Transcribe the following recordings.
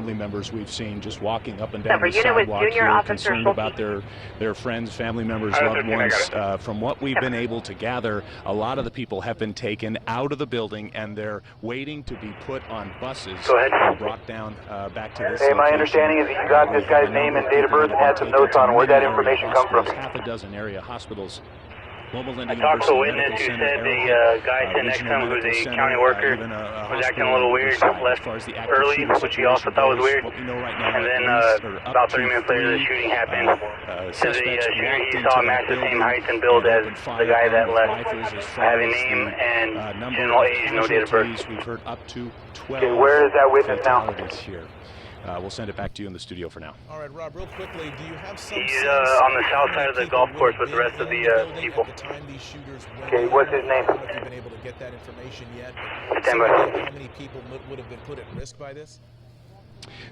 family members we've seen just walking up and down the sidewalk here, concerned about their friends, family members, loved ones. From what we've been able to gather, a lot of the people have been taken out of the building, and they're waiting to be put on buses and brought down back to this location. My understanding is that you got this guy's name and date of birth and had some notes on where that information come from. Half a dozen area hospitals. I talked to a witness who said the guy sitting next to him, who's a county worker, was acting a little weird, left early, which he also thought was weird, and then about 30 minutes later the shooting happened. Said the shooter, he saw a match the same height and build as the guy that left, having name and general age, no date of birth. We've heard up to 12 okay, where is that witness now? Here. We'll send it back to you in the studio for now. All right, Rob, real quickly, do you have some He's on the south side of the golf course with the rest of the people. Okay, what's his name? I don't know if you've been able to get that information yet. Stand by. How many people would have been put at risk by this?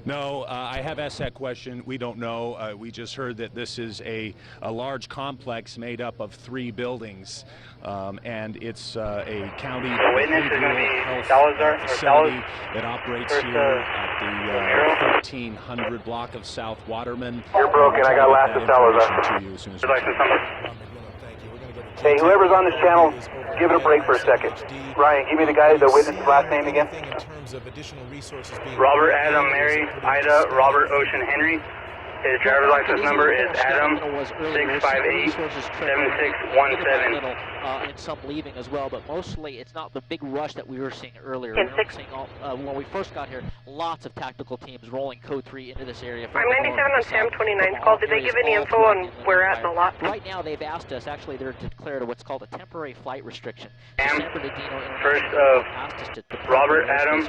No, I have asked that question. We don't know. We just heard that this is a large complex made up of 3 buildings, and it's a county health facility that operates here at the 1300 block of South Waterman. You're broken. I got last of Salazar. To you as soon as Hey, whoever's on this channel, give it a break for a second. Ryan, give me the witness's last name again. Robert Adam Mary Ida Robert Ocean Henry. His driver's license number is Adam 658-7617. And some leaving as well, but mostly it's not the big rush that we were seeing earlier. We were seeing when we first got here, lots of tactical teams rolling Code 3 into this area. I'm 97 on Sam 29's call. Did they give any info on where we're at in the lot? Right now, they've asked us, actually, they're declared what's called a temporary flight restriction. First of Robert Adam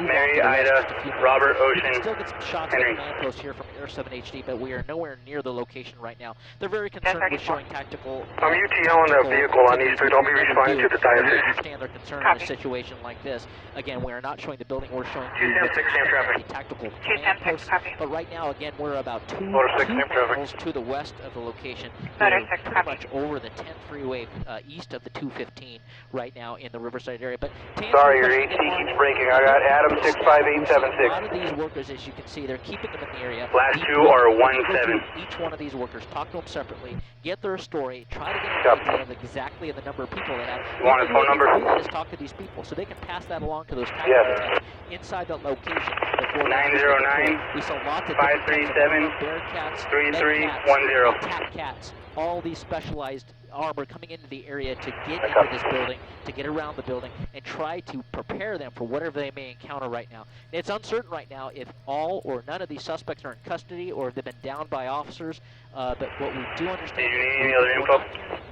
Mary Ida Robert Ocean still get some shots Henry. of the command post here from Air 7 HD, but we are nowhere near the location right now. They're very concerned with showing tactical. I'm UTL on the vehicle on East Street. I'll be responding to the diocese. I understand their concern in a situation like this. Again, we are not showing the building. We're showing the tactical command post. But right now, again, we're about 2 miles to the west of the location. We're pretty much over the 10th freeway east of the 215 right now in the Riverside area. But sorry, your AC keeps breaking. I got Adam 65876. A lot of these workers, as you can see, they're keeping them in the area. Last 2 are 17. Each one of these workers, talk to them separately, get their story, try to get an idea of exactly the number of people they have. You want his phone number? Just talk to these people so they can pass that along to those tactical inside that location. 909 we saw lots of 537 Bearcats, 3310. Attack cats, all these specialized armor coming into the area to get into this building, to get around the building, and try to prepare them for whatever they may encounter right now. It's uncertain right now if all or none of these suspects are in custody or if they've been downed by officers, but what we do understand is any other info?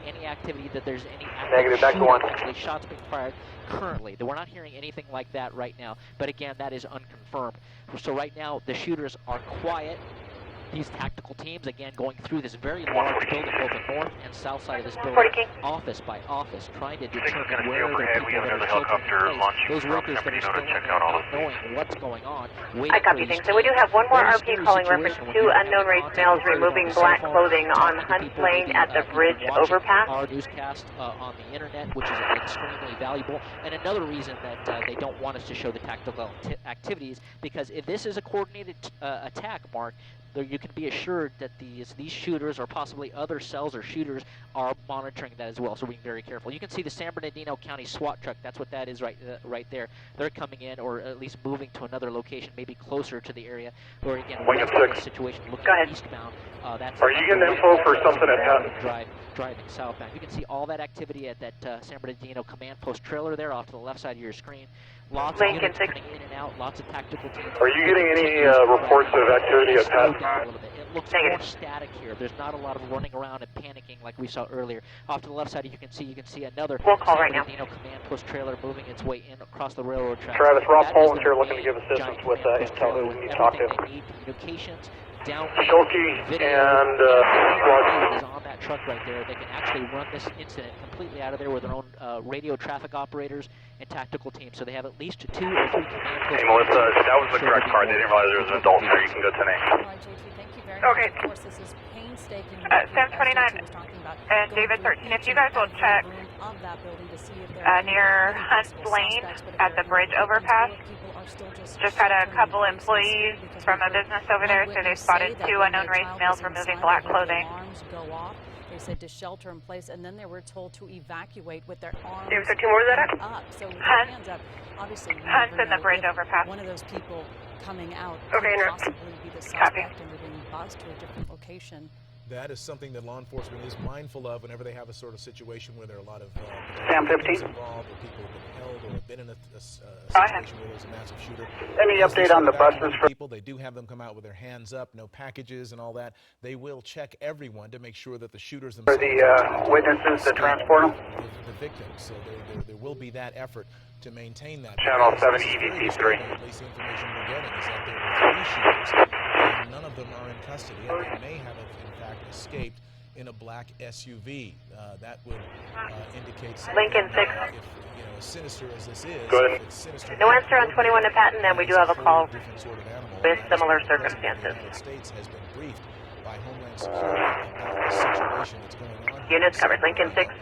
Any activity that there's any negative, back to 1. Actually shots being fired currently. We're not hearing anything like that right now, but again, that is unconfirmed. So right now, the shooters are quiet. These tactical teams, again, going through this very large building, both the north and south side of this building, office by office, trying to determine where the people that are children are placed. Those workers that are still in there not knowing what's going on. I copy things. So we do have one more RP calling reference to unknown race males removing black clothing on Hunt Lane at the bridge overpass. Our newscast on the internet, which is extremely valuable. And another reason that they don't want us to show the tactical activities, because if this is a coordinated attack, Mark, you can be assured that these shooters or possibly other cells or shooters are monitoring that as well, so we're being very careful. You can see the San Bernardino County SWAT truck. That's what that is right there. They're coming in, or at least moving to another location, maybe closer to the area, or again, west of the situation, looking eastbound. Are you getting info for something at that? Driving southbound. You can see all that activity at that San Bernardino command post trailer there off to the left side of your screen. Lots of units coming in and out, lots of tactical teams. Are you getting any reports of activity at that? It looks more static here. There's not a lot of running around and panicking like we saw earlier. Off to the left side, you can see another San Bernardino command post trailer moving its way in across the railroad track. Travis, Rob Poland here looking to give assistance with intel who we need to talk to. Communications, down Casualty and SWAT is on that truck right there. They can actually run this incident completely out of there with their own radio traffic operators and tactical teams. So they have at least 2 or 3 command posts. Hey Melissa, that was the correct card. They didn't realize there was an adult here. You can go 10A. Okay. Sam 29 and David 13, if you guys will check near Hunt Lane at the bridge overpass, Just had a couple employees from a business over there, so they spotted 2 unknown race males removing black clothing. They said to shelter in place, and then they were told to evacuate with their arms There was 2 more of that up. So with their hands up, obviously you Hunt's never in the know bridge if overpass. one of those people coming out Okay, could no. possibly be the Copy. suspect, and they're being buzzed to a different location. That is something that law enforcement is mindful of whenever they have a sort of situation where there are a lot of Sam 15. victims involved, or people have been held, or have been in a situation where there's a massive shooter. Any update on the buses for People, they do have them come out with their hands up, no packages and all that. They will check everyone to make sure that the shooters themselves the witnesses to transport them? the victims. So there will be that effort to maintain that. Channel Because 7 this is very EVP3. disturbing. At least the information we're getting is that there were 3 shooters, and none of them are in custody, and they may have, in fact, escaped in a black SUV. That would indicate something. Lincoln 6. If, as sinister as this is, Good. if it's sinister No answer on 21 to Patton, and we do have a call different sort of animal. with And that is similar the President of the circumstances. United States has been briefed by Homeland Security about the situation that's going on. Units covered, Lincoln 6.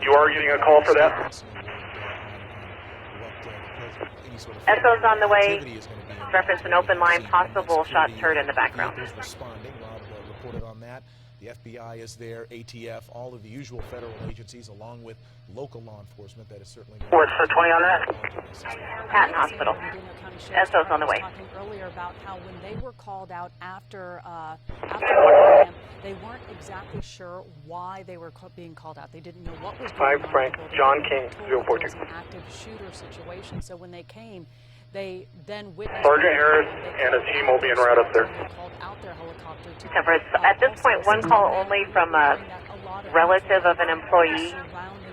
You are getting a call for that? Echo's on the way. Reference an open line, possible shots heard in the background. Vehicles responding. Rob reported on that. The FBI is there, ATF, all of the usual federal agencies, along with local law enforcement. That is certainly going What's the 20 on that? Patton Hospital. Echo's on the way. Talking earlier about how when they were called out after the program, they weren't exactly sure why they were being called out. They didn't know what was going on. Five Frank, in the building. John They King, were told there 042. was an active shooter situation. So when they came, they then witnessed. Sergeant Harris and his team will be in right up there. They called out their helicopter to Covered. At this point, one call only from a relative of an employee.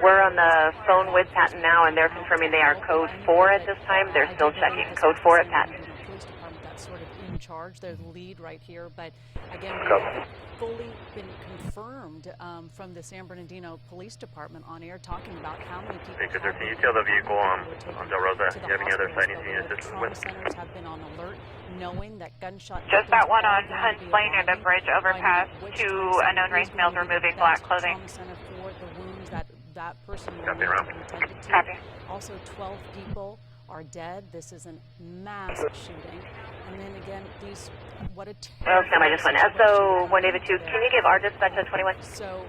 We're on the phone with Patton now, and they're confirming they are code 4 at this time. They're still checking. Code 4 at Patton. Police department that's sort of in charge. They're the lead right here, but again, we haven't fully been confirmed from the San Bernardino Police Department on air talking about how many people. Can you tell the vehicle on Del Rosa? Do you have any other sightings you need assistance Trauma with? centers have been on alert, knowing that gunshot. Just that one on weapons are Hunt's going to be Lane near the arriving, bridge overpass. finding which 2 trauma unknown center race is males going to be removing the black best clothing. trauma center for the wounds that person will Copy, need Rob. to be tended to. Copy. Also, 12 people are dead. This is a mass shooting. And then again, these, what a terrible Okay, I just went. SO 1 David 2. Can you give our dispatch a 21? So,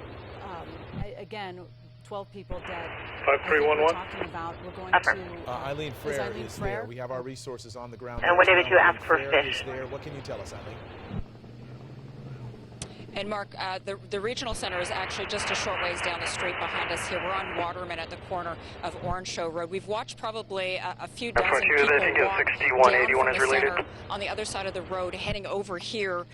again, 12 people dead. 5311. We're talking about, we're going Affirm. to... Eileen Frere Eileen is Frere? there. We have our resources on the ground. And what did you ask for Frere fish? is there. What can you tell us, Eileen? And Mark, the regional center is actually just a short ways down the street behind us here. We're on Waterman at the corner of Orange Show Road. We've watched probably a few dozen Front two, people I think it's walk 6181 down is from the related. center on the other side of the road, heading over here.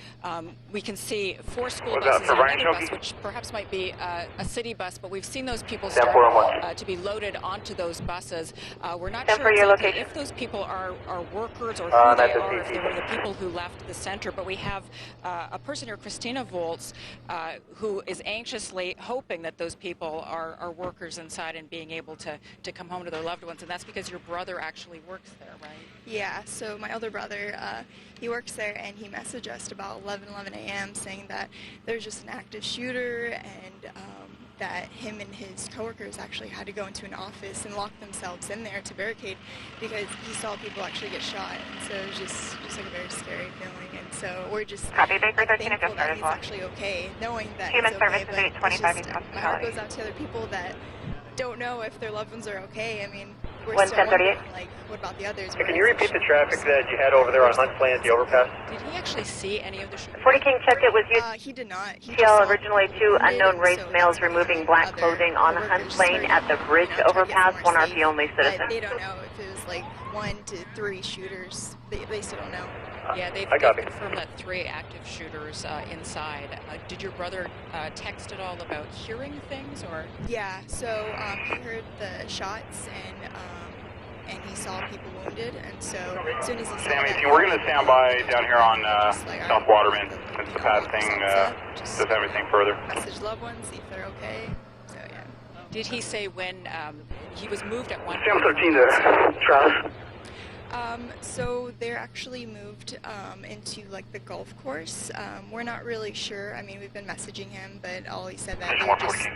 We can see 4 school Was that buses for and Ryan another bus, Shoki? which perhaps might be a city bus, but we've seen those people Stand start 411. to be loaded onto those buses. We're not Stand sure for your exactly location. if those people are workers or who That's they a are, if CT. they were the people who left the center, but we have a person here, Christina Volz, who is anxiously hoping that those people are workers inside and being able to come home to their loved ones, and that's because your brother actually works there, right? Yeah, so my older brother, he works there, and he messaged us about 11 a.m. saying that there's just an active shooter, and that him and his coworkers actually had to go into an office and lock themselves in there to barricade because he saw people actually get shot, and so it was just like a very scary feeling. And so we're just Copy, Baker 13 thankful just that started he's well. actually okay, knowing that Human he's okay, services but 825 it's East just, my heart Hospitality. goes out to other people that don't know if their loved ones are okay. I mean, we're 11038. still wondering, like, what about the others? Can you repeat the traffic that you had over there on Hunt's Lane at the overpass? Did he actually see any of the shooters? 40 King checked it was you. He did not. He just TL saw originally people 2 wounded, unknown and race so males that's why removing the black other clothing on coworkers Hunt's Lane started, at the bridge trying to get overpass. somewhere One are safe. the only But citizen. they don't know if it was like 1 to 3 shooters. They still don't know. Yeah, they've I got it. confirmed that 3 active shooters inside. Did your brother text at all about hearing things, or? Yeah, so he heard the shots and he saw people wounded, and so as soon as he saw Sammy, that, we're going to stand by down here on just like, all South right, Waterman we'll since the lock path thing ourselves up, just does everything further. message loved ones, see if they're okay. So yeah. Did he say when he was moved at one Sam point? 13 to Travis. So they're actually moved into like the golf course. We're not really sure. I mean, we've been messaging him, but all he said that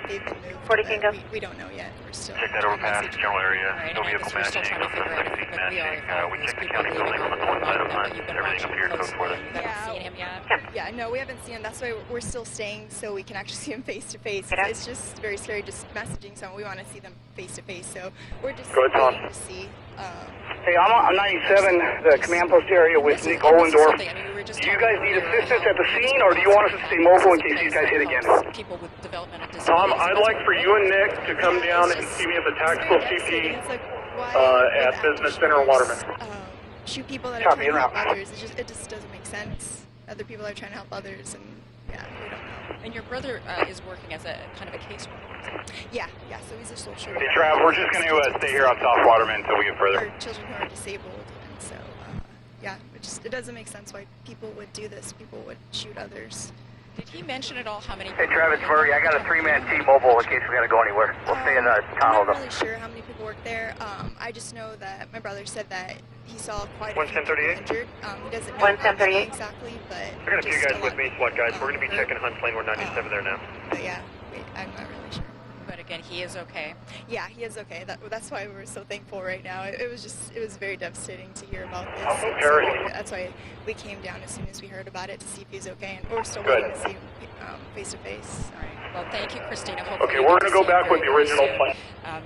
they've been moved. 40 Kingo. We don't know yet. We're still check that overpass, general area. Right, No and I vehicle guess we're still matching, trying to figure out if we are we checked the county building on the north side of the line. Everything up here code for it. You haven't seen him yet? Yeah, no, we haven't seen him. That's why we're still staying, so we can actually see him face to face. It's just very scary just messaging someone. We want to see them face to face, so we're just waiting to see. Hey, I'm on 97, the command post area with Nick Ollendorf. Do you guys need assistance at the scene, or do you want us to stay mobile in case these guys hit again? People with developmental disabilities. Tom, I'd like for you and Nick to come down and see me at the tactical CP at Business Center in Waterman. Shoot people that are trying to help others. It just doesn't make sense. Other people are trying to help others, and yeah, we don't know. And your brother is working as a kind of a caseworker. Yeah, so he's a social worker. Hey, Trav, we're just going to stay here on South Waterman until we get further. For children who are disabled, and so, yeah, it doesn't make sense why people would do this. People would shoot others. Did he mention at all how many Hey, Travis Murray, I got a 3-man team mobile in case we got to go anywhere. We'll stay in the Tahoe. I'm not really sure how many people work there. I just know that my brother said that he saw quite a few people injured. He doesn't know exactly, but I got a few guys with me, SWAT guys. We're going to be checking Hunt's Lane. We're 97 there now. But yeah, I'm not really sure. But again, he is okay. Yeah, he is okay. That's why we're so thankful right now. It was very devastating to hear about this. So that's why we came down as soon as we heard about it to see if he's okay, and we're still waiting to see him face to face. All right. Well, thank you, Christina. Okay, we're going to go back with the original plan.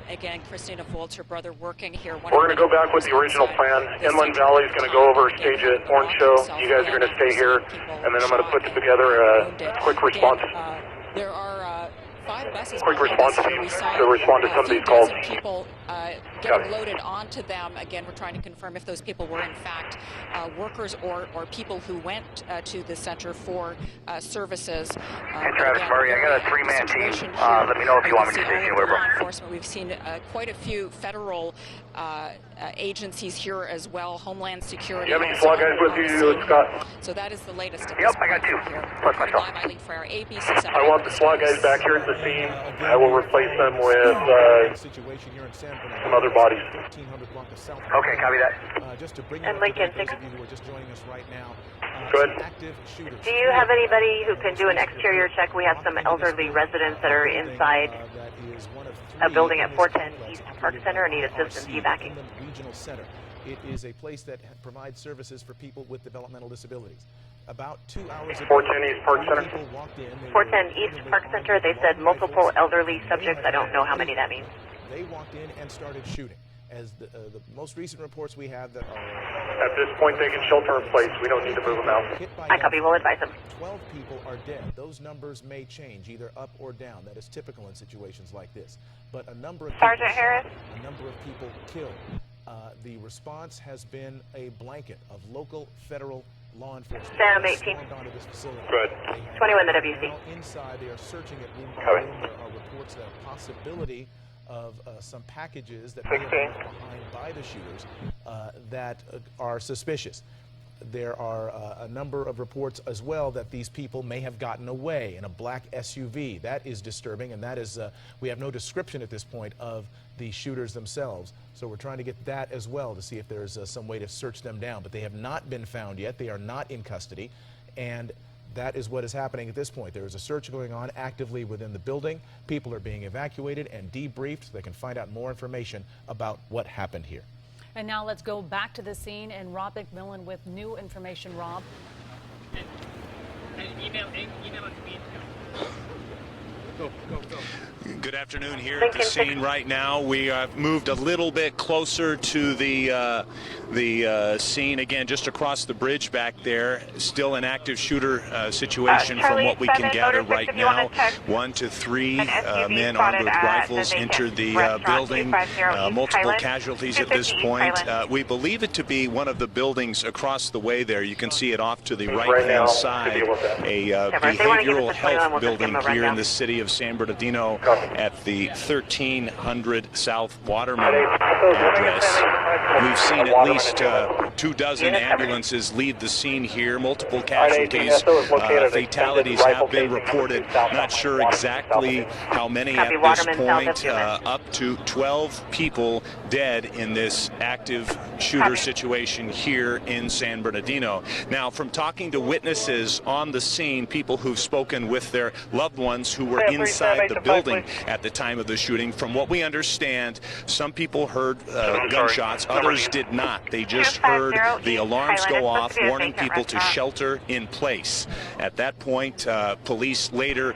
Again, Christina Volz, her brother, working here. We're going to go back with the original plan. Inland Valley is going to go over, stage an orange show. You guys are going to stay here, and then I'm going to put together a quick response. There are 5 buses. Quick response to respond to some of these calls. People getting loaded onto them. Again, we're trying to confirm if those people were in fact workers or people who went to the center for services. Hey, Travis Murray, I got a 3-man team. Let me know if you want me to stay anywhere, bro. Law enforcement. We've seen quite a few federal agencies here as well. Homeland Security. You have any SWAT guys with you, Scott? So that is the latest. Yep, I got 2. Plus myself. Eileen for our ABC. I want the SWAT guys back here at the scene. I will replace them with some other bodies. Okay, copy that. Just to bring And Lincoln, those of you who are just joining us right now. Good. Active shooters. Do you have anybody who can do an exterior check? We have some elderly residents that are inside a building at 410 East Park Center and need assistance evacuating. Regional Center. It is a place that provides services for people with developmental disabilities. About 2 hours ago, 410 East Park Center. people walked in. 410 East Park Center, they said multiple elderly subjects. I don't know how many that means. They walked in and started shooting. As the most recent reports we have that are... At this point, they can shelter in place. We don't need to move them out. I copy. We'll advise them. 12 people are dead. Those numbers may change, either up or down. That is typical in situations like this. But a number of Sergeant Harris. A number of people killed. The response has been a blanket of local, federal law enforcement. Sam 18. Onto this facility. Good. 21 the WC. Inside, they are searching it room by room. There are reports of possibility of some packages that may have been left behind by the shooters that are suspicious. There are a number of reports as well that these people may have gotten away in a black SUV. That is disturbing, and that is, we have no description at this point of the shooters themselves. So we're trying to get that as well to see if there's some way to search them down. But they have not been found yet. They are not in custody, and that is what is happening at this point. There is a search going on actively within the building. People are being evacuated and debriefed so they can find out more information about what happened here. And now let's go back to the scene and Rob McMillan with new information. Rob. And email it to me. Go. Good afternoon here at the scene right now. We moved a little bit closer to the scene, again, just across the bridge back there. Still an active shooter situation from what we can gather right now. 1 to 3 men armed with rifles entered the building. Multiple casualties at this point. We believe it to be one of the buildings across the way there. You can see it off to the right-hand side. A behavioral health building here in the city of San Bernardino at the 1300 South Waterman address. We've seen at least 24 ambulances leave the scene here. Multiple casualties, fatalities have been reported. Not sure exactly how many at this point. Up to 12 people dead in this active shooter situation here in San Bernardino. Now, from talking to witnesses on the scene, people who've spoken with their loved ones who were inside the building at the time of the shooting, from what we understand, some people heard gunshots, others did not. They just heard the alarms go off, warning people to shelter in place. At that point, police later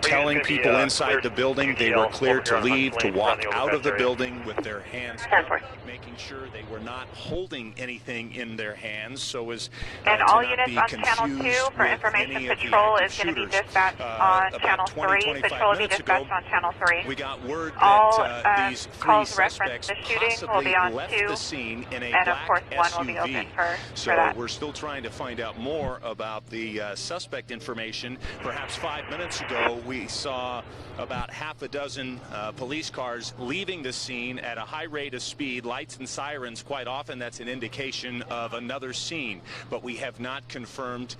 telling people inside the building they were clear to leave, to walk out of the building with their hands up, making sure they were not holding anything in their hands so as and to all not units be on Channel 2 for with information any of the patrol active is going to be shooters. dispatched on Channel 3. 25 Patrol will be minutes ago, dispatched on Channel 3. we got word All that these three calls reference suspects the shooting will possibly be on left 2, the scene in a and of black course one SUV. will be open for So that. we're still trying to find out more about the suspect information. Perhaps 5 minutes ago, we saw about half a dozen police cars leaving the scene at a high rate of speed, lights and sirens. Quite often that's an indication of another scene, but we have not confirmed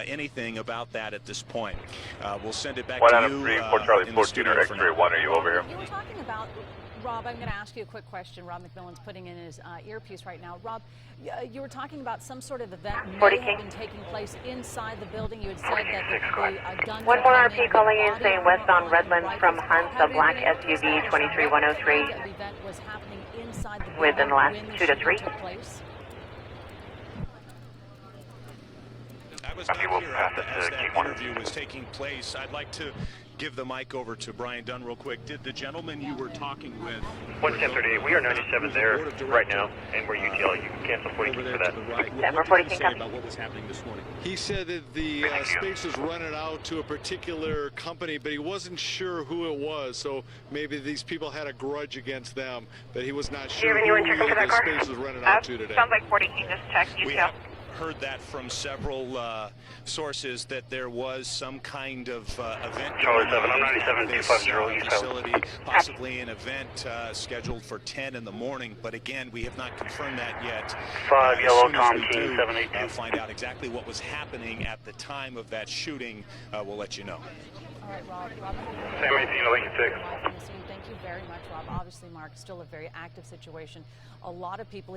anything about that at this point. We'll send it back to you in the studio for now. Are you over here? You were talking about, Rob, I'm going to ask you a quick question. Rob McMillan's putting in his earpiece right now. Rob, you were talking about some sort of event may have been taking place inside the building. You had said that the guns One more were RP calling in saying westbound Redlands from Hunt, a black SUV 23103 the event was happening inside the building within the last when the 2 to 3. shooting took place? I was not here as that interview was taking place. I'd like to give the mic over to Brian Dunn real quick. Did the gentleman you were talking with... 11038, we are 97 there right now, and we're UTL. You can cancel 42 for that. What did he say about what was happening this morning? He said that the space was rented out to a particular company, but he wasn't sure who it was, so maybe these people had a grudge against them, but he was not sure who the space was rented out to today. Sounds like 40 King just checked UTL. Heard that from several sources that there was some kind of event Charlie 7, I'm at 97, this 250, East facility, possibly an event scheduled for 10 in the morning. But again, we have not confirmed that yet. 5 Yellow Tom King King 782. Find out exactly what was happening at the time of that shooting, we'll let you know. All right, Rob. Sam 18, Lincoln 6. Thank you very much, Rob. Obviously, Mark, still a very active situation. A lot of people,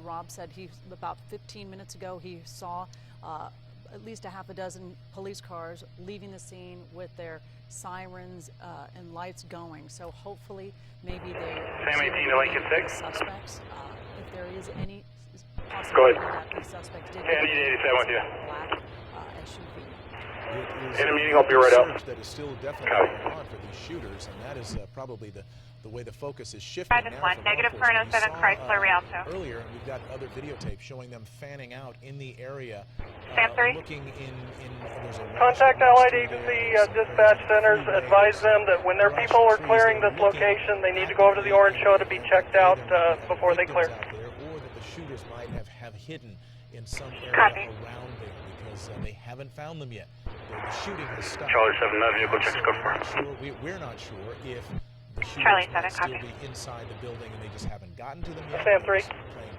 Rob said about 15 minutes ago, he saw at least a half a dozen police cars leaving the scene with their sirens and lights going. So hopefully, maybe Sam 18 to Lincoln 6. Suspects, if there is any possibility that the suspects did. Yeah, I need 87 with you. Black SUV. It is in a meeting, I'll be right up. That is still definitely going on for these shooters, and that is probably the way the focus is shifting now. Negative current 07 Chrysler Rialto. Earlier, and we've got other videotape showing them fanning out in the area, looking in there's a contact Allied Agency dispatch centers. Advise them that when their people are clearing this location, they need to go over to the orange show to be checked out before they clear. Or that the shooters might have hidden in some area around there because they haven't found them yet. The shooting has stopped. Charlie 7, that vehicle checks go for. We're not sure if the shooters Charlie might 7, still copy. be inside the building and they just haven't gotten to them yet. Sam 3. Playing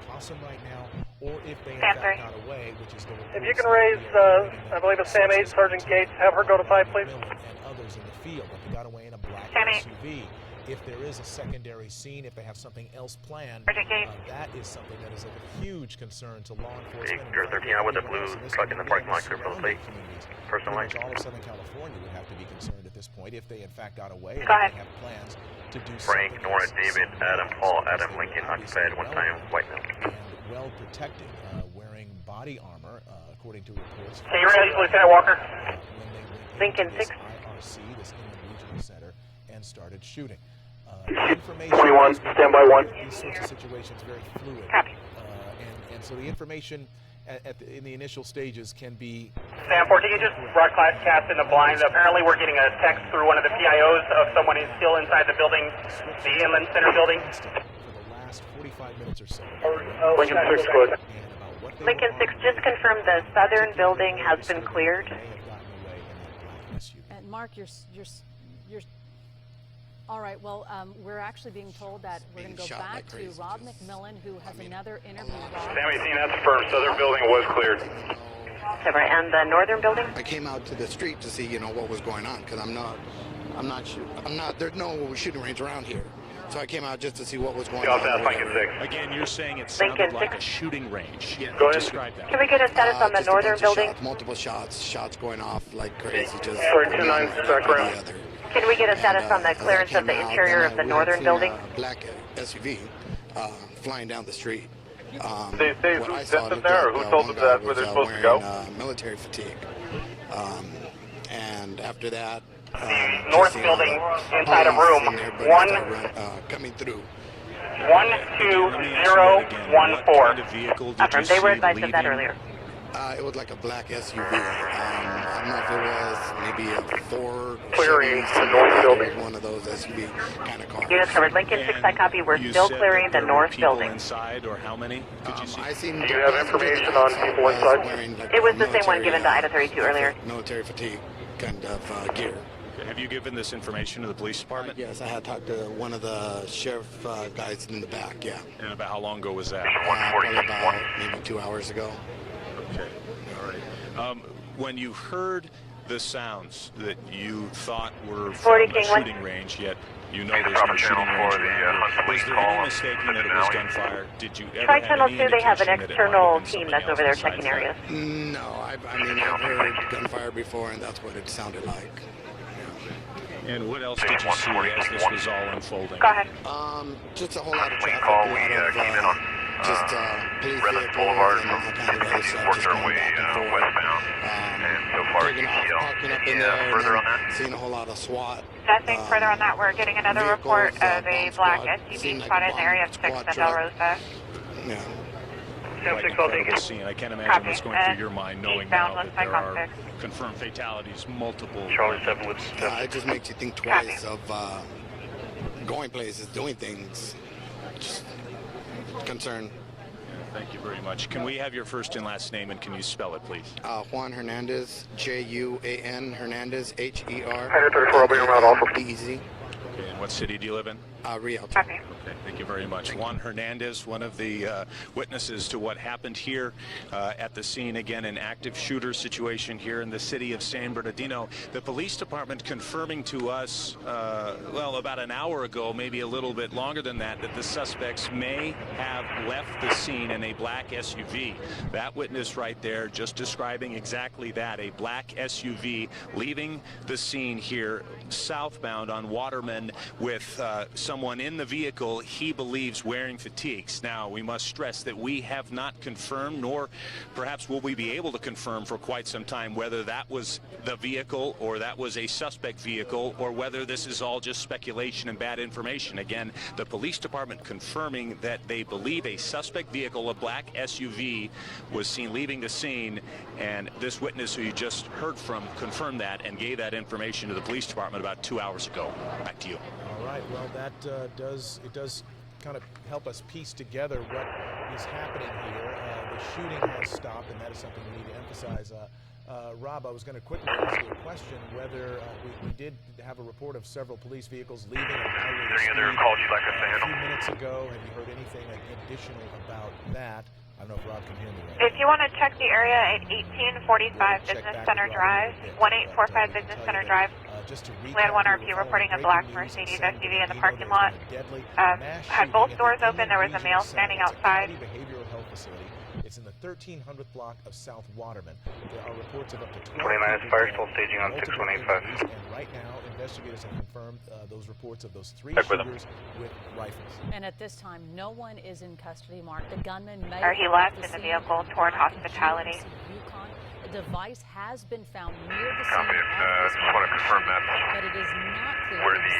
possum right now, or if they in Sam fact 3. got away, which is the If you can raise, I believe it's Sam 8, Sergeant Gates, have her go to 5, please. And others in the field, that they got away in a black Sam 8. SUV. If there is a secondary scene, if they have something else planned, that is something that is of a huge concern to law enforcement. You're 13 out with a blue truck in the parking lot, clear for the plate. Person line. All of Southern California would have to be concerned at this point if they in fact got away and Go ahead. they have plans to do Frank, something Nora, else, David, something Adam, else. Paul, So Adam, Lincoln, occupied, one time, white male. And well protected, wearing body armor, according to reports. Hey, you're ready, Lieutenant Walker. Lincoln 6. IRC, this Inland Regional Center, and started shooting. 21, stand by 1. These sorts of situations very fluid. Copy. And so the information in the initial stages can be... Sam 4, can you just broadcast in the blind? Apparently we're getting a text through one of the PIOs of someone who's still inside the building, the Inland Center building. For the last 45 minutes or so. Lincoln 6, good. Lincoln 6, just confirm the southern building has been cleared. And Mark, you're All right, well, we're actually being told that we're going to go back to Rob McMillan, who has another interview. Sammy, that's affirmed. Southern building was cleared. And the northern building? I came out to the street to see, what was going on, because there's no shooting range around here. So I came out just to see what was going on. Again, you're saying it sounded like a shooting range. Yeah, go ahead. Describe that. Can we get a status on the northern building? Multiple shots going off like crazy. Just background. Can we get a status on the clearance of the interior of the northern building? Black SUV flying down the street. They who sent them there, or who told them that's where they're supposed to go? Military fatigue. And after that, north building inside of room 1 coming through. 12014. They were advised of that earlier. It was like a black SUV. I don't know if it was maybe a Ford. Clearing the north building. One of those SUV kind of cars. Units covered. Lincoln 6, I copy. We're still clearing the north building. Inside, or how many? Could you see? Do you have information on people inside? It was the same one given to Ida 32 earlier. Military fatigue kind of gear. Have you given this information to the police department? Yes, I had talked to one of the sheriff guys in the back, yeah. And about how long ago was that? Probably about maybe 2 hours ago. Okay, all right. When you heard the sounds that you thought were from a shooting range, yet you know there's no shooting range around, was there any mistaking that it was gunfire? Did you ever have Tri-Channel any 2, they have an indication that it might external have been team something that's else over there besides checking that? areas. No, I've heard gunfire before, and that's what it sounded like. And what else did you see as this was all unfolding? Go ahead. Just a whole lot of traffic, a lot of just police vehicles and all kinds of other stuff, just going back and forth. Taking off, parking up in there, and seeing a whole lot of SWAT. Nothing further on that. We're getting another report of a black SUV spotted in the area of 6 Santa Rosa. Yeah. Scene. I can't imagine what's going through your mind knowing now that there are confirmed fatalities, multiple. Charlie 7 with it just makes you think twice of going places, doing things. Just concern. Yeah, thank you very much. Can we have your first and last name, and can you spell it, please? Juan Hernandez, Juan Hernandez, HER. DEZ. Okay, and what city do you live in? Rialto. Okay, thank you very much. Juan Hernandez, one of the witnesses to what happened here at the scene. Again, an active shooter situation here in the city of San Bernardino. The police department confirming to us, well, about an hour ago, maybe a little bit longer than that, that the suspects may have left the scene in a black SUV. That witness right there just describing exactly that, a black SUV leaving the scene here southbound on Waterman with someone in the vehicle he believes wearing fatigues. Now, we must stress that we have not confirmed, nor perhaps will we be able to confirm for quite some time, whether that was the vehicle or that was a suspect vehicle, or whether this is all just speculation and bad information. Again, the police department confirming that they believe a suspect vehicle, a black SUV, was seen leaving the scene, and this witness who you just heard from confirmed that and gave that information to the police department about 2 hours ago. Back to you. All right, well, that does kind of help us piece together what is happening here. The shooting has stopped, and that is something we need to emphasize. Rob, I was going to quickly ask you a question whether we did have a report of several police vehicles leaving on highway to speed a few minutes ago. Have you heard anything additional about that? I don't know if Rob can hear me right. If you want to check the area at 1845 Business Center Drive, 1845 Business Center Drive, Land 1 RP reporting a black Mercedes SUV in the parking lot. Had both doors open. There was a male standing outside. Behavioral health facility. It's in the 1300th block of South Waterman. There are reports of up to 12 fire still staging on 6185. And right now, investigators have confirmed those reports of those 3 shooters with rifles. And at this time, no one is in custody, Mark. The gunman may Or he left in the vehicle toward Hospitality. A device has been found near the scene of this just want to confirm that. but it is not clear Where the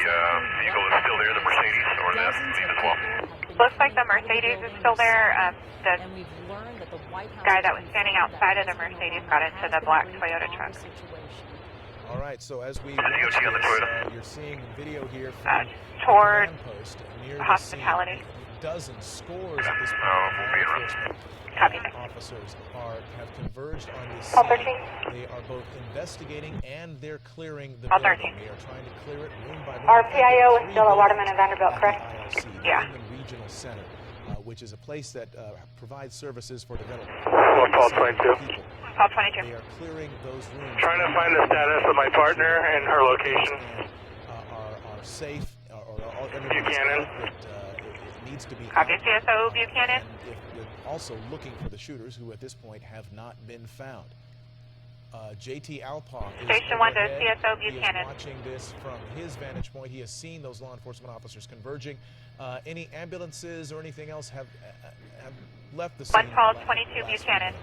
vehicle is still there, the Mercedes, or the SUV as well. Looks like the Mercedes is still there. The guy that was standing outside of the Mercedes got into the black Toyota truck. All right, so as we watch this, you're seeing video here from toward the lamppost near Hospitality. dozens, scores at this point. Officers have converged on this scene. They are both investigating and they're clearing the building. They are trying to clear it room by room. Our PIO is still at Waterman and Vanderbilt, correct? Yeah. Regional Center, which is a place that provides services for development. Call 22. Call 22. They are clearing those rooms. Trying to find the status of my partner and her location. Are safe or Buchanan. It needs to be. Copy, CSO Buchanan. Also looking for the shooters who at this point have not been found. JT Alpaw is Station 1 to CSO Buchanan. He is watching this from his vantage point. He has seen those law enforcement officers converging. Any ambulances or anything else have left the scene? One call 22 Buchanan.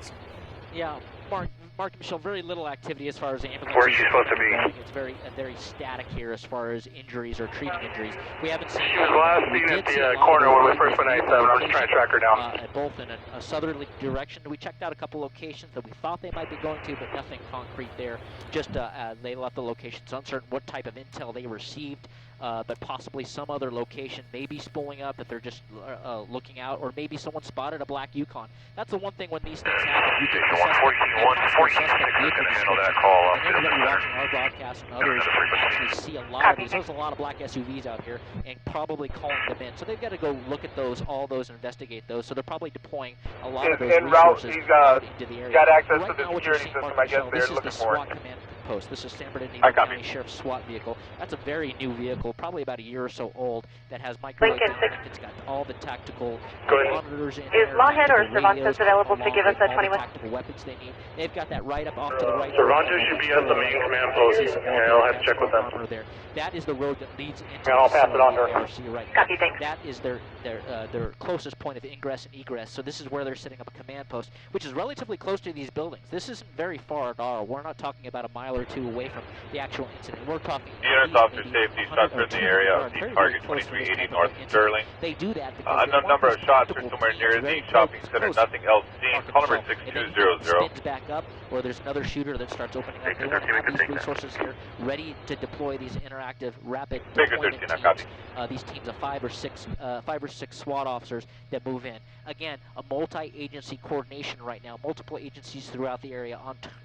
Yeah, Mark and Michelle, very little activity as far as ambulances. Where's she supposed to be? It's very static here as far as injuries or treating injuries. We haven't seen. She was last seen at the corner when we first went 97. I'm just trying to track her down. Both in a southerly direction. We checked out a couple locations that we thought they might be going to, but nothing concrete there. Just they left the locations uncertain what type of intel they received. But possibly some other location may be spooling up that they're just looking out, or maybe someone spotted a black Yukon. That's the one thing when these things happen. You can 114 is going to handle that call. And anybody watching our broadcast and others actually see a lot of these. There's a lot of black SUVs out here, and probably calling them in. So they've got to go look at all those, and investigate those. So they're probably deploying a lot of those resources into the area. Got access right to the now, security system. I guess they're looking for it. Command post. This is San Bernardino County Sheriff's SWAT vehicle. That's a very new vehicle, probably about a year or so old, that has micro-identity. It's got all the tactical monitors in there. Is Lawhead or Cervantes available to give us a 21? Tactical weapons they need. They've got that right up off to the right. Cervantes should be at the main command post, and I'll have to check with them. There. That is the road that leads into and I'll pass it on to her. Right. Copy, thanks. That is their closest point of ingress and egress. So this is where they're setting up a command post, which is relatively close to these buildings. This isn't very far at all. We're not talking about a mile or two away from the actual incident. We're talking. Units, officer safety, shots are in the area of the target 2380 North Sterling. They do that. Unknown number of shots are somewhere near the shopping center. Nothing else seen. Call number 6200. Spins back up, or there's another shooter that starts opening up. They want to have these resources here ready to deploy these interactive, rapid deployment teams. These teams of five or six SWAT officers that move in. Again, a multi-agency coordination right now. Multiple agencies throughout the area.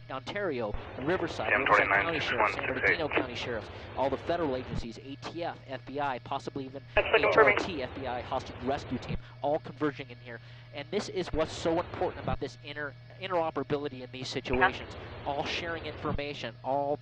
Ontario, Riverside County Sheriff, San Bernardino County Sheriffs, all the federal agencies, ATF, FBI, possibly even HRT, FBI, Hostage Rescue Team, all converging in here. And this is what's so important about this interoperability in these situations. All sharing information.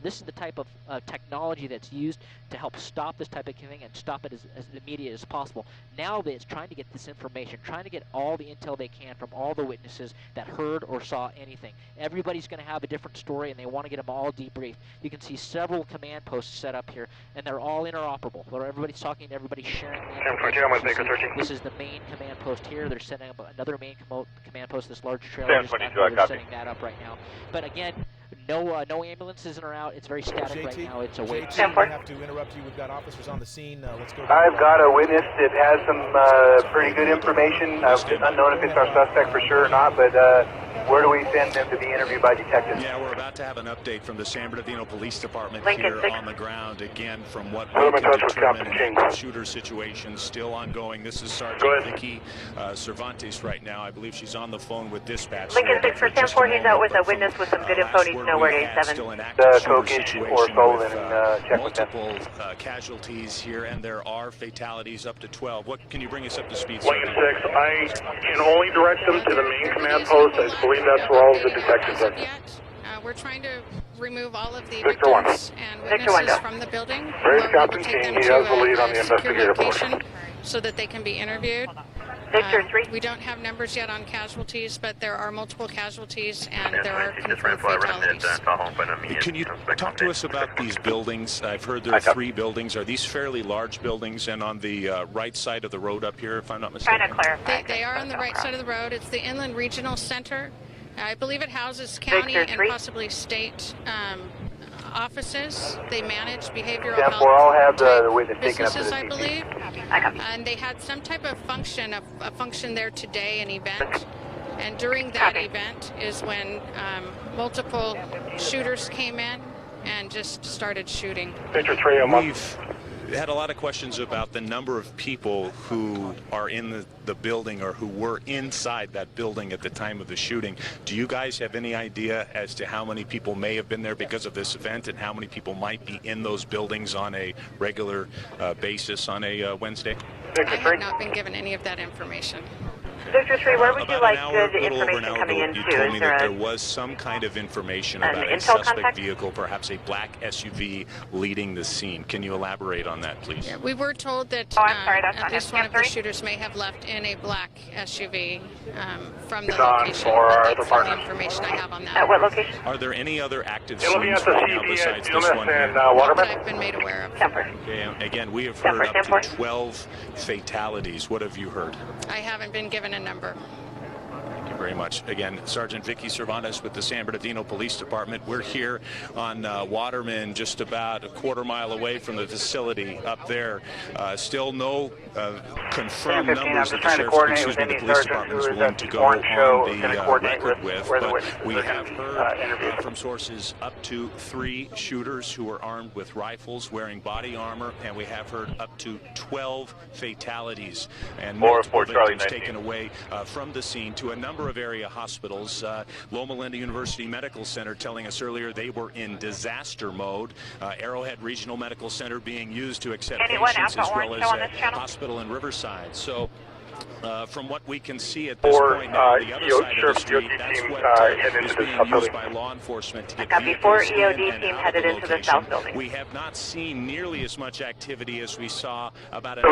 This is the type of technology that's used to help stop this type of thing and stop it as immediate as possible. Now it's trying to get this information, trying to get all the intel they can from all the witnesses that heard or saw anything. Everybody's going to have a different story, and they want to get them all debriefed. You can see several command posts set up here, and they're all interoperable, where everybody's talking to everybody, sharing the information. This is the main command post here. They're setting up another main command post, this large trailer. They're setting that up right now. But again, no ambulances in or out. It's very static right now. It's a wait. I have to interrupt you. We've got officers on the scene. Let's go. I've got a witness that has some pretty good information. Unknown if it's our suspect for sure or not, but where do we send them to be interviewed by detectives? Yeah, we're about to have an update from the San Bernardino Police Department here on the ground. Again, from what we can determine, the shooter situation still ongoing. This is Sergeant Vicky Cervantes right now. I believe she's on the phone with dispatch. Lincoln 6 for 10-4, he's out with a witness with some good info. Needs to know where to 7. Kokich or Sullivan and check with them. Multiple casualties here, and there are fatalities up to 12. What can you bring us up to speed, Lincoln 6, I can only direct them to the main command post. I believe that's where all of the detectives are. We're trying to remove all of the victims and witnesses from the building. Raise Captain King, he has the lead on the investigative location so that they can be interviewed. Victor 3. We don't have numbers yet on casualties, but there are multiple casualties and there are confirmed fatalities. Can you talk to us about these buildings? I've heard there are 3 buildings. Are these fairly large buildings and on the right side of the road up here, if I'm not mistaken? Trying to clarify. They are on the right side of the road. It's the Inland Regional Center. I believe it houses county and possibly state offices. They manage behavioral health I'll have the witness businesses, I believe. And they had some type of function, a function there today, an event. And during that event is when multiple shooters came in and just started shooting. had a lot of questions about the number of people who are in the building or who were inside that building at the time of the shooting. Do you guys have any idea as to how many people may have been there because of this event and how many people might be in those buildings on a regular basis on a Wednesday? I have not been given any of that information. Victor 3, where would you like good little over information an hour coming ago, into? you told me that there a was some kind of information about a intel suspect contact? vehicle, perhaps a black SUV, leading the scene. Can you elaborate on that, please? Yeah, we were told that at least one of the shooters may have left in a black SUV from the location. But that's all the information I have on that. At what location? Are there any other active It'll be scenes at the right now CB besides at this Dumas one and here? Not that Waterman. I've been made aware of. Okay, again, we have heard up to 12 fatalities. What have you heard? I haven't been given a number. Thank you very much. Again, Sergeant Vicky Cervantes with the San Bernardino Police Department. We're here on Waterman, just about a quarter-mile away from the facility up there. Still no confirmed numbers that the police department is willing to go on the record with, but we have heard from sources up to 3 shooters who are armed with rifles, wearing body armor, and we have heard up to 12 fatalities and multiple victims taken away from the scene to a number of area hospitals. Loma Linda University Medical Center telling us earlier they were in disaster mode. Arrowhead Regional Medical Center being used to accept patients, as well as a hospital in Riverside. So from what we can see at this point now, on the other side of the street, that's what is being used by law enforcement to get vehicles in and out of the location. We have not seen nearly as much activity as we saw about an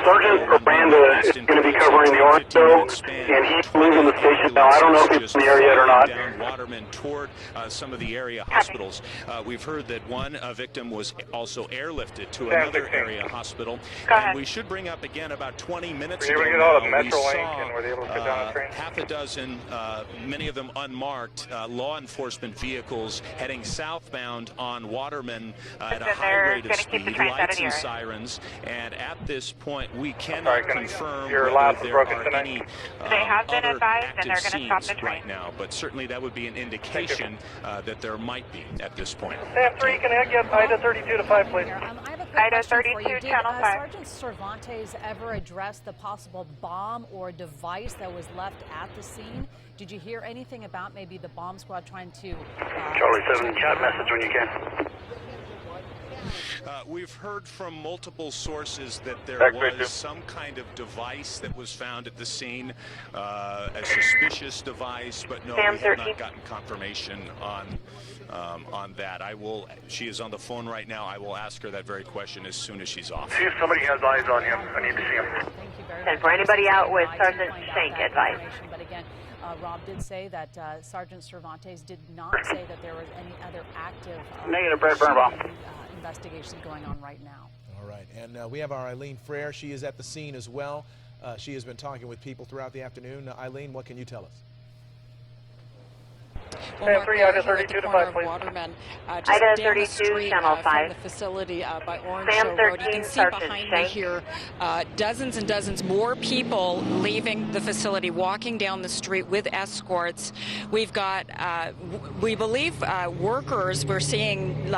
Sergeant Miranda is going to be covering the orange show, and he's leaving the station now. I don't know if he's in the area yet or not. Down Waterman toward some of the area hospitals. We've heard that one victim was also airlifted to another area hospital. And we should bring up again about 20 minutes ago. We saw half a dozen, many of them unmarked, law enforcement vehicles heading southbound on Waterman at a high rate of speed, lights and sirens. And at this point, we cannot confirm whether there are any other active scenes right now. But certainly that would be an indication that there might be at this point. Sam 3, can I get Ida 32 to 5, please? I have a quick Ida question 32, for you. Did Channel 5. Sergeant Cervantes ever address the possible bomb or device that was left at the scene? Did you hear anything about maybe the bomb squad trying to... Charlie 7, chat message when you can. We've heard from multiple sources that there was some kind of device that was found at the scene, a suspicious device, but no, we have not gotten confirmation on that. She is on the phone right now. I will ask her that very question as soon as she's off. See if somebody has eyes on him. I need to see him. Thank you very much. And for anybody out with Sergeant Shank advice. But again, Rob did say that Sergeant Cervantes did not say that there was any other active Negative, Brad Birnbaum. Investigations going on right now. All right, and we have our Eileen Frere. She is at the scene as well. She has been talking with people throughout the afternoon. Eileen, what can you tell us? Well, Mark, we're here at the corner of Waterman, just down the street from the facility by Orange Show Road. You can see behind me here dozens and dozens more people leaving the facility, walking down the street with escorts. We've got, we believe, workers. We're seeing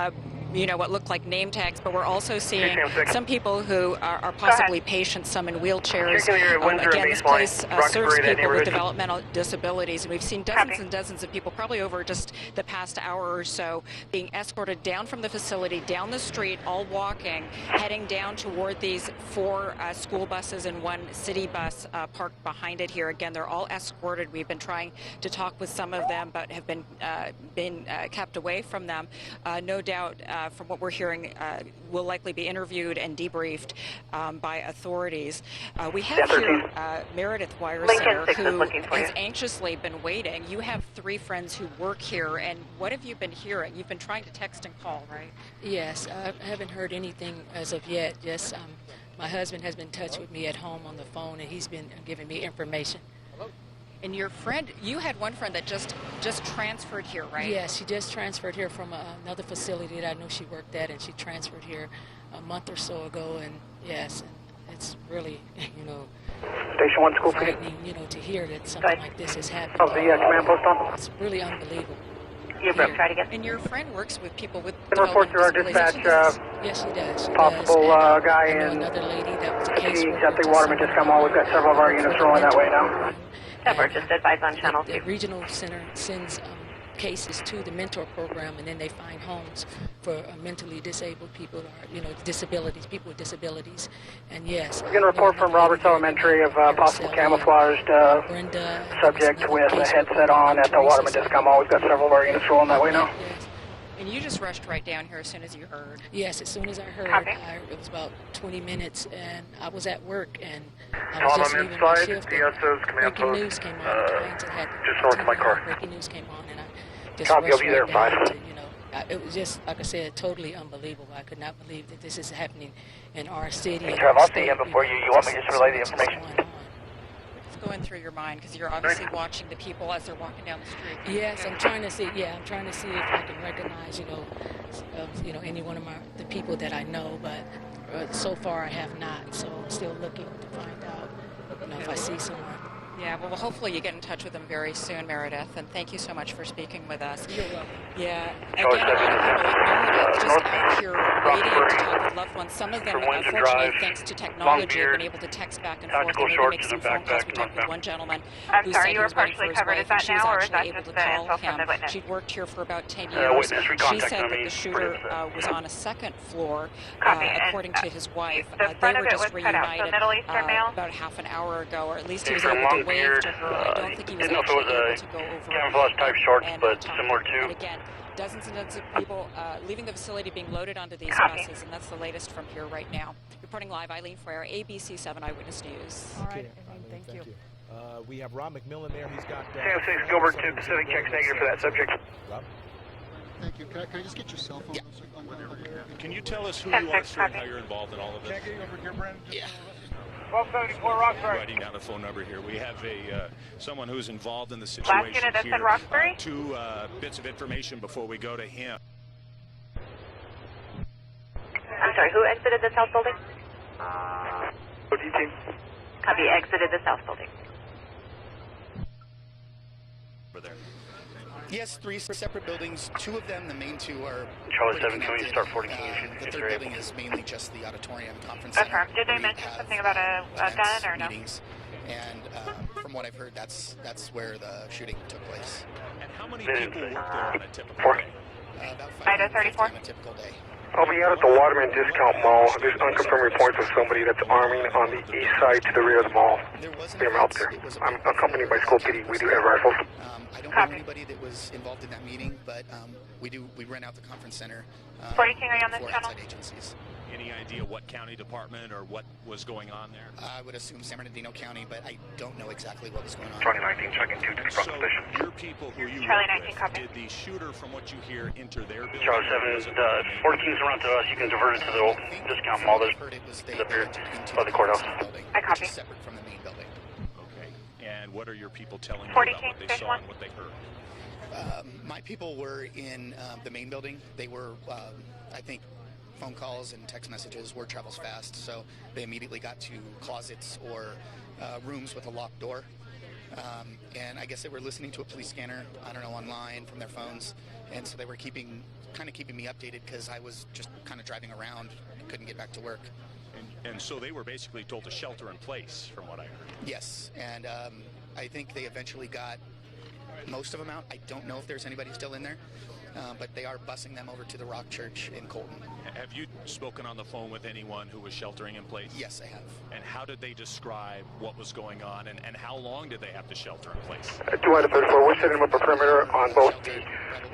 what look like name tags, but we're also seeing some people who are possibly patients, some in wheelchairs. Again, this place serves people with developmental disabilities, and we've seen dozens and dozens of people, probably over just the past hour or so, being escorted down from the facility, down the street, all walking, heading down toward these 4 school buses and 1 city bus parked behind it here. Again, they're all escorted. We've been trying to talk with some of them, but have been kept away from them. No doubt, from what we're hearing, will likely be interviewed and debriefed by authorities. We have here Meredith Weiersener, who has anxiously been waiting. You have 3 friends who work here, and what have you been hearing? You've been trying to text and call, right? Yes, I haven't heard anything as of yet. Just my husband has been in touch with me at home on the phone, and he's been giving me information. And your friend, you had one friend that just transferred here, right? Yes, she just transferred here from another facility that I know she worked at, and she transferred here a month or so ago. And yes, it's really, Station 1 school frightening, to hear that something like this is happening. Oh, the command post on? It's really unbelievable. You broke. Try to get. And your friend works with people with Report to our dispatch. Yes, he does. Possible guy in another lady that was a at the Waterman Discount Mall. We've got several of our units rolling that way now. We're just advised on channel 2. The regional center sends cases to the mentor program, and then they find homes for mentally disabled people, or disabilities, people with disabilities. And yes, we're going to report from Roberts Elementary of possible camouflaged subject with a headset on at the Waterman Discount Mall. We've got several of our units rolling that way now. Yes. And you just rushed right down here as soon as you heard. Yes, as soon as I heard, it was about 20 minutes, and I was at work, and I was just leaving my shift. Breaking news came on. Just north of my car. Breaking news came on, and I just Copy, I'll be there right at 5. to, it was just, like I said, totally unbelievable. I could not believe that this is happening in our city. Hey, Trev, I'll see him before you. You want me to just relay the information? What's going through your mind? Because you're obviously watching the people as they're walking down the street. Yes, I'm trying to see. Yeah, I'm trying to see if I can recognize, any one of the people that I know. But so far, I have not. So I'm still looking to find out, if I see someone. Yeah, well, hopefully you get in touch with them very soon, Meredith, and thank you so much for speaking with us. You're welcome. Yeah, again, a lot of people at Meredith just out here waiting to talk with loved ones. Some of them, unfortunately, thanks to technology, have been able to text back and forth and maybe make some phone calls. We talked with one gentleman who said he was waiting for his wife, and she was actually able to call him. She'd worked here for about 10 years. She said that the shooter was on a second floor, according to his wife. They were just reunited about half an hour ago, or at least he was able to wave to her. I don't think he was actually able to go over camouflage type shorts, but similar to. And again, dozens and dozens of people leaving the facility, being loaded onto these buses, and that's the latest from here right now. Reporting live, Eileen Frere, ABC 7 Eyewitness News. All right, Eileen, thank you. We have Rob McMillan there. He's got. Sam 6 Gilbert to Pacific, checks negative for that subject. Rob? Thank you. Can I just get your cell phone? Yeah. Can you tell us who you are, sir, and how you're involved in all of this? Checking over here, Brandon. Yeah. 1274 Roxbury. Writing down a phone number here. We have someone who's involved in the situation. Last unit that said Roxbury? 2 bits of information before we go to him. I'm sorry, who exited the south building? OD team. Copy, exited the south building. Over there. Yes, 3 separate buildings. 2 of them, the main 2, are Charlie 7, can we start 14 the 3rd building is mainly just the auditorium conference center. Affirmed. Did they mention something about a gun or no? Meetings. And from what I've heard, that's where the shooting took place. And how many people work there on a typical day? About 5 on a typical day. I'll be out at the Waterman Discount Mall. There's unconfirmed reports of somebody that's arming on the east side to the rear of the mall. I'm out there. I'm accompanied by school PD. We do have rifles. I don't know anybody that was involved in that meeting, but we rent out the conference center 40 King, are you on this for channel? outside agencies. Any idea what county department or what was going on there? I would assume San Bernardino County, but I don't know exactly what was going on. Charlie 19, checking 2 to the front position. Your people who you Charlie work 19, with, copy. did the shooter, from what you hear, enter their building? Charlie 7, 14's around to us. You can divert it to the old discount mall that's up here by the courthouse. I copy. Separate from the main building. Okay. And what are your people telling you 40 about King, what they station saw 1. and what they heard? My people were in the main building. They were, I think, phone calls and text messages. Word travels fast, so they immediately got to closets or rooms with a locked door. And I guess they were listening to a police scanner, I don't know, online from their phones. And so they were kind of keeping me updated because I was just kind of driving around, couldn't get back to work. And so they were basically told to shelter in place, from what I heard. Yes, and I think they eventually got most of them out. I don't know if there's anybody still in there, but they are busing them over to the Rock Church in Colton. Have you spoken on the phone with anyone who was sheltering in place? Yes, I have. And how did they describe what was going on, and how long did they have to shelter in place? 2 out of 34, we're setting up a perimeter on both the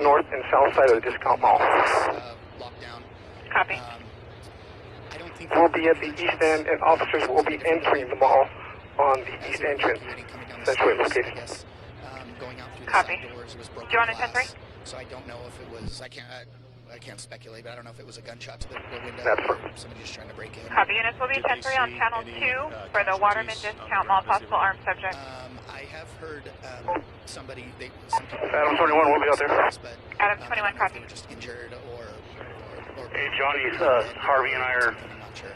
north and south side of the discount mall. Lockdown. Copy. I don't think we'll be at the east end, and officers will be entering the mall on the east entrance, centrally located. Going out through the Copy. side doors was broken Do you want a glass. 10-3? So I don't know if it was. I can't speculate, but I don't know if it was a gunshot to the window That's or somebody just trying to break in. Copy. Units will be 10-3 on channel 2 for the Waterman Discount Mall, possible armed subject. I have heard some people. Adam 21 will be out there. But, Adam 21, copy. They were just injured or Hey, Johnny, Harvey and I are not sure.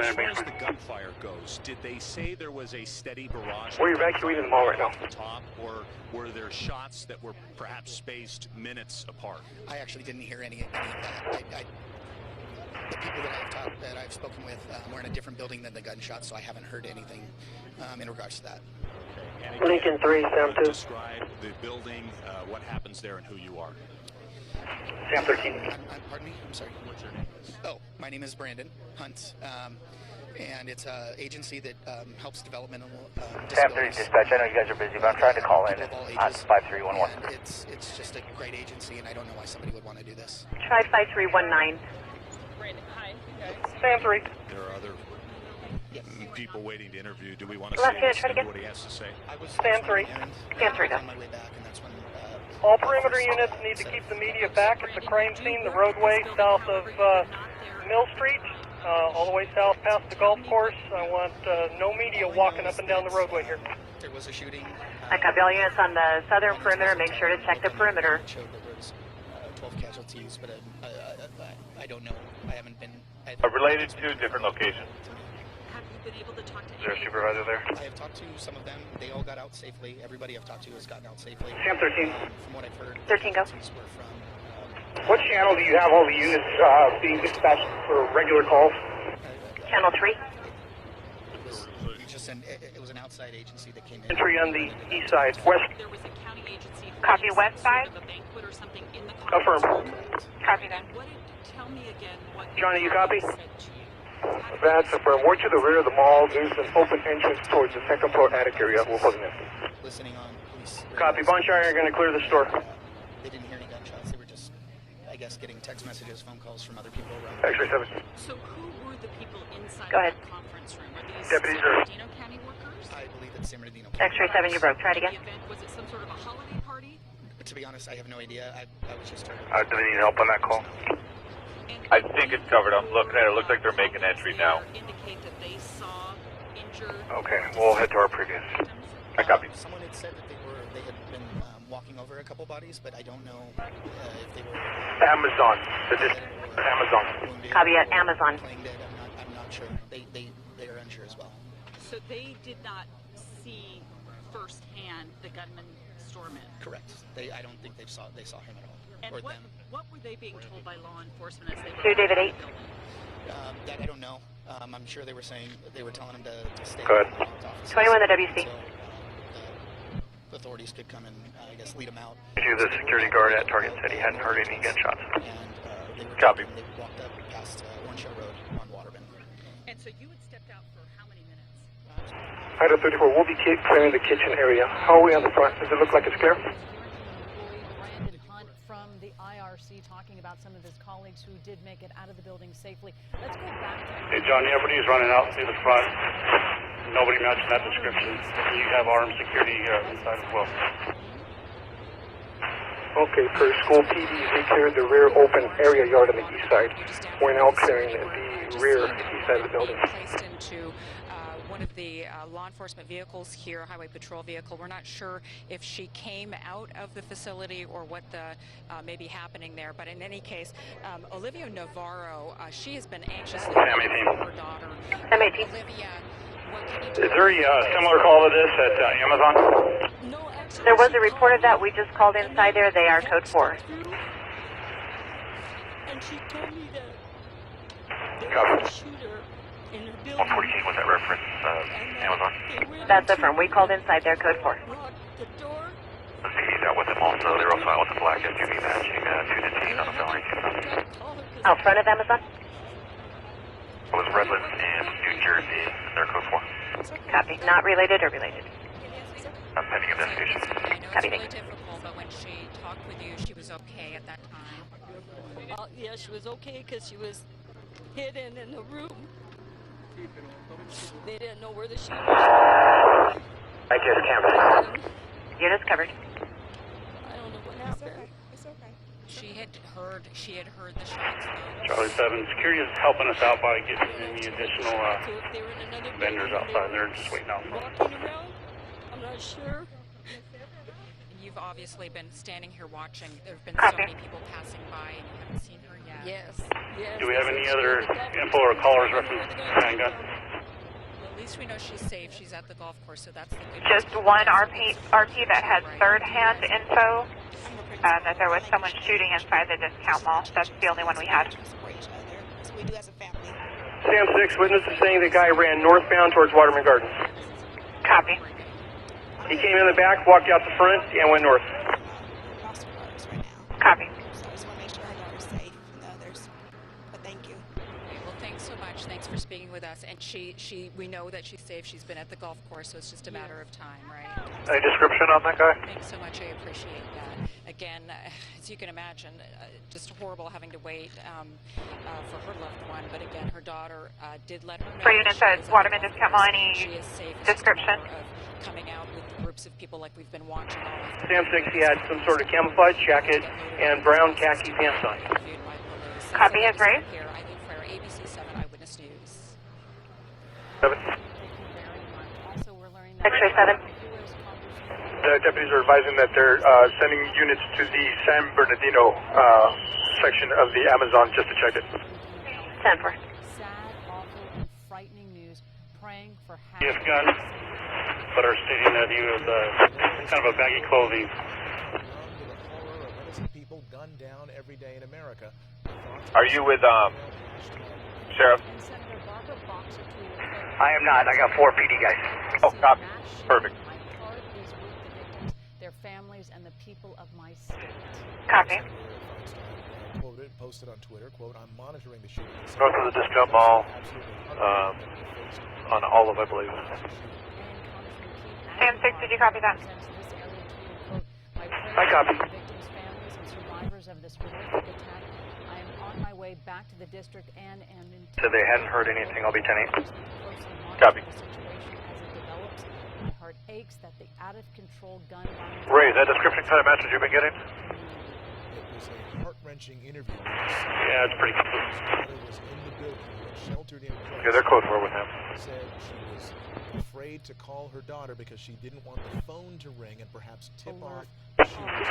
As far as the gunfire goes, did they say there was a steady barrage? We're evacuating the mall right now. Off the top, or were there shots that were perhaps spaced minutes apart? I actually didn't hear any of that. The people that I've spoken with were in a different building than the gunshot, so I haven't heard anything in regards to that. Okay. Lincoln 3, Sam 2. Describe the building, what happens there, and who you are. Sam 13. Pardon me? I'm sorry. What's your name? Oh, my name is Brandon Hunt, and it's an agency that helps developmental Sam 3 dispatch, I know you guys are busy, but I'm trying to call in on 5311. And it's just a great agency, and I don't know why somebody would want to do this. Try 5319. Sam 3. There are other people waiting to interview. Do we want to Left see hand, try to get- what he has to say? Sam 3. Sam 3, go. On my way back, and that's when All perimeter units need to keep the media back at the crime scene, the roadway south of Mill Street, all the way south past the golf course. I want no media walking up and down the roadway here. there was a shooting. I copy all units on the southern perimeter. Make sure to check the perimeter. Showed that there was 12 casualties, but I don't know. I haven't been. Related to different locations. Have you been able to talk to Is there a supervisor there? I have talked to some of them. They all got out safely. Everybody I've talked to has gotten out safely. Sam 13. From what I've heard, 13, go. were from What channel do you have all the units being dispatched for regular calls? Channel 3. it was an outside agency that came in. Entry on the east side, west. There was a county agency. Copy west side. A banquet or something in the Affirm. Copy that. What did, tell me again what Johnny, you copy? said to you. That's affirmed. We're to the rear of the mall. There's an open entrance towards the second floor attic area. We're holding it. Listening on police. Copy. Bonshire, you're going to clear the store. They didn't hear any gunshots. They were just, I guess, getting text messages, phone calls from other people around. X-ray 7. So who were the people inside Go ahead. that conference room? Are these Deputies San are- Bernardino County workers? I believe it's San Bernardino. X-ray 7, you broke. Try it again. The event, was it some sort of a holiday party? To be honest, I have no idea. I was just told. Do we need help on that call? I think it's covered. I'm looking at it. It looks like they're making entry now. Indicate that they saw injured. Okay, we'll head to our previous. I copy. Someone had said that they had been walking over a couple bodies, but I don't know if they were Amazon. Amazon. wounded Copy at or Amazon. playing dead. I'm not sure. They are unsure as well. So they did not see firsthand the gunman storm in. Correct. I don't think they saw him at all. And or what them. were they being told by law enforcement as they were? Two, David 8. That I don't know. I'm sure they were telling him to stay. Go ahead. with the officers 21 the WC. until, the authorities could come and I guess lead him out. The security guard at Target said he hadn't heard any gunshots. And they were Copy. They walked up past Orange Hill Road on Waterman. And so you had stepped out for how many minutes? Item 34, we'll be clearing the kitchen area. How are we on the front? Does it look like it's clear? Brandon Hunt from the IRC talking about some of his colleagues who did make it out of the building safely. Let's go back to... Hey, John, everybody's running out through the front. Nobody matching that description. You have armed security inside as well. Okay, for school PD, they cleared the rear open area yard on the east side. We're now clearing the rear east side of the building. Placed into one of the law enforcement vehicles here, highway patrol vehicle. We're not sure if she came out of the facility or what the may be happening there. But in any case, Olivia Navarro, she has been anxiously waiting for her daughter. M18. Olivia, what can you Is there a similar call to this at Amazon? No, actually, There was a report of that. We just called inside there. They are code 4. And she told me that there Copy. was a shooter in her building. 114, was that reference Amazon? That's affirmed. We called inside there, code 4. Locked the door. The city's out with them also. They're also out with the black SUV matching 2 detainees on a felony. Out front of Amazon. It was Redlands and New Jersey. They're code 4. Copy. Not related or related? I'm pending investigation. I know Copy. it's really difficult, but when she talked with you, she was okay at that time. Yeah, she was okay because she was hidden in the room. They didn't know where the shooter was. I guess campus. Units covered. I don't know what happened. It's okay. She had heard the shots. Though. Charlie 7, security is helping us out by getting any additional So if they were in another vendors building, outside there just waiting out for us. walking around, I'm not sure. You've obviously been standing here watching. There have been so Copy. many people passing by, and you haven't seen her yet. Yes. Do we have any other example or caller's reference handgun. At least we know she's safe. She's at the golf course, so that's the good Just one RP that had third-hand info that there was someone shooting inside the discount mall. That's the only one we had. Sam 6, witness is saying the guy ran northbound towards Waterman Gardens. Copy. He came in the back, walked out the front, and went north. Copy. Well, thanks so much. Thanks for speaking with us. And we know that she's safe. She's been at the golf course, so it's just a matter of time, right? Any description on that guy? Thanks so much. I appreciate that. Again, as you can imagine, just horrible having to wait for her loved one. But again, her daughter did let her know. For units at Waterman Discount Mall, any description? Coming out with groups of people like we've been watching all afternoon. Sam 6, he had some sort of camouflage jacket and brown khaki pants on. Copy his race. Here, Eileen Frere, ABC 7 Eyewitness News. 7. X-ray 7. The deputies are advising that they're sending units to the San Bernardino section of the Amazon just to check it. 10-4. Sad, awful, and frightening news. Praying for Yes, gun. But are stating that he was kind of a baggy clothing. People gunned down every day in America. Are you with Sheriff? I am not. I got 4 PD guys. Oh, copy. Perfect. My heart is with the victims, their families, and the people of my state. Copy. Quoted, posted on Twitter, quote, I'm monitoring the shooting. North of the discount mall, on Olive, I believe. Sam 6, did you copy that? I copy. Victims, families, and survivors of this horrific attack. I am on my way back to the district and am in. So they hadn't heard anything. I'll be 10-8. Copy. My heart aches that the out-of-control gun violence. Ray, is that description kind of match what you've been getting? It was a heart-wrenching interview. Yeah, it's pretty close. Was in the building, sheltered in place. Yeah, they're close. We're with him. Said she was afraid to call her daughter because she didn't want the phone to ring and perhaps tip off the shooters.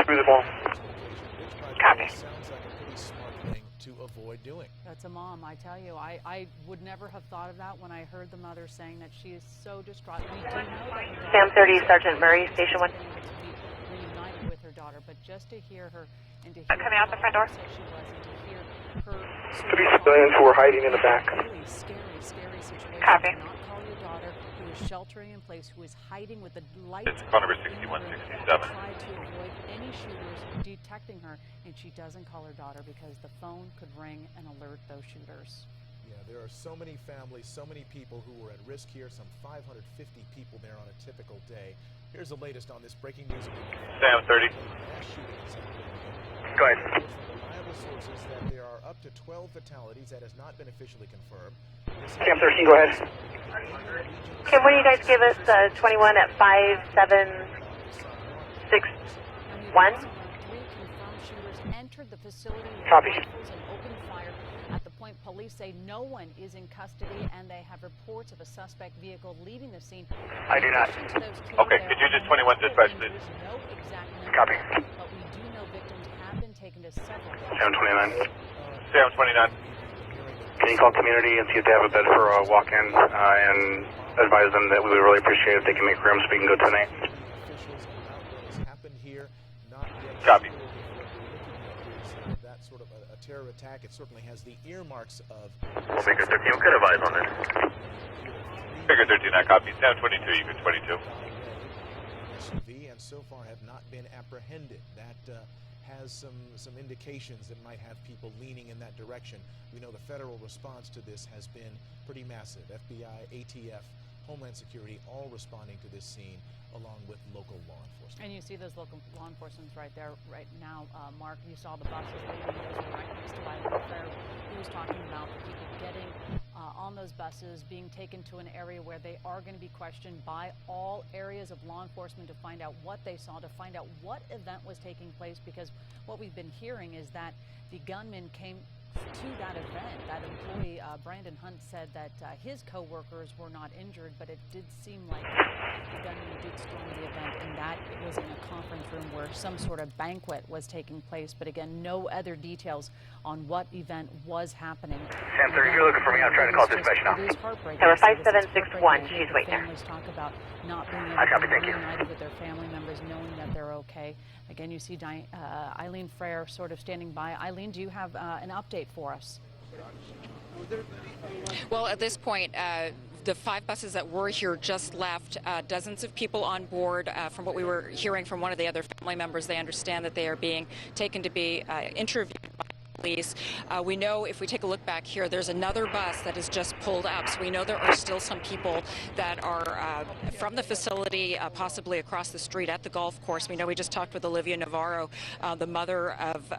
Through the ball. Copy. Sounds like a pretty smart thing to avoid doing. That's a mom, I tell you. I would never have thought of that when I heard the mother saying that she is so distraught. We do know that Sam 30, Sergeant Murray, Station 1. Reunited with her daughter, but just to hear her and to hear coming out the front door. how upset she was and to hear her 3 civilians who were hiding in the back. really scary situation. Copy. Do not call your daughter who is sheltering in place, who is hiding with the light. It's call number 6167. Try to avoid any shooters detecting her, and she doesn't call her daughter because the phone could ring and alert those shooters. Yeah, there are so many families, so many people who were at risk here, some 550 people there on a typical day. Here's the latest on this breaking news. Sam 30. Go ahead. Reliable sources that there are up to 12 fatalities. That has not been officially confirmed. Sam 13, go ahead. Kim, what do you guys give us 21 at 5761? Three confirmed shooters entered the facility with Copy. rifles and opened fire. At the point, police say no one is in custody, and they have reports of a suspect vehicle leaving the scene. I do not. Okay, could you just 21 dispatch, please? No exact number, Copy. but we do know victims have been taken to several. Sam 29. Sam 29. Can you call community and see if they have a bed for a walk-in and advise them that we would really appreciate it if they can make room so we can go tonight? Copy. That sort of a terror attack. It certainly has the earmarks of. We'll make it 13. We could advise on this. Figure 13, I copy. Sam 22, you can 22. SUV, and so far have not been apprehended. That has some indications that might have people leaning in that direction. We know the federal response to this has been pretty massive. FBI, ATF, Homeland Security, all responding to this scene, along with local law enforcement. And you see those local law enforcement right there, right now, Mark. You saw the buses leaving. Those are right next to Eileen Frere. He was talking about the people getting on those buses, being taken to an area where they are going to be questioned by all areas of law enforcement to find out what they saw, to find out what event was taking place, because what we've been hearing is that the gunman came to that event. That employee, Brandon Hunt, said that his co-workers were not injured, but it did seem like the gunman did storm the event, and that it was in a conference room where some sort of banquet was taking place. But again, no other details on what event was happening. Sam 30, you're looking for me. I'm trying to call dispatch now. It is heartbreaking. Tower 5761, she's waiting there. Families talk about not being able to be reunited with their family members, knowing that they're okay. Again, you see Eileen Frere sort of standing by. Eileen, do you have an update for us? Well, at this point, the 5 buses that were here just left. Dozens of people on board. From what we were hearing from one of the other family members, they understand that they are being taken to be interviewed by police. We know if we take a look back here, there's another bus that has just pulled up. So we know there are still some people that are from the facility, possibly across the street at the golf course. We know we just talked with Olivia Navarro, the mother of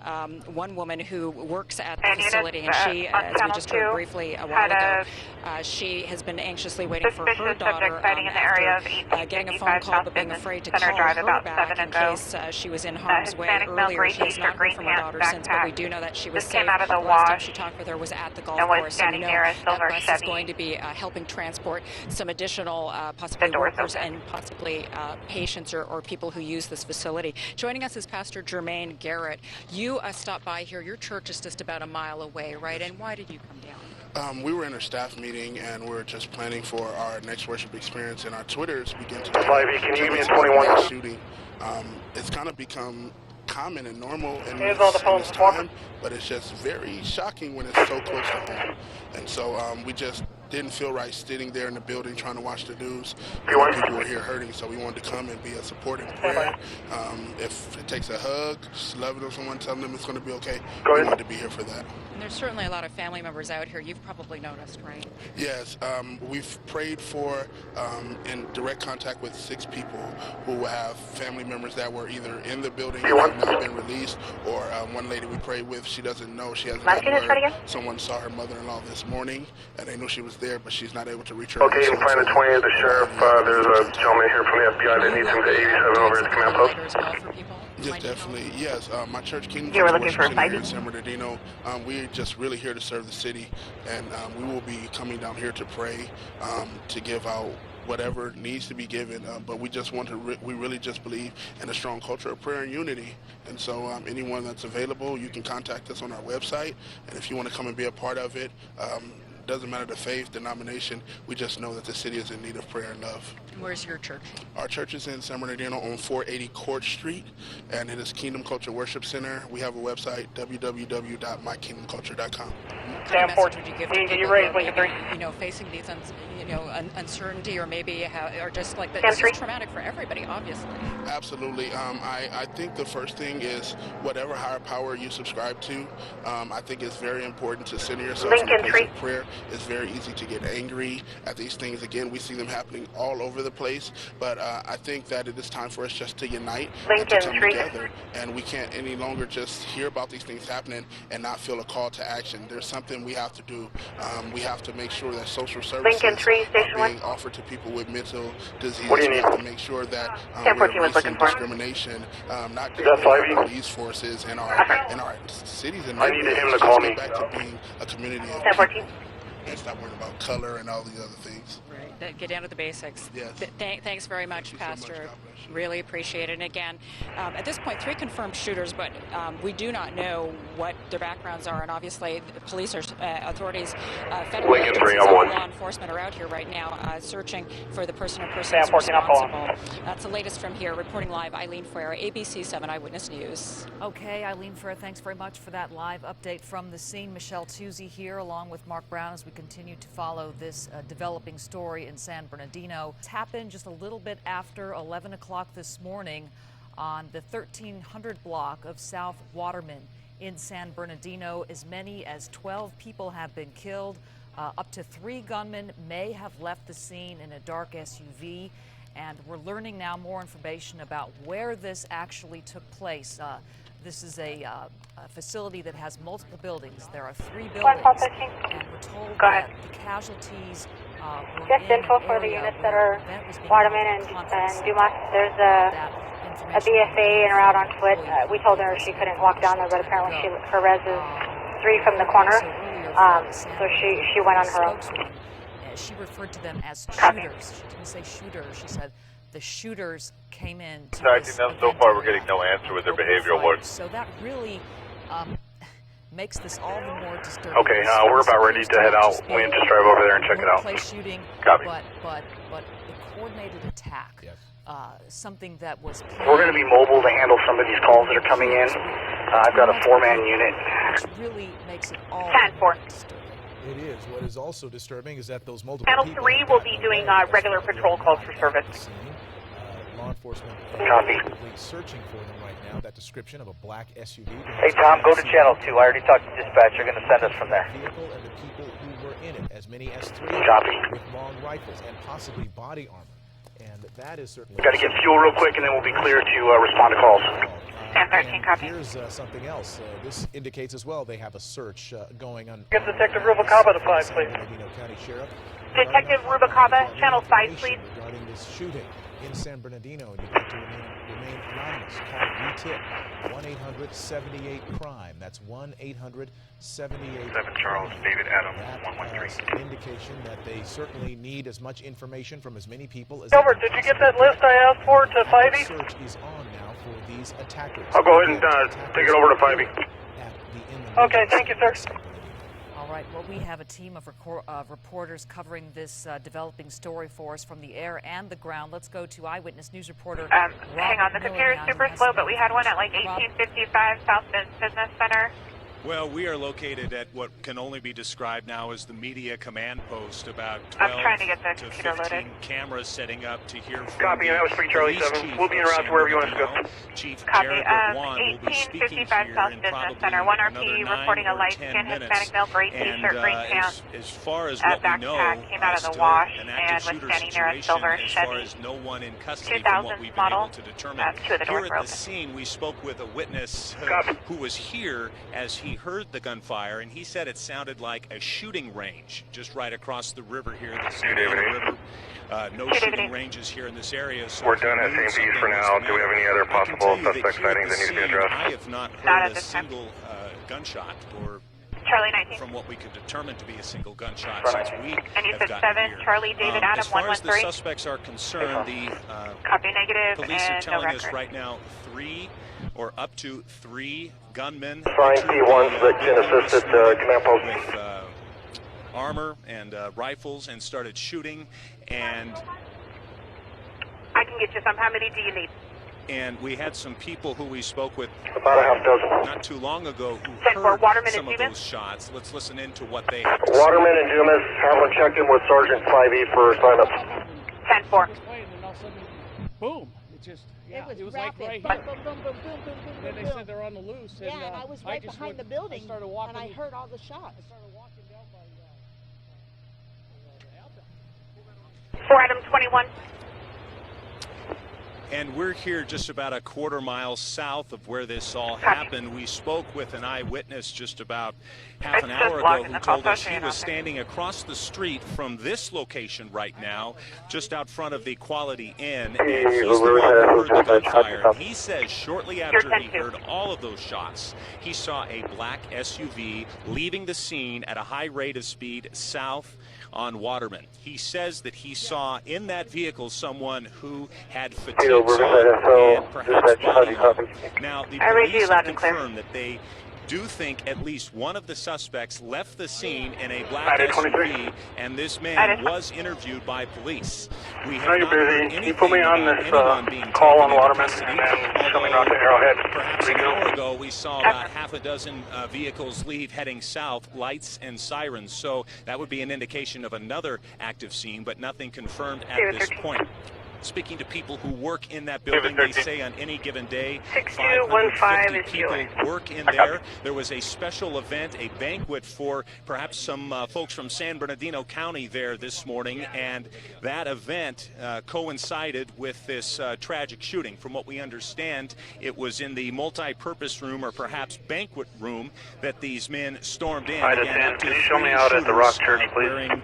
one woman who works at the facility, and she, as we just heard briefly a while ago, she has been anxiously waiting for her daughter after getting a phone call but being afraid to call her back in case she was in harm's way earlier. She has not heard from her daughter since, but we do know that she was safe. The last time she talked with her was at the golf course. So we know that bus is going to be helping transport some additional possibly workers and possibly patients or people who use this facility. Joining us is Pastor Jermaine Garrett. You stopped by here. Your church is just about a mile away, right? And why did you come down? We were in a staff meeting and we're just planning for our next worship experience, and our Twitters begin to can you give me a 21? Shooting. It's kind of become common and normal in Here's all the phones this time, but it's just very shocking when it's so close to home. And so we just didn't feel right sitting there in the building trying to watch the news. People were here hurting, so we wanted to come and be a support and prayer. If it takes a hug, just loving on someone, telling them it's going to be okay, we wanted to be here for that. And there's certainly a lot of family members out here. You've probably noticed, right? Yes. We've prayed for, in direct contact with 6 people who have family members that were either in the building and have not been released, or one lady we prayed with, she doesn't know, she hasn't heard. Someone saw her mother-in-law this morning, and they knew she was there, but she's not able to reach her. Okay, you can find the 20 of the sheriff. There's a gentleman here from the FBI that needs him to 87 over at the command post. Yes, definitely. Yes, my church, Kingdom You were looking for a here in San Bernardino. We're just really here to serve the city, and we will be coming down here to pray, to give out whatever needs to be given, but we just want to, we really just believe in a strong culture of prayer and unity. And so anyone that's available, you can contact us on our website, and if you want to come and be a part of it, doesn't matter the faith, denomination, we just know that the city is in need of prayer and love. Where's your church? Our church is in San Bernardino on 480 Court Street, and it is Kingdom Culture Worship Center. We have a website, www.mykingdomculture.com. What message would you give to people, facing these, uncertainty, or maybe or just like that? This is traumatic for everybody, obviously. Absolutely. I think the first thing is whatever higher power you subscribe to. I think it's very important to center yourself in a place of prayer. It's very easy to get angry at these things. Again, we see them happening all over the place, but I think that it is time for us just to unite and to come together. And we can't any longer just hear about these things happening and not feel a call to action. There's something we have to do. We have to make sure that social services are being offered to people with mental disease. We have to make sure that we're erasing discrimination, not just in our police forces in our cities and neighborhoods. I need him to call me. Get back to being a community of people and stop worrying about color and all these other things. Right. Get down to the basics. Yes. Thanks very much, Pastor. Really appreciate it. And again, at this point, 3 confirmed shooters, but we do not know what their backgrounds are. And obviously, the police are, authorities, federal agencies, law enforcement are out here right now searching for the person or persons responsible. That's the latest from here. Reporting live, Eileen Frere, ABC 7 Eyewitness News. Okay, Eileen Frere, thanks very much for that live update from the scene. Michelle Tuzzi here, along with Mark Brown, as we continue to follow this developing story in San Bernardino. It's happened just a little bit after 11 o'clock this morning on the 1300 block of South Waterman in San Bernardino. As many as 12 people have been killed. Up to 3 gunmen may have left the scene in a dark SUV. And we're learning now more information about where this actually took place. This is a facility that has multiple buildings. There are 3 buildings, and we're told that the casualties were just info for the units that are Waterman and Dumas. There's a BFA and are out on foot. We told her she couldn't walk down there, but apparently her res is S3 from the corner. So she went on her own. She referred to them as shooters. She didn't say shooter. She said the shooters came in. Contacting them so far, we're getting no answer with their behavioral work. So that really makes this all the more disturbing. Okay, we're about ready to head out. We can just drive over there and check it out. Shooting, Copy. But the coordinated attack. Yes. Something that was We're going to be mobile to handle some of these calls that are coming in. I've got a 4-man unit. Which really makes it all 10-4. It is. What is also disturbing is that those multiple Channel people 3 will be doing regular patrol calls for service. Law enforcement Copy. is searching for them right now. That description of a black SUV. Hey Tom, go to Channel 2. I already talked to dispatch. You're going to send us from there. Vehicle and the people who were in it, as many as 3 Copy. with long rifles and possibly body armor. And that is certainly... Got to get fuel real quick, and then we'll be clear to respond to calls. 10-13, copy. Here's something else. This indicates as well they have a search going on. Get Detective Rubicaba to 5, please. Bernardino County Sheriff. Detective Rubicaba, Channel 5, please. Regarding this shooting in San Bernardino, and you'd like to remain anonymous. Call RETIP 1-800-78-CRIME. That's 1-800-78-CRIME. 7 Charles, David Adams, 113. That's an indication that they certainly need as much information from as many people as... Gilbert, did you get that list I asked for to 5E? Search is on now for these attackers. I'll go ahead and take it over to 5E. Okay, thank you, sir. All right, well, we have a team of reporters covering this developing story for us from the air and the ground. Let's go to Eyewitness News reporter. Hang on, the computer's super slow, but we had one at like 1855 South Business Center. Well, we are located at what can only be described now as the media command post, about 12 I'm trying to get the to computer 15 loaded. cameras setting up to hear from Copy, and that was 3 Charlie 7. We'll be en route to wherever you want us to go. Chief Copy. Jared Bergwan will be speaking 1855 here South in Business probably Center. 1 another RP 9 reporting a or light-skinned 10 minutes. Hispanic male, gray t-shirt, green pants. As far as what we know, Backpack came out of the still wash an and active was shooter standing there a situation silver as far Chevy as no one in custody from what we've been model. able to determine. 2 of the doors Here were at open. the scene, we spoke with a witness who was here as he heard the gunfire, and he said it sounded like a shooting range just right across the river here. The San Bernardino River. No shooting ranges here in this area. So We're done at St. P's for now. Do we have any other possible suspect sightings that need to be addressed? I have not heard a single gunshot, or Charlie 19. from what we could determine to be a single gunshot Right. since we And you have said gotten 7 here. Charlie David Adam As far as the 113. suspects are concerned, the Copy negative police are and no telling us record. right now 3 or up to 3 gunmen Flying P1s that can assist at command post. with armor and rifles and started shooting, and I can get you some. How many do you need? and we had some people who we spoke with About a half dozen. not too long ago who 10-4, heard Waterman some and of Dumas. those shots. Let's listen in to what they have to say. Waterman and Dumas, have one checked in with Sergeant 5E for sign-ups. 10-4. Boom. It just, yeah, it was like right here. Boom, boom, boom, boom, boom, boom, boom, Then they boom. said they're on the loose. Yeah, and I was right behind the building, started walking, and I heard all the shots. I started walking down by the 4 Adam 21. And we're here just about a quarter-mile south of where this all happened. We spoke with an eyewitness just about half an hour ago who told us he was standing across the street from this location right now, just out front of the Quality Inn, and he's the one who heard the gunfire. And he says shortly after he heard all of those shots, he saw a black SUV leaving the scene at a high rate of speed south on Waterman. He says that he saw in that vehicle someone who had fatigues on and perhaps body armor. Now, the police have confirmed that they do think at least one of the suspects left the scene in a black SUV, and this man was interviewed by police. We have not heard anything you put me on about this anyone being call on taken into Waterman custody, and then coming although out to Arrowhead. perhaps an hour ago we saw about half a dozen vehicles leave heading south, lights and sirens. So that would be an indication of another active scene, but nothing confirmed at this point. Speaking to people who work in that building, they say on any given day, 550 people work in there. There was a special event, a banquet for perhaps some folks from San Bernardino County there this morning, and that event coincided with this tragic shooting. From what we understand, it was in the multi-purpose room, or perhaps banquet room, that these men stormed in. Again, can you show me out at the Rock Church, please? Wearing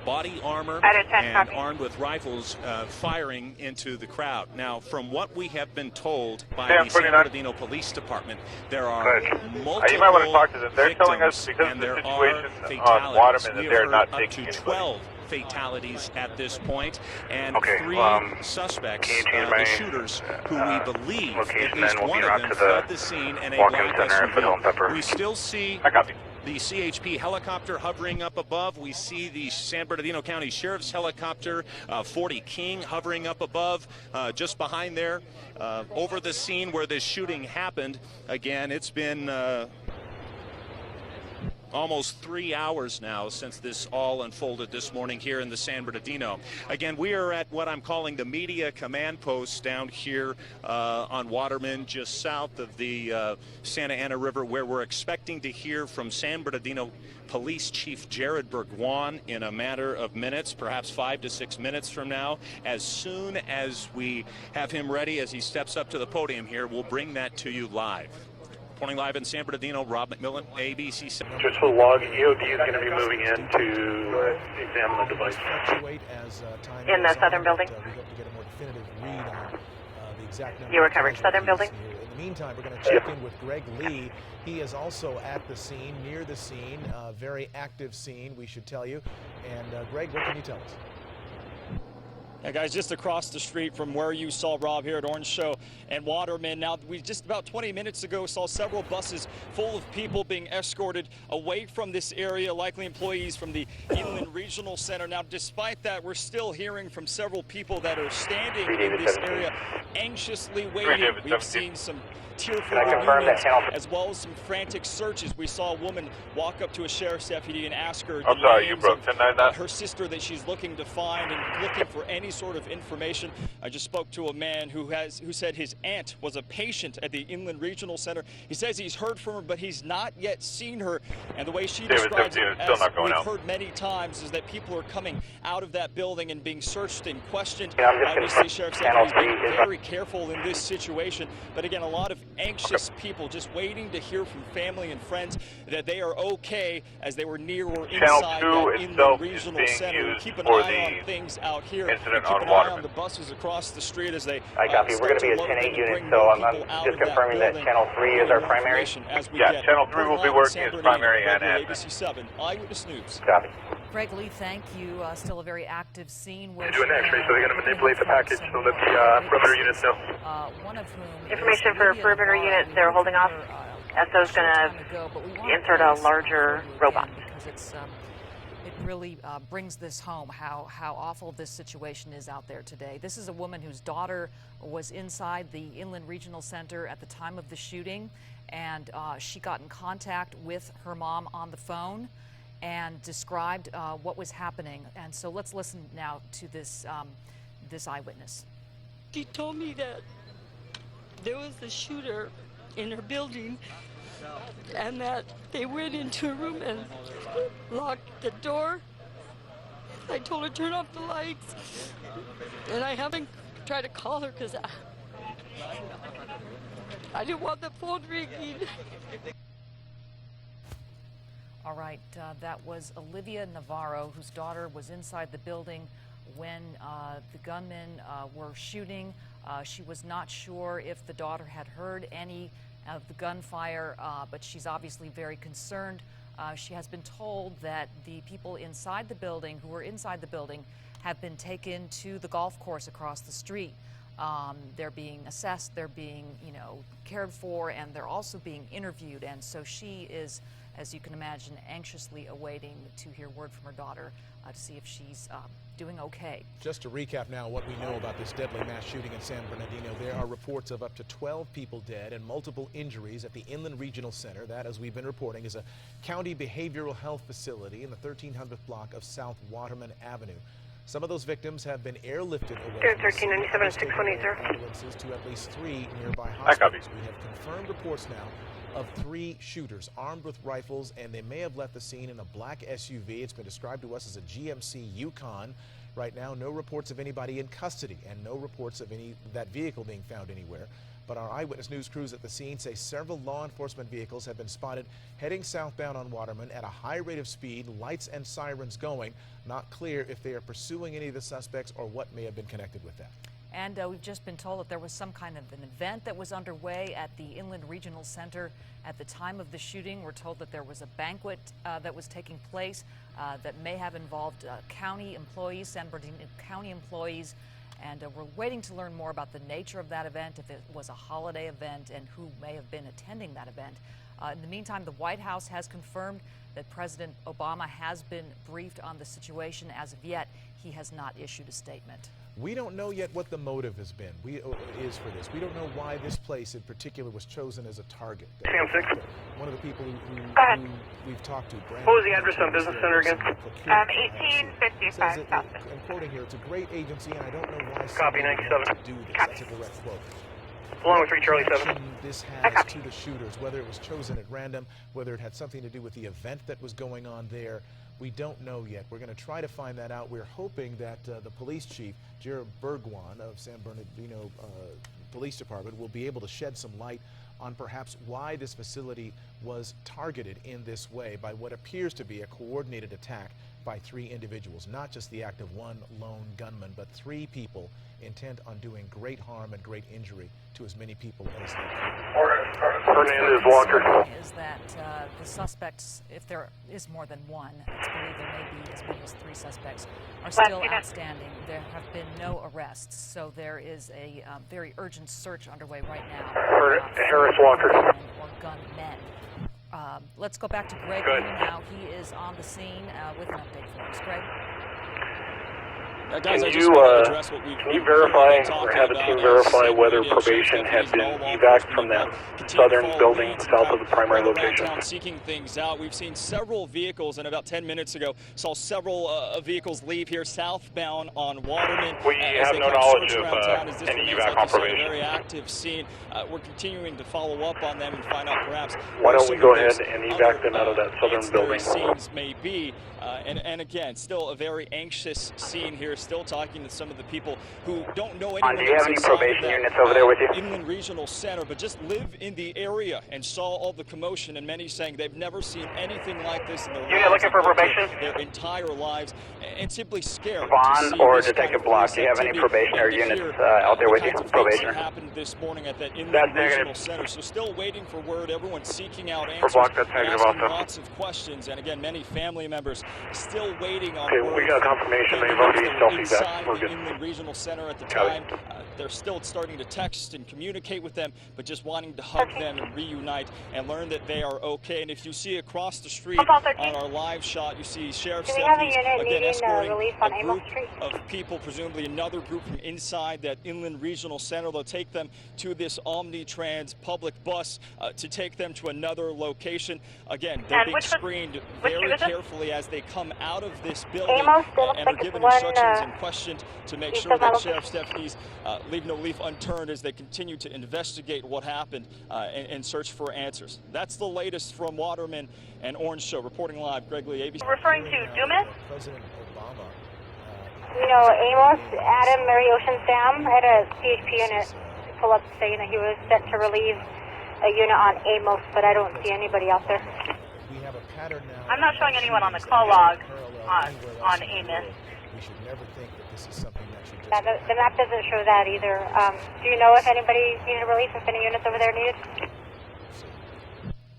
body armor and armed with rifles, firing firing into the crowd. Now, from what we have been told by the San Bernardino Police Department, there are multiple you might want to talk to them. They're telling us victims, because and of the there situation are on fatalities. Waterman that We they're have not heard up taking to anybody. 12 fatalities at this point, and Okay, 3 suspects, can you change the my, shooters, who we believe location, at least then we'll one be of out them to the fled the scene in a walk-in black center and put on pepper. SUV. We still see I copy. the CHP helicopter hovering up above. We see the San Bernardino County Sheriff's helicopter, 40 King, hovering up above, just behind there, over the scene where this shooting happened. Again, it's been almost 3 hours now since this all unfolded this morning here in the San Bernardino. Again, we are at what I'm calling the media command post down here on Waterman, just south of the Santa Ana River, where we're expecting to hear from San Bernardino Police Chief Jared Bergwan in a matter of minutes, perhaps 5 to 6 minutes from now. As soon as we have him ready, as he steps up to the podium here, we'll bring that to you live. Reporting live in San Bernardino, Rob McMillan, ABC. Just for the log, EOD is going to be moving in to examine the device. In the southern building? You recovered southern building? In the meantime, we're going to check in with Greg Lee. He is also at the scene, near the scene, very active scene, we should tell you. And Greg, what can you tell us? Yeah, guys, just across the street from where you saw Rob here at Orange Show and Waterman. Now, we just about 20 minutes ago saw several buses full of people being escorted away from this area, likely employees from the Inland Regional Center. Now, despite that, we're still hearing from several people that are standing in this area, anxiously waiting. We've seen some tearful reunions, as well as some frantic searches. We saw a woman walk up to a sheriff's deputy and ask her the names of her sister that she's looking to find and looking for any sort of information. I just spoke to a man who said his aunt was a patient at the Inland Regional Center. He says he's heard from her, but he's not yet seen her. And the way she describes it, as we've heard many times, is that people are coming out of that building and being searched and questioned. Obviously, sheriff's deputies being very careful in this situation. But again, a lot of anxious people just waiting to hear from family and friends that they are okay as they were near or inside that Inland Regional Center. Keep an eye on things out here. And keep an eye on the buses across the street as they I copy. We're going to be a 10-8 unit, so I'm just confirming that Channel 3 is our primary. Yeah, Channel 3 will be working as primary and admin. ABC 7 Eyewitness News. Copy. Greg Lee, thank you. Still a very active scene. They're doing an X-ray, so they're going to manipulate the package so that the perimeter units know. One of whom Information for perimeter units, they're holding off. SO's going to insert a larger robot. Because it really brings this home, how awful this situation is out there today. This is a woman whose daughter was inside the Inland Regional Center at the time of the shooting, and she got in contact with her mom on the phone and described what was happening. And so let's listen now to this eyewitness. She told me that there was a shooter in her building and that they went into a room and locked the door. I told her to turn off the lights, and I haven't tried to call her because I didn't want the phone ringing. All right, that was Olivia Navarro, whose daughter was inside the building when the gunmen were shooting. She was not sure if the daughter had heard any of the gunfire, but she's obviously very concerned. She has been told that the people inside the building, who were inside the building, have been taken to the golf course across the street. They're being assessed, they're being, cared for, and they're also being interviewed. And so she is, as you can imagine, anxiously awaiting to hear word from her daughter to see if she's doing okay. Just to recap now what we know about this deadly mass shooting in San Bernardino, there are reports of up to 12 people dead and multiple injuries at the Inland Regional Center. That, as we've been reporting, is a county behavioral health facility in the 1300th block of South Waterman Avenue. Some of those victims have been airlifted away from 1397-6180 ambulances to at least 3 nearby hospitals. We have confirmed reports now of 3 shooters armed with rifles, and they may have left the scene in a black SUV. It's been described to us as a GMC Yukon. Right now, no reports of anybody in custody and no reports of that vehicle being found anywhere. But our Eyewitness News crews at the scene say several law enforcement vehicles have been spotted heading southbound on Waterman at a high rate of speed, lights and sirens going. Not clear if they are pursuing any of the suspects or what may have been connected with that. And we've just been told that there was some kind of an event that was underway at the Inland Regional Center at the time of the shooting. We're told that there was a banquet that was taking place that may have involved county employees, San Bernardino County employees. And we're waiting to learn more about the nature of that event, if it was a holiday event, and who may have been attending that event. In the meantime, the White House has confirmed that President Obama has been briefed on the situation. As of yet, he has not issued a statement. We don't know yet what the motive has been. Is for this. We don't know why this place in particular was chosen as a target. Sam 6. One of the people who we've talked to. What was the address on Business Center again? 1855 South. I'm quoting here. It's a great agency, and I don't know why. Copy 97. Do this. That's a direct quote. Along with 3 Charlie 7. This has to the shooters, whether it was chosen at random, whether it had something to do with the event that was going on there. We don't know yet. We're going to try to find that out. We're hoping that the police chief, Jared Bergwan of San Bernardino Police Department, will be able to shed some light on perhaps why this facility was targeted in this way by what appears to be a coordinated attack by 3 individuals, not just the act of one lone gunman, but 3 people intent on doing great harm and great injury to as many people as they can. Hernandez Walker. Is that the suspects, if there is more than one, it's believed there may be as many as 3 suspects, are still outstanding. There have been no arrests, so there is a very urgent search underway right now. Harris Walker. Or gunmen. Let's go back to Greg now. He is on the scene with an update for us. Greg? Guys, can you verify or have a team verify whether probation had been evac from that southern building south of the primary location? Seeking things out. We've seen several vehicles, and about 10 minutes ago saw several vehicles leave here southbound on Waterman. We have no knowledge of any evac on probation. A very active scene. We're continuing to follow up on them and find out perhaps why don't we go ahead and evac them out of that southern building. Scenes may be, and again, still a very anxious scene here. Still talking to some of the people who don't know anyone. Do you have any probation units over there with you? Inland Regional Center, but just live in the area and saw all the commotion, and many saying they've never seen anything like this in their lives. You're looking for probation? Their entire lives, and simply scared. Vaughn or Detective Block, do you have any probationary units out there with you? Probation. Happened this morning at that Inland Regional Center, so still waiting for word. Everyone's seeking out answers. For Block, that's negative asking also. Lots of questions, and again, many family members still waiting on word. We got confirmation they've already self-evac. We're good. Inland Regional Center at the time. They're still starting to text and communicate with them, but just wanting to hug them and reunite and learn that they are okay. And if you see across the street on our live shot, you see Sheriff's deputies again escorting a group of people, presumably another group from inside that Inland Regional Center. They'll take them to this Omnitrans public bus to take them to another location. Again, they're being screened very carefully as they come out of this building and are given instructions and questioned to make sure that Sheriff's deputies leave no leaf unturned as they continue to investigate what happened and search for answers. That's the latest from Waterman and Orange Show. Reporting live, Greg Lee, ABC. Referring to Dumas? President Obama. Amos, Adam, Mary Ocean Sam had a CHP unit pull up saying that he was set to relieve a unit on Amos, but I don't see anybody out there. We have a pattern now. I'm not showing anyone on the call log on Amos. We should never think that this is something that should just... The map doesn't show that either. Do you know if anybody needed relief, if any units over there needed?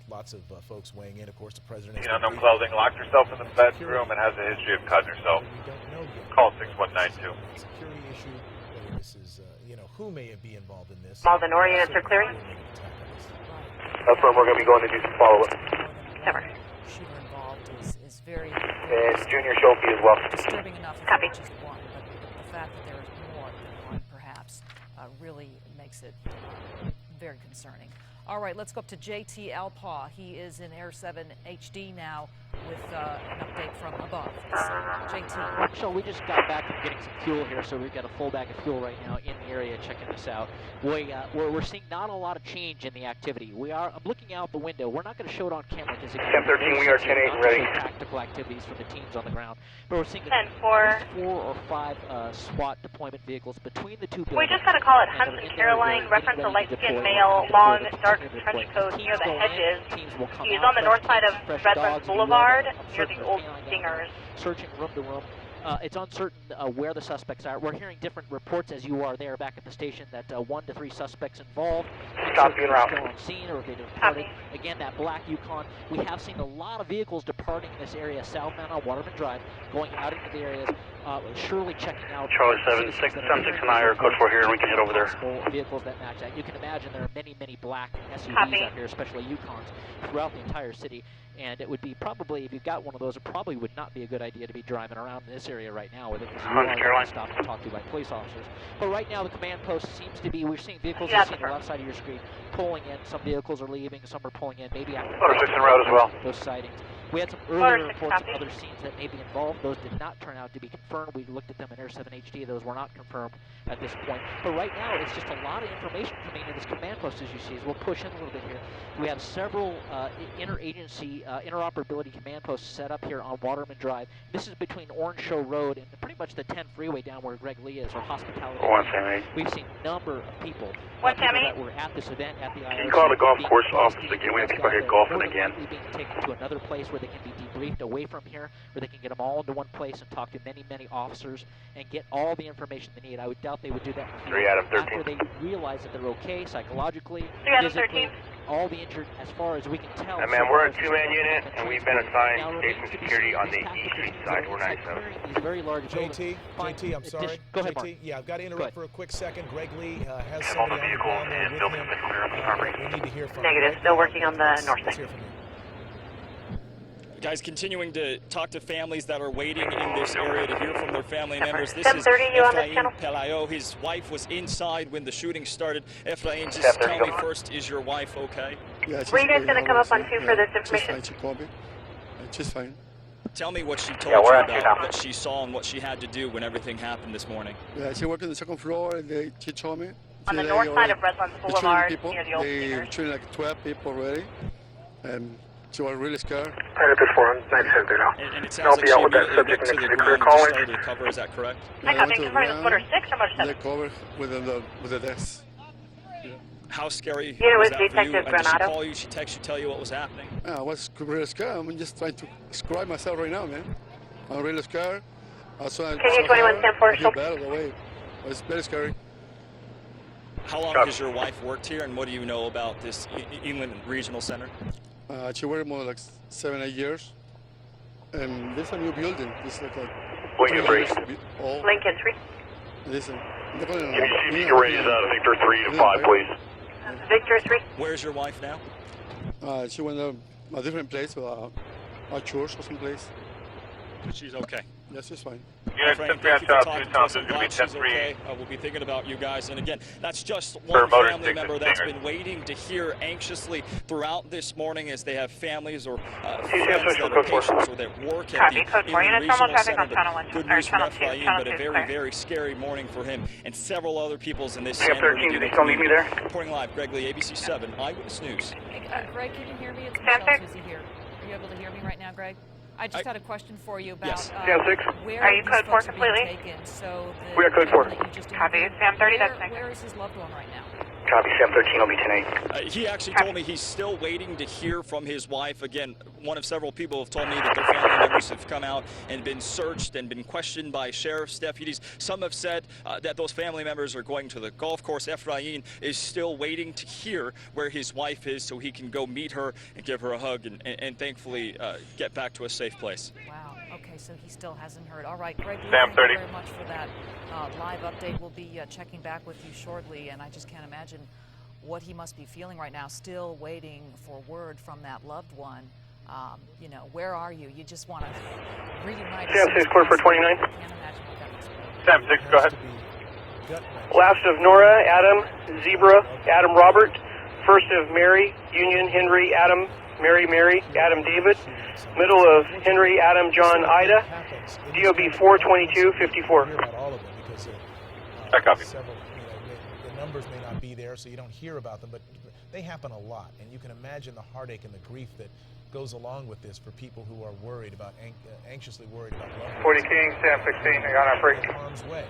Lots of folks weighing in. Of course, the president... No clothing. Locked herself in the bedroom and has a history of cutting herself. Call 6192. Security issue, whether this is, who may be involved in this. All the NOR units are clearing? That's where we're going to be going to do some follow-up. Never. Shooter involved is very... And Junior Shopee as well. Disturbing enough if Copy. it's just one, but the fact that there is more than one, perhaps, really makes it very concerning. All right, let's go up to JT Alpaw. He is in Air 7 HD now with an update from above. JT. So we just got back from getting some fuel here, so we've got a full bag of fuel right now in the area checking this out. We're seeing not a lot of change in the activity. I'm looking out the window. We're not going to show it on camera because it 10-13, we are 10-8 ready. Tactical activities from the teams on the ground, but we're seeing 10-4. 4 or 5 SWAT deployment vehicles between the two buildings. We just got a call at Hudson Caroline, reference a light-skinned male, long, dark trench coat near the hedges. He's on the north side of Redlands Boulevard, near the old Stingers. Searching room to room. It's uncertain where the suspects are. We're hearing different reports as you are there back at the station that 1 to 3 suspects involved. Stop being route. Still on scene or if they departed. Again, that black Yukon. We have seen a lot of vehicles departing this area southbound on Waterman Drive, going out into the areas. Surely checking out. Charlie 76 and I are code 4 here, and we can head over there. Vehicles that match that. You can imagine there are many, many black SUVs out here, especially Yukons, throughout the entire city. And it would be probably, if you got one of those, it probably would not be a good idea to be driving around in this area right now with it because you are stopped and talked to by police officers. But right now, the command post seems to be, we're seeing vehicles you see on the left side of your screen pulling in. Some vehicles are leaving, some are pulling in, maybe after route as well. Those sightings. We had some earlier reports of other scenes that may be involved. Those did not turn out to be confirmed. We looked at them in Air 7 HD. Those were not confirmed at this point. But right now, it's just a lot of information coming into this command post, as you see. As we'll push in a little bit here. We have several interagency interoperability command posts set up here on Waterman Drive. This is between Orange Show Road and pretty much the 10 freeway down where Greg Lee is, or Hospitality. We've seen a number of people that were at this event at the IRC. Can you call the golf course office again? We have people here golfing again. Being taken to another place where they can be debriefed away from here, where they can get them all into one place and talk to many, many officers and get all the information they need. I would doubt they would do that after they realize that they're okay psychologically, physically, all the injured as far as we can tell. Hey man, we're a 2-man unit and we've been assigned station security on the East Street side. We're 97. These very large JT, I'm sorry. Go ahead, JT, yeah, I've got to interrupt for a quick second. Greg Lee has somebody on the ground there with him. We need to hear from Negative, still working on the north side. Guys, continuing to talk to families that are waiting in this area to hear from their family members. This is Efrain Pelayo. His wife was inside when the shooting started. Efrain, just tell me first, is your wife okay? Yeah, were you guys going to come up on 2 for this information? She's fine, she called me. She's fine. Tell me what she told you about what she saw and what she had to do when everything happened this morning. Yeah, she worked on the 2nd floor and she told me. On the north side of Redlands Boulevard, near the old They shooting like 12 people already. And she was really scared. Predator 497 there now. And it sounds like she immediately went to the ground and started to cover. Is that correct? I got confirmed with motor 6 or motor 7? They covered with the desk. Yeah. How scary was that for you? Detective Did she Granado? call you? She text you, tell you what was happening? Yeah, I was really scared. I'm just trying to describe myself right now, man. I'm really scared. Can you 21 stand for I bad the way. It's very scary. How long has your wife worked here, and what do you know about this Inland Regional Center? She worked more like 7-8 years. And this is a new building. This is like a Lincoln 3. Lincoln 3. Listen. Can you see if you can raise Victor 3 to 5, please? Victor 3. Where's your wife now? She went to a different place, a church or some place. But she's okay. Yes, she's fine. Unit 10 Thank you for talking to us. I'm glad she's okay. We'll be thinking about you guys. And again, that's just one family member that's been waiting to hear anxiously throughout this morning as they have families or friends that are patients or that work at the Inland Regional Center. Good news from Efrain, but a very, very scary morning for him and several other peoples in this San Bernardino community. Reporting live, Greg Lee, ABC 7, Eyewitness News. Greg, can you hear me? It's Michelle Susie here. Are you able to hear me right now, Greg? I just had a question for you about where are you code 4 completely? Taken, so we are code 4. Copy. Sam 30, that's next. Where is his loved one right now? Copy, Sam 13 will be 10-8. He actually told me he's still waiting to hear from his wife. Again, one of several people have told me that their family members have come out and been searched and been questioned by sheriff's deputies. Some have said that those family members are going to the golf course. Efrain is still waiting to hear where his wife is so he can go meet her and give her a hug and thankfully get back to a safe place. Wow. Okay, so he still hasn't heard. All right, Greg, Sam 30. thank you very much for that live update. We'll be checking back with you shortly, and I just can't imagine what he must be feeling right now, still waiting for word from that loved one. You know, where are you? You just want to reunite. Sam 6, clear for 29. I can't imagine what that must be. Sam 6, go ahead. Last of Nora, Adam, Zebra, Adam Robert. First of Mary, Union, Henry, Adam, Mary, Adam David, middle of Henry, Adam, John, Ida, DOB 42254. Several, the numbers may not be there, so you don't hear about them, but they happen a lot, and you can imagine the heartache and the grief that goes along with this for people who are worried about, anxiously worried about loved ones. 40 King, Sam 16, I got our break. Harm's way.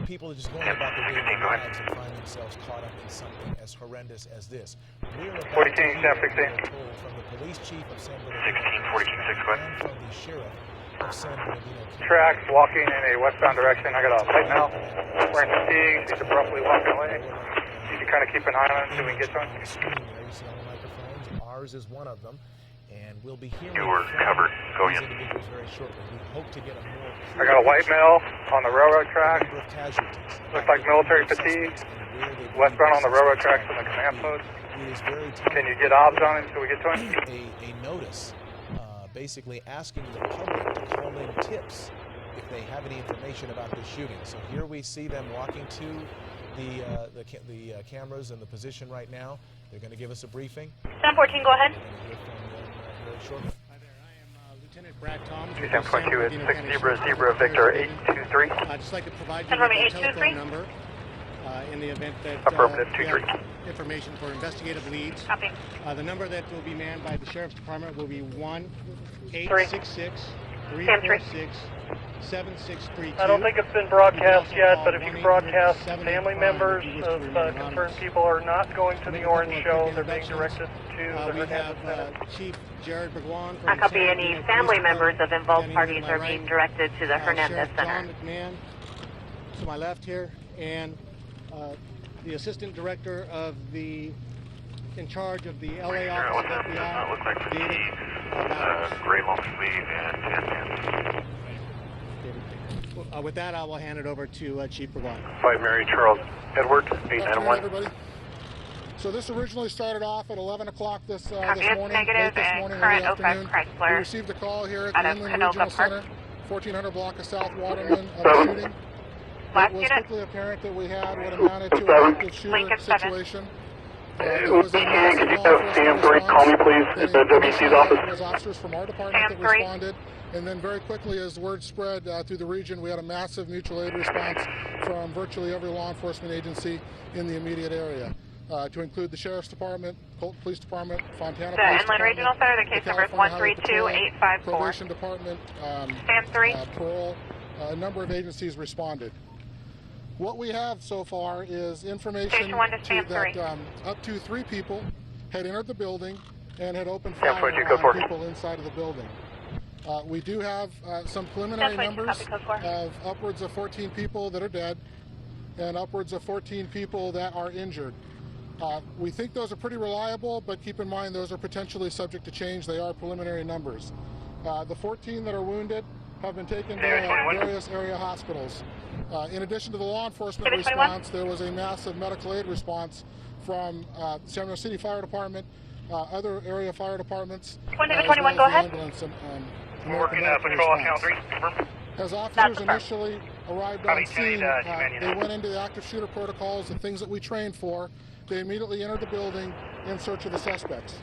People are just going about their daily lives and find themselves caught up in something as horrendous as this. We're about 40 King, Sam 16. Told from the police chief of San Bernardino 40 King, 6 and from the sheriff of San Bernardino. Tracks walking in a westbound direction. I got a light now. Wearing fatigues. He's abruptly walking away. You can kind of keep an eye on him until we get to him. Ours is one of them, and we'll be hearing You were covered. Go in. individuals very shortly. We hope to get a more. I got a white male on the railroad tracks. Casualties. Looks like military fatigue. Westbound on the railroad tracks from the command post. Can you get obs on him until we get to him? A notice basically asking the public to call in tips if they have any information about the shooting. So here we see them walking to the cameras and the position right now. They're going to give us a briefing. 1014, go ahead. Very shortly. Hi there, I am Lieutenant Brad Toms. 1022 at 6 Zebra Victor 823. I'd just like to provide you with a telephone number in the event that Affirmative, you 23. have information for investigative leads. Copy. The number that will be manned by the Sheriff's Department will be 1-866-346-7632. I don't think it's been broadcast yet, but if you broadcast, family members of concerned people are not going to the Orange Show. They're being directed to the We Hernandez have Center. Chief Jared Bagwan from I copy. San Any Bernardino family Police members of involved Department, parties are standing being to my right. directed to the Hernandez Sheriff Center. John McMahon to my left here, and the Assistant Director of in charge of the LA Office of FBI, looks like David. gray long sleeve and With that, I will hand it over to Chief Bagwan. 5 Mary Charles Edwards, 891. Everybody. So this originally started off at 11 o'clock this Copy. morning, Negative late this and morning, current early 05 afternoon. Chrysler. We received a call here at Out the of Inland Canoga Regional Park. Center, 1400 block of South Waterman, of a shooting. Last It was unit. quickly apparent that we had what amounted to an active shooter Lincoln 7. situation. It was a Could massive you law have enforcement Sam 3 call me, response. please, at the WC's office? It was officers from our department Sam that 3. responded, and then very quickly, as word spread through the region, we had a massive mutual aid response from virtually every law enforcement agency in the immediate area, to include the Sheriff's Department, Colton Police Department, Fontana The Police Inland Regional Department, Center, the case number is California Highway Patrol, 132854. Probation Department, Sam 3. Parole, a number of agencies responded. What we have so far is information Station 1 to Sam that 3. up to 3 people had entered the building and had opened Sam fire 22, code 4. on people inside of the building. We do have some preliminary Sam 22, numbers copy, code 4. of upwards of 14 people that are dead and upwards of 14 people that are injured. We think those are pretty reliable, but keep in mind those are potentially subject to change. They are preliminary numbers. The 14 that are wounded have been taken to various area hospitals. In addition to the law enforcement response, there was a massive medical aid response from San Bernardino City Fire Department, other area fire departments. 21, go ahead. We're working patrol on count 3. Confirm. As officers initially arrived on scene, they went into the active shooter protocols, the things that we trained for. They immediately entered the building in search of the suspects.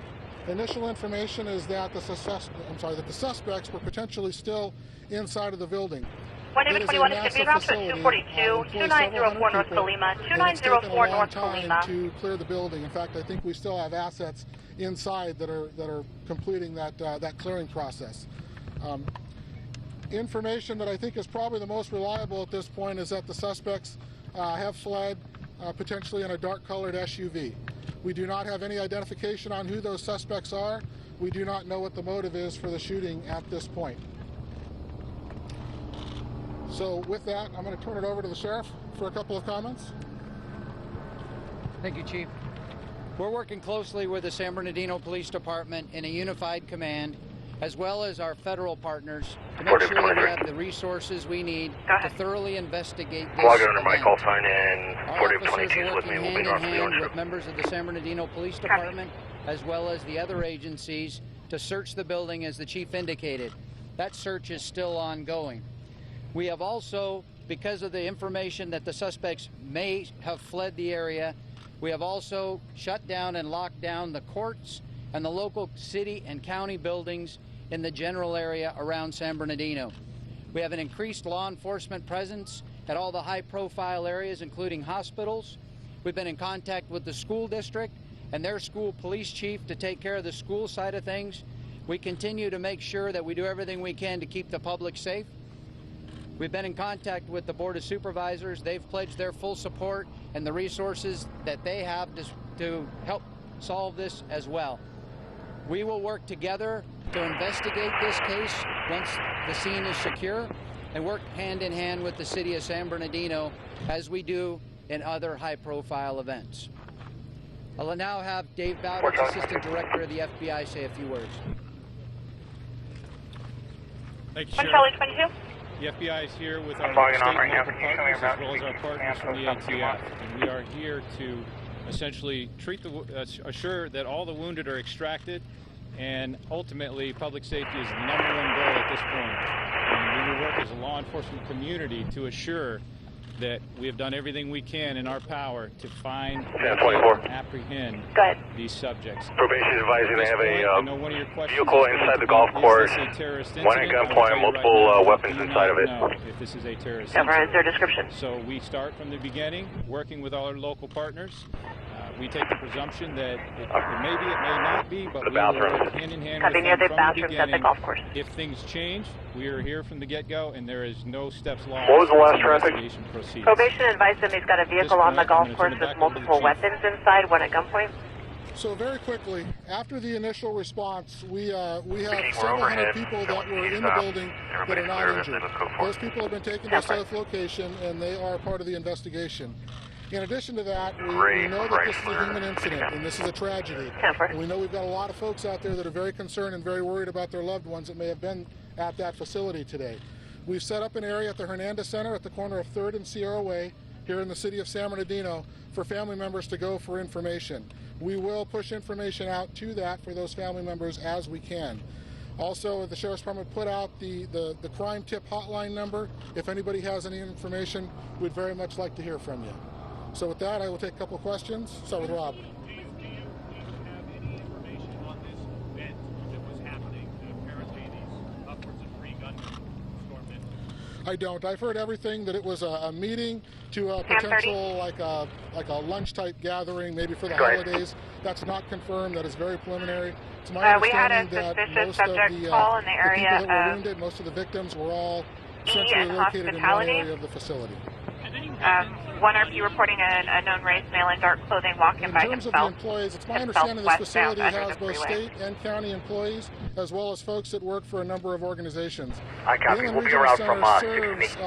Initial information is that the suspects were potentially still inside of the building. 121 is going to be around 242, 2904 North Colima, 2904 North Colima. To clear the building. In fact, I think we still have assets inside that are completing that clearing process. Information that I think is probably the most reliable at this point is that the suspects have fled, potentially in a dark-colored SUV. We do not have any identification on who those suspects are. We do not know what the motive is for the shooting at this point. So with that, I'm going to turn it over to the sheriff for a couple of comments. Thank you, Chief. We're working closely with the San Bernardino Police Department in a unified command, as well as our federal partners, to make sure that we have the resources we need to thoroughly investigate this log under my event. call sign in. Our officers are working hand in hand with members of the San Bernardino Police Department, as well as the other agencies, to search the building as the Chief indicated. That search is still ongoing. We have also, because of the information that the suspects may have fled the area, we have also shut down and locked down the courts and the local city and county buildings in the general area around San Bernardino. We have an increased law enforcement presence at all the high-profile areas, including hospitals. We've been in contact with the school district and their school police chief to take care of the school side of things. We continue to make sure that we do everything we can to keep the public safe. We've been in contact with the Board of Supervisors. They've pledged their full support and the resources that they have to help solve this as well. We will work together to investigate this case once the scene is secure and work hand in hand with the city of San Bernardino as we do in other high-profile events. I'll now have Dave Bowditch, Assistant Director of the FBI, say a few words. Thank you, Sheriff. Sheriff. 22. The FBI is here with our state and local partners as well as our partners from the ATF. And we are here to essentially assure that all the wounded are extracted, and ultimately public safety is the #1 goal at this point. And we will work as a law enforcement community to assure that we have done everything we can in our power to find and apprehend these subjects. Probation advising they have a vehicle inside the golf course, one at gunpoint, multiple weapons inside of it. If this is a terrorist Never is their description. So we start from the beginning, working with all our local partners. We take the presumption that it may be, it may not be, but we will work hand in hand with them near the from bathrooms the beginning. at the golf course. If things change, we are here from the get-go, and there is no steps lost. What was the last traffic? Probation advised him he's got a vehicle on the golf course with multiple weapons inside, one at gunpoint. So very quickly, after the initial response, we have several hundred people that were in the building that are not injured. Those people have been taken to a safe location, and they are part of the investigation. In addition to that, we know that this is a human incident, and this is a tragedy. And we know we've got a lot of folks out there that are very concerned and very worried about their loved ones that may have been at that facility today. We've set up an area at the Hernandez Center at the corner of 3rd and Sierra Way here in the city of San Bernardino for family members to go for information. We will push information out to that for those family members as we can. Also, the Sheriff's Department put out the crime tip hotline number. If anybody has any information, we'd very much like to hear from you. So with that, I will take a couple of questions. Start with Rob. I don't. I've heard everything that it was a meeting to a potential like a lunch type gathering, maybe for the holidays. That's not confirmed. That is very preliminary. It's my understanding that most of the people that were wounded, most of the victims were all centrally located in one area of the facility. One RP reporting a known race, male in dark clothing, walking by himself. In terms of the employees, it's my understanding this facility has both state and county employees, as well as folks that work for a number of organizations. I copy. The We'll be around from serves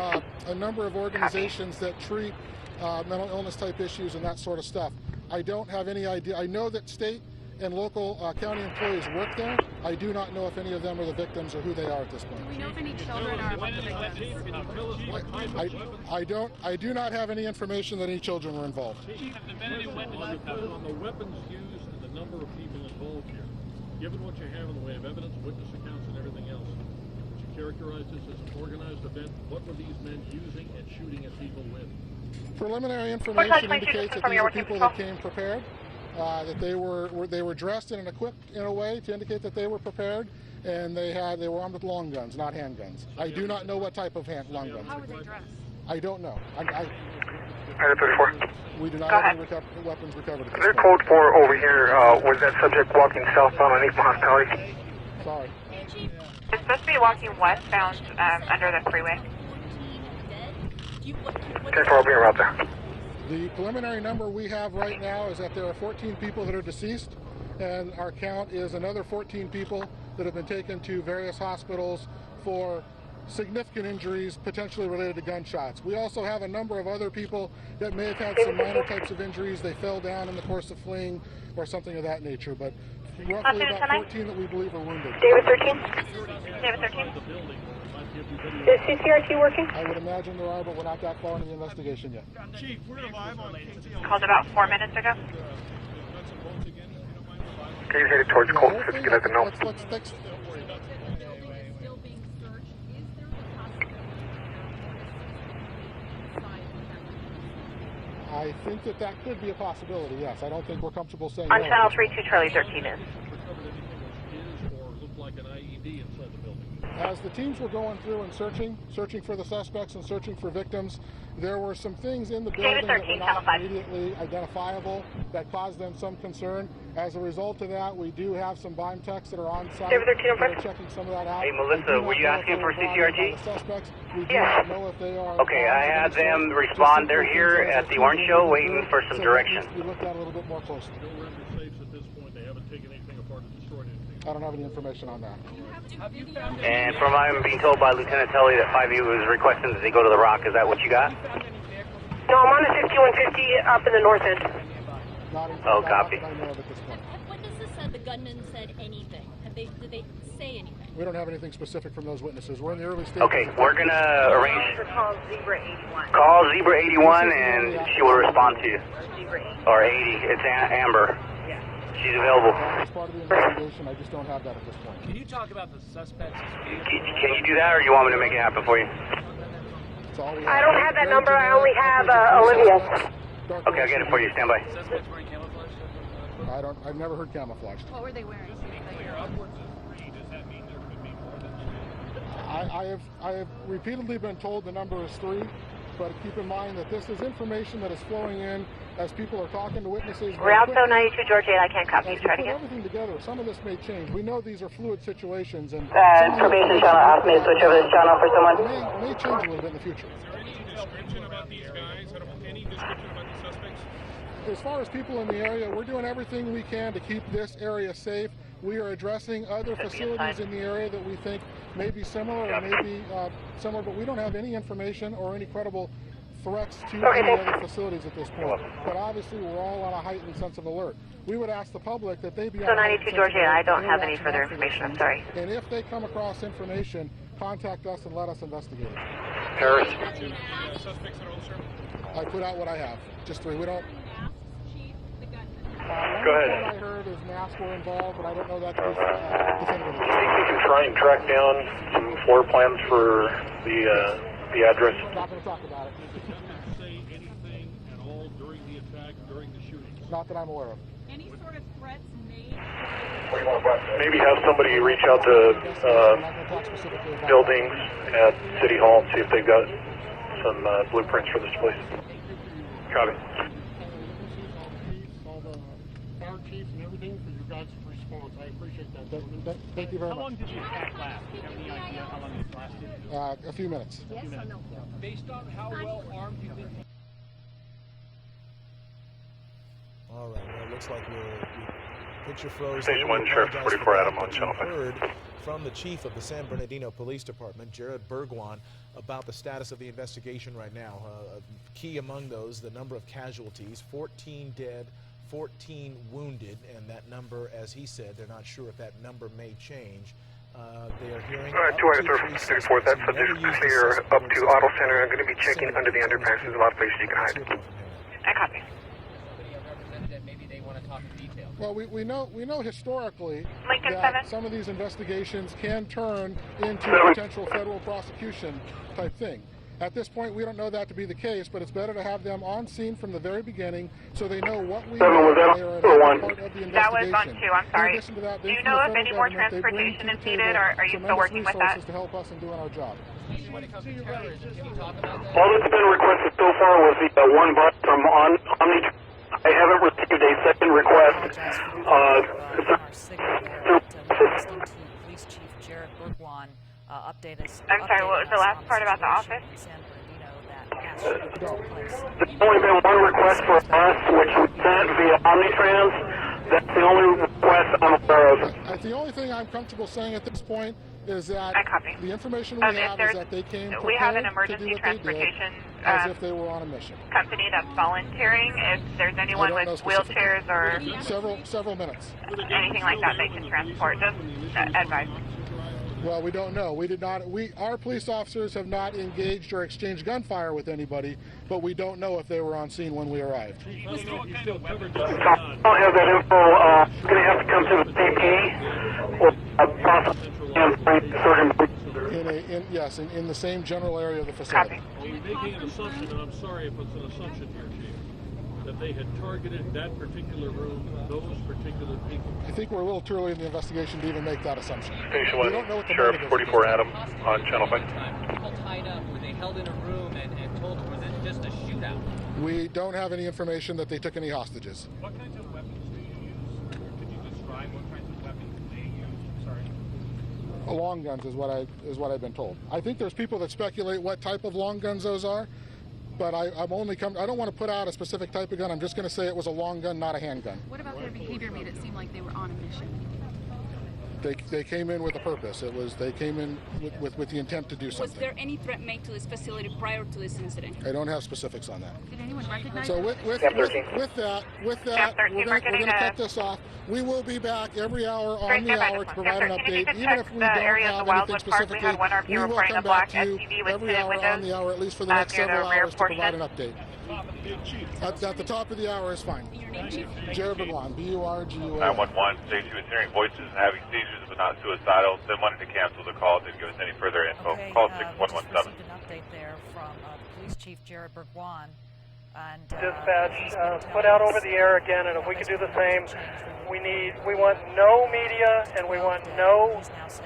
a number of organizations that treat mental illness type issues and that sort of stuff. I don't have any idea. I know that state and local county employees work there. I do not know if any of them are the victims or who they are at this point. Do we know if any children are among the victims? I do not have any information that any children were involved. On the weapons used and the number of people involved here, given what you have in the way of evidence, witness accounts, and everything else, would you characterize this as an organized event? What were these men using and shooting at people with? Preliminary information indicates that these are people that came prepared. That they were dressed and equipped in a way to indicate that they were prepared, and they were armed with long guns, not handguns. I do not know what type of long guns. How were they dressed? I don't know. We do not have any weapons recovered. Their code 4 over here was that subject walking southbound on 8th Hospitality. Sorry. It's supposed to be walking westbound under the freeway. Okay, I'll be around there. The preliminary number we have right now is that there are 14 people that are deceased, and our count is another 14 people that have been taken to various hospitals for significant injuries potentially related to gunshots. We also have a number of other people that may have had some minor types of injuries. They fell down in the course of fleeing or something of that nature, but roughly about 14 that we believe are wounded. David 13? David 13? Is CCRT working? I would imagine there are, but we're not that far into the investigation yet. Chief, we're live on KTL. Called about 4 minutes ago. Okay, you're headed towards Colton, so you let them know. I think that could be a possibility, yes. I don't think we're comfortable saying On no. channel 32, Charlie 13 is. ID inside the building? As the teams were going through and searching for the suspects and searching for victims, there were some things in the building that were not immediately identifiable that caused them some concern. As a result of that, we do have some BIME techs that are on site. We're checking some of that out. Hey, Melissa, were you asking for CCRG? Yes. Know if they are okay, I had them respond. They're here at the Orange Show waiting for some direction. We looked at a little bit more closely. No render safes at this point. They haven't taken anything apart or destroyed anything. I don't have any information on that. And from what I'm being told by Lieutenant Tully that 5U was requesting that they go to the Rock. Is that what you got? No, I'm on the 5150 up in the north end. Oh, copy. Witnesses said the gunman said anything. Did they say anything? We don't have anything specific from those witnesses. We're in the early stages. Okay, we're going to arrange. Call Zebra 81. Call Zebra 81 and she will respond to you. Zebra 80. Or 80. It's Amber. She's available. As part of the investigation, I just don't have that at this point. Can you talk about the suspects? Can you do that, or you want me to make it happen for you? I don't have that number. I only have Olivia. Okay, I'll get it for you. Stand by. Suspects wearing camouflage? I've never heard camouflage. What were they wearing? I have repeatedly been told the number is 3, but keep in mind that this is information that is flowing in as people are talking to witnesses. Route 92 Georgia 8, I can't copy. As we Try put to get everything together, some of this may change. We know these are fluid situations, and probation channel asked me to switch over this channel for someone. May change a little bit in the future. Is there any description about these guys? Any description about the suspects? As far as people in the area, we're doing everything we can to keep this area safe. We are addressing other facilities in the area that we think may be similar or may be similar, but we don't have any information or any credible threats to any other facilities at this point. But obviously, we're all on a heightened sense of alert. We would ask the public that they be on 92 Georgia, I don't have any further information. I'm sorry. And if they come across information, contact us and let us investigate it. Paris. I put out what I have. Just 3. We don't. Go ahead. What I heard is masks were involved, but I don't know that to be definitive. I think we can try and track down some floor plans for the address. I'm not going to talk about it. Did the gunman say anything at all during the attack, during the shooting? Not that I'm aware of. Any sort of threats made? Maybe have somebody reach out to buildings at City Hall and see if they've got some blueprints for this place. Copy. Chiefs and everything for your guys' response. I appreciate that. Thank you very much. How long did the attack last? Do you have any idea how long it lasted? A few minutes. Yes or no? Based on how well armed you think? All right. Well, it looks like picture froze. Station 1, Sheriff 44 Adam on channel 5. Heard from the chief of the San Bernardino Police Department, Jared Bergwan, about the status of the investigation right now. Key among those, the number of casualties, 14 dead, 14 wounded, and that number, as he said, they're not sure if that number may change. They are hearing 234, that's subject clear up to Auto Center. I'm going to be checking under the underpass. There's a lot of places you can hide. I copy. Maybe they want to talk in detail. Well, we know historically Lincoln that 7. some of these investigations can turn into a potential federal prosecution type thing. At this point, we don't know that to be the case, but it's better to have them on scene from the very beginning so they know what we know. That was on 2, I'm sorry. Do you know if any more transportation is needed, or are you still working with that? To help us in doing our job. When it comes to terrorism, can you talk about that? All that's been requested so far was the one bus from Omni. I haven't received a second request. Police Chief Jared Bergwan update us. I'm sorry, what was the last part about the office? There's only been one request for us, which was sent via Omnitrans. That's the only request I'm aware of. The only thing I'm comfortable saying at this point is that the information we have is that they came we have an emergency transportation as if they were on a mission. Company that's volunteering. If there's anyone with wheelchairs or several minutes, anything like that, they can transport. Just advise. Well, we don't know. Our police officers have not engaged or exchanged gunfire with anybody, but we don't know if they were on scene when we arrived. I don't have that info. Going to have to come to the CP or Yes, in the same general area of the facility. Well, we're making an assumption, and I'm sorry if it's an assumption here, Chief. that they had targeted that particular room, those particular people? I think we're a little too early in the investigation to even make that assumption. Station We 1, don't know what the Sheriff motive is. 44 Adam on Channel 5. People tied up, were they held in a room and told, or was it just a shootout? We don't have any information that they took any hostages. What kinds of weapons do you use? Could you describe what kinds of weapons they use? Sorry. Long guns is what I've been told. I think there's people that speculate what type of long guns those are, but I don't want to put out a specific type of gun. I'm just going to say it was a long gun, not a handgun. What about their behavior made it seem like they were on a mission? They came in with a purpose. They came in with the intent to do something. Was there any threat made to this facility prior to this incident? I don't have specifics on that. Did anyone recognize So them? with that, we're going to cut this off. We will be back every hour on the hour to provide an update. Even if we don't have anything specifically, we will come back to you every hour on the hour, at least for the next several hours, to provide an update. At the top of the hour is fine. Jared Burgwan, B-U-R-G-U-A. 911, state she was hearing voices and having seizures but not suicidal. Then wanted to cancel the call. Didn't give us any further info. Okay, Call we just 6117. received an update there from Police Chief Jared Burgwan. And, Dispatch, put out over the air again, and if we could do the same, we want no media and we want no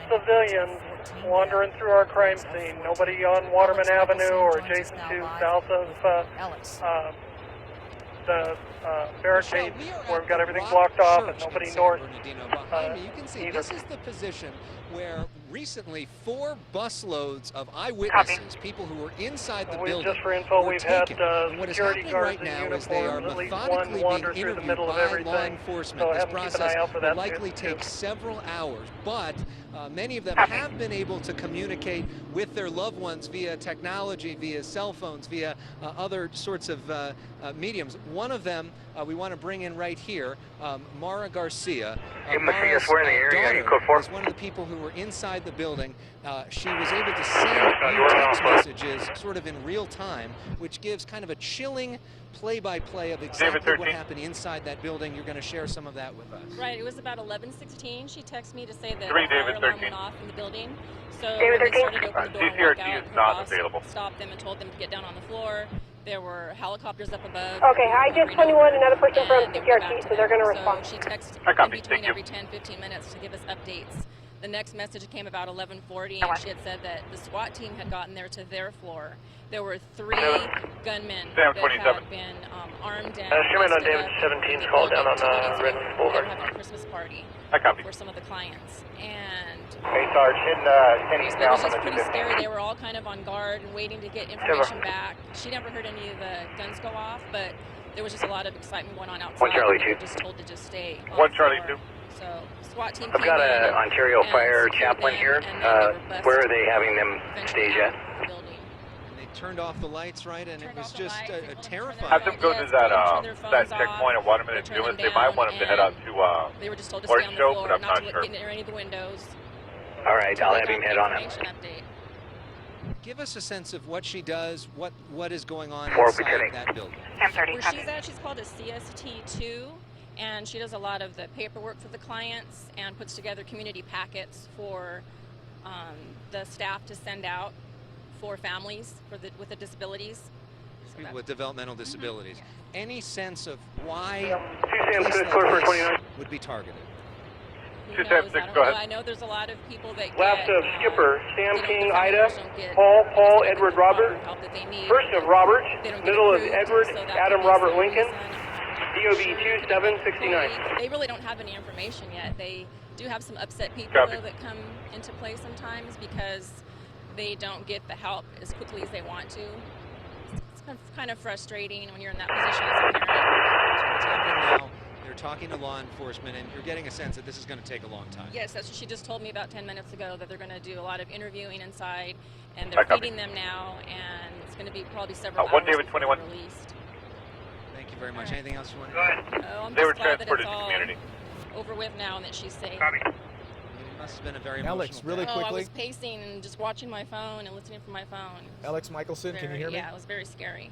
civilians wandering through our crime scene. Nobody on Waterman Avenue or adjacent to south of the barricades where we've got everything blocked off, and nobody north. You can see this is the position where recently 4 busloads of eyewitnesses, people who were inside the building, just for info, were we've had taken. And what is security happening guards right in now is they are uniform, at least methodically one being wander through the interviewed middle of by everything. law enforcement. So This have them keep an process eye out for will that likely too. take several hours, but many of them have been able to communicate with their loved ones via technology, via cell phones, via other sorts of mediums. One of them we want to bring in right here, Mara Garcia. Mara's daughter is one of the people who were inside the building. She was able to send text messages sort of in real time, which gives kind of a chilling play-by-play of exactly what happened inside that building. You're going to share some of that with us. Right, it was about 11:16. She texted me to say that the David fire alarm 13. went off in the building. So David when they 13. started to open the door and CCRT walk out, is her not boss available. stopped them and told them to get down on the floor. There were helicopters up above. Okay, I just 21, another person from CCRT, so they're going to respond. So she texted in between every 10-15 minutes to give us updates. The next message came about 11:40, and she had said that the SWAT team had gotten there to their floor. There were 3 gunmen that had been armed and Streaming on David 17's call down on Red Boulevard. having a Christmas party for some of the clients. And Hey, Sarge, in it was just pretty scary. They were all kind of on guard and waiting to get information back. She never heard any of the guns go off, but there was just a lot of excitement going on outside. 1 Charlie 2. We were just told to just stay. 1 Charlie 2. So SWAT team. I've got an Ontario Fire chaplain here. Where are they having them stage at? They turned off the lights, right, and it was just terrifying. Have them go to that checkpoint at Waterman and Dumas. They might want them to head out to they were just told to stay on the Show, floor, but I'm not not to sure. get near any of the windows. All right, I'll have him head on it. Give us a sense of what she does, what is going on 4 inside beginning. that building. Where she's at, she's called a CST2, and she does a lot of the paperwork for the clients and puts together community packets for the staff to send out for families with the disabilities. People with developmental disabilities. Any sense of why would be targeted? Who knows? I don't know. I know there's a lot of people that Last get, of Skipper, Sam they King, don't Ida, get Paul, Edward, Robert. help that they need. First of Robert, They don't get middle of approved, Edward, so that Adam would be Robert some Lincoln, reason. DOB 2769. They really don't have any information yet. They do have some upset people though, that come into play sometimes because they don't get the help as quickly as they want to. It's kind of frustrating when you're in that position as a parent. Now, they're talking to law enforcement, and you're getting a sense that this is going to take a long time. Yes, that's what she just told me about 10 minutes ago, that they're going to do a lot of interviewing inside, and they're feeding them now, and it's going to be probably several hours David before 21. they're released. Thank you very much. Anything else you want to Go ahead. I'm They were just glad that transported it's to all community. over with now and that she's safe. It must have been a very Alex, emotional really day. I quickly. was pacing and just watching my phone and listening from my phone. Alex Michelson, can you hear me? Yeah, it was very scary.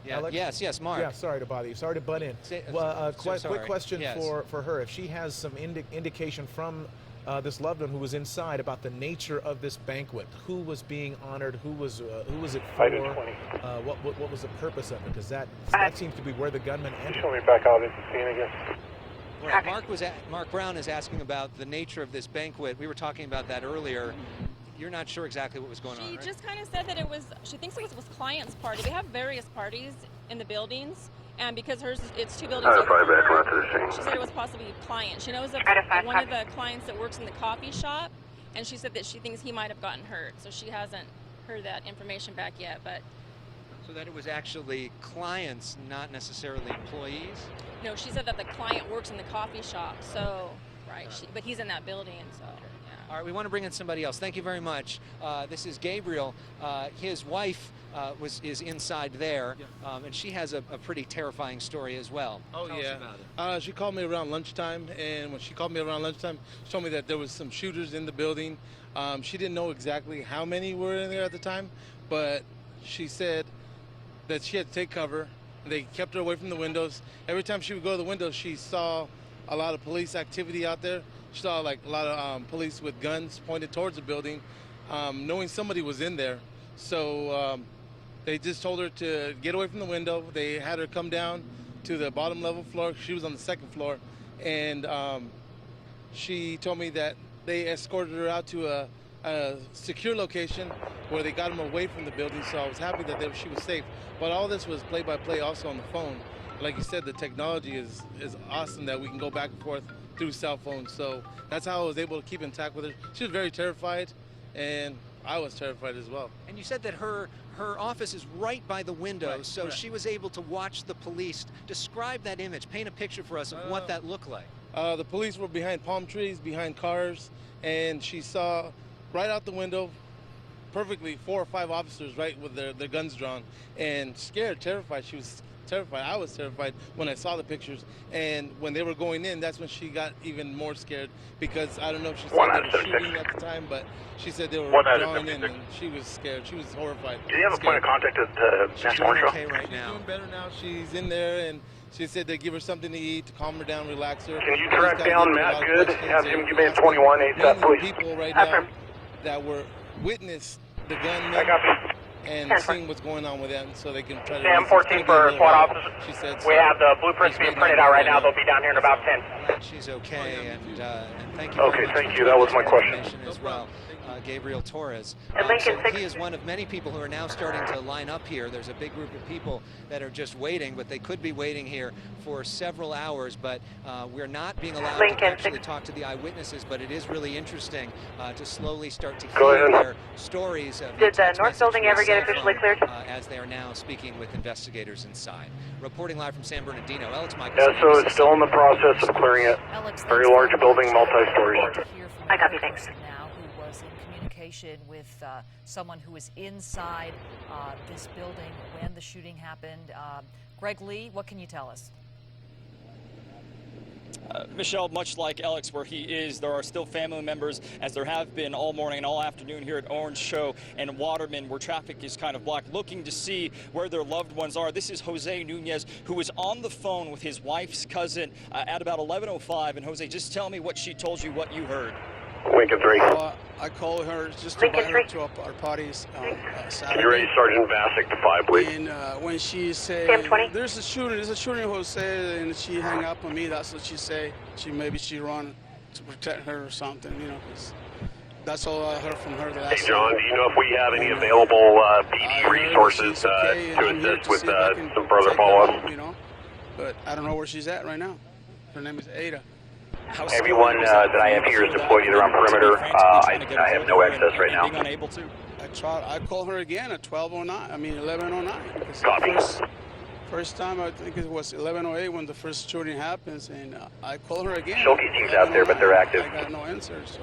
Yeah. Alex? Yes, Mark. Yeah, sorry to bother you. Sorry to butt in. So Quick sorry. question Yes. for her. If she has some indication from this loved one who was inside about the nature of this banquet. Who was being honored? Who was it for? What was the purpose of it? Because that seems to be where the gunman entered. Show me back out into the scene again. Right. Mark Brown is asking about the nature of this banquet. We were talking about that earlier. You're not sure exactly what was going on, She right? just kind of said that she thinks it was client's party. They have various parties in the buildings, and because it's 2 buildings over, she said it was possibly a client. She knows of one of the clients that works in the coffee shop, and she said that she thinks he might have gotten hurt. So she hasn't heard that information back yet, but... So that it was actually clients, not necessarily employees? No, she said that the client works in the coffee shop, so, right, but he's in that building, so, yeah. All right, we want to bring in somebody else. Thank you very much. This is Gabriel. His wife is inside there, and she has a pretty terrifying story as well. Oh, Tell us yeah. about it. She called me around lunchtime, and when she called me around lunchtime, she told me that there was some shooters in the building. She didn't know exactly how many were in there at the time, but she said that she had to take cover. They kept her away from the windows. Every time she would go to the windows, she saw a lot of police activity out there. She saw like a lot of police with guns pointed towards the building, knowing somebody was in there. So they just told her to get away from the window. They had her come down to the bottom level floor. She was on the 2nd floor, and she told me that they escorted her out to a secure location where they got them away from the building, so I was happy that she was safe. But all this was play-by-play also on the phone. Like you said, the technology is awesome that we can go back and forth through cell phones. So that's how I was able to keep in touch with her. She was very terrified, and I was terrified as well. And you said that her office is right by the window, Right, so correct. she was able to watch the police. Describe that image. Paint a picture for us of what that looked like. The police were behind palm trees, behind cars, and she saw right out the window perfectly 4 or 5 officers right with their guns drawn, and scared, terrified. She was terrified. I was terrified when I saw the pictures, and when they were going in, that's when she got even more scared, because I don't know if she said they were shooting at the time, but she said they were drawing in, and she was scared. She was horrified. Do you have a point of contact at the National Marshal? Okay right now. She's doing better now. She's in there, and she said they give her something to eat to calm her down, relax her. Can you track down Matt Good? Have him give me a 21 ASAP, please. People right now that were witnessed the gunman and seeing what's going on with them, so they can try to... Sam 14 for SWAT officers. She said, we have the blueprints being printed out right now. They'll be down here in about 10. She's okay, and thank you. Okay, thank you. That was my question. As well. Gabriel Torres. Lincoln So he is one of many people who are now starting to line up here. There's a big group of people that are just waiting, but they could be waiting here for several hours. But we're not being allowed to actually talk to the eyewitnesses, but it is really interesting to slowly start to hear their stories. Did the North Building ever get officially cleared? As they are now speaking with investigators inside. Reporting live from San Bernardino, Alex Michael. Yeah, so it's still in the process of clearing it. Very large building, multi-stories. I copy, thanks. Now who was in communication with someone who was inside this building when the shooting happened. Greg Lee, what can you tell us? Michelle, much like Alex where he is, there are still family members, as there have been all morning and all afternoon here at Orange Show and Waterman, where traffic is kind of blocked, looking to see where their loved ones are. This is Jose Nunez, who was on the phone with his wife's cousin at about 11:05. And Jose, just tell me what she told you, what you heard. Lincoln 3. I called her just to invite her to our parties Saturday. You ready, Sergeant Vasic to 5, please? And when she said, there's a shooting, Jose, and she hung up on me, that's what she said. Maybe she run to protect her or something, you know, 'cause that's all I heard from her. Hey, John, do you know if we have any available PD resources to assist with some further follow-up? You know, but I don't know where she's at right now. Her name is Ada. Everyone that I have here is deployed either on perimeter. I have no access right now. I called her again at 12:09. I mean 11:09. Copy. First time, I think it was 11:08 when the first shooting happens, and I called her again. Shulky team's out there, but they're active. I got no answer, so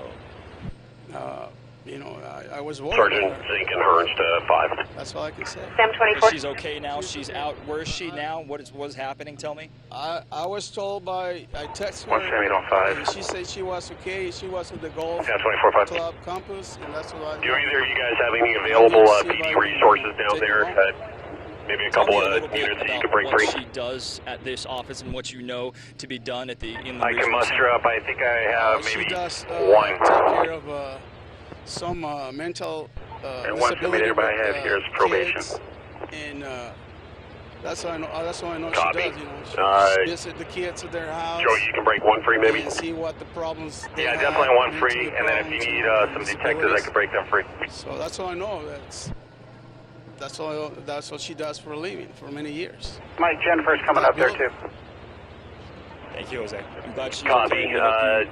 you know, I was worried. Sergeant Zink and Hearns to 5. That's all I can say. Sam 24. She's okay now. She's out. Where is she now? What's happening? Tell me. I was told I texted her. 1 Sammy on 5. And she said she was okay. She was at the golf 24-5 club campus, and that's what I. Do either of you guys have any available PD resources down there? maybe a couple of units that you can break free. What she does at this office and what you know to be done at the Inland I can muster up. I think I have maybe she does, one. Take care of some mental and one submitted I have here is probation. And that's how I know. That's how I know Copy. she does. You know, she visit the kids at their house. Joe, you can break one free, maybe. And see what the problems. Yeah, definitely one free. And then if you need some detectives, I can break them free. So that's how I know. That's what she does for a living for many years. Mike, Jennifer's coming up there too. Thank you, Jose. I'm glad she's Copy. Gonna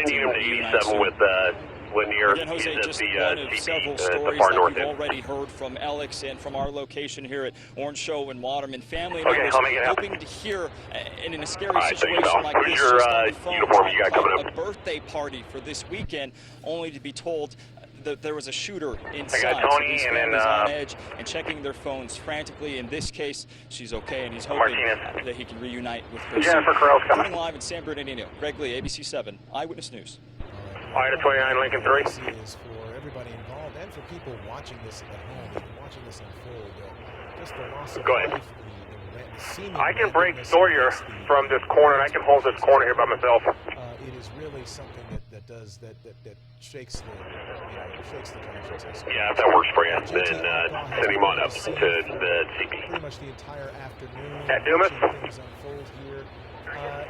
need him to 87 with Lanier. Again, Jose, he's at just the one of CP, several the stories far that north we've end. already heard from Alex and from our location here at Orange Show and Waterman. Family Okay, members I'll make it happen. hoping to hear, and in a scary Alright, situation thank you, like pal. this, Who's your just on the phone, uniform you got coming a up? birthday party for this weekend, only to be told that there was a shooter inside. I got Tony, so these and then, families on edge and checking their phones frantically. In this case, she's okay, and he's hoping that he can reunite with her. Jennifer Carell's coming. Reporting live in San Bernardino. Greg Lee, ABC 7, Eyewitness News. Item 29, Lincoln 3. Is for everybody involved and for people watching this at home, even watching this unfold. Just the loss of Go ahead. life, the seeming I can break randomness Sawyer of this, from this corner, and I can hold this corner here by myself. It is really something that shakes the shakes the conscience. Yeah, if that works for you, then send him on up to the CP. Pretty much the entire afternoon. At Dumas? Things unfold here.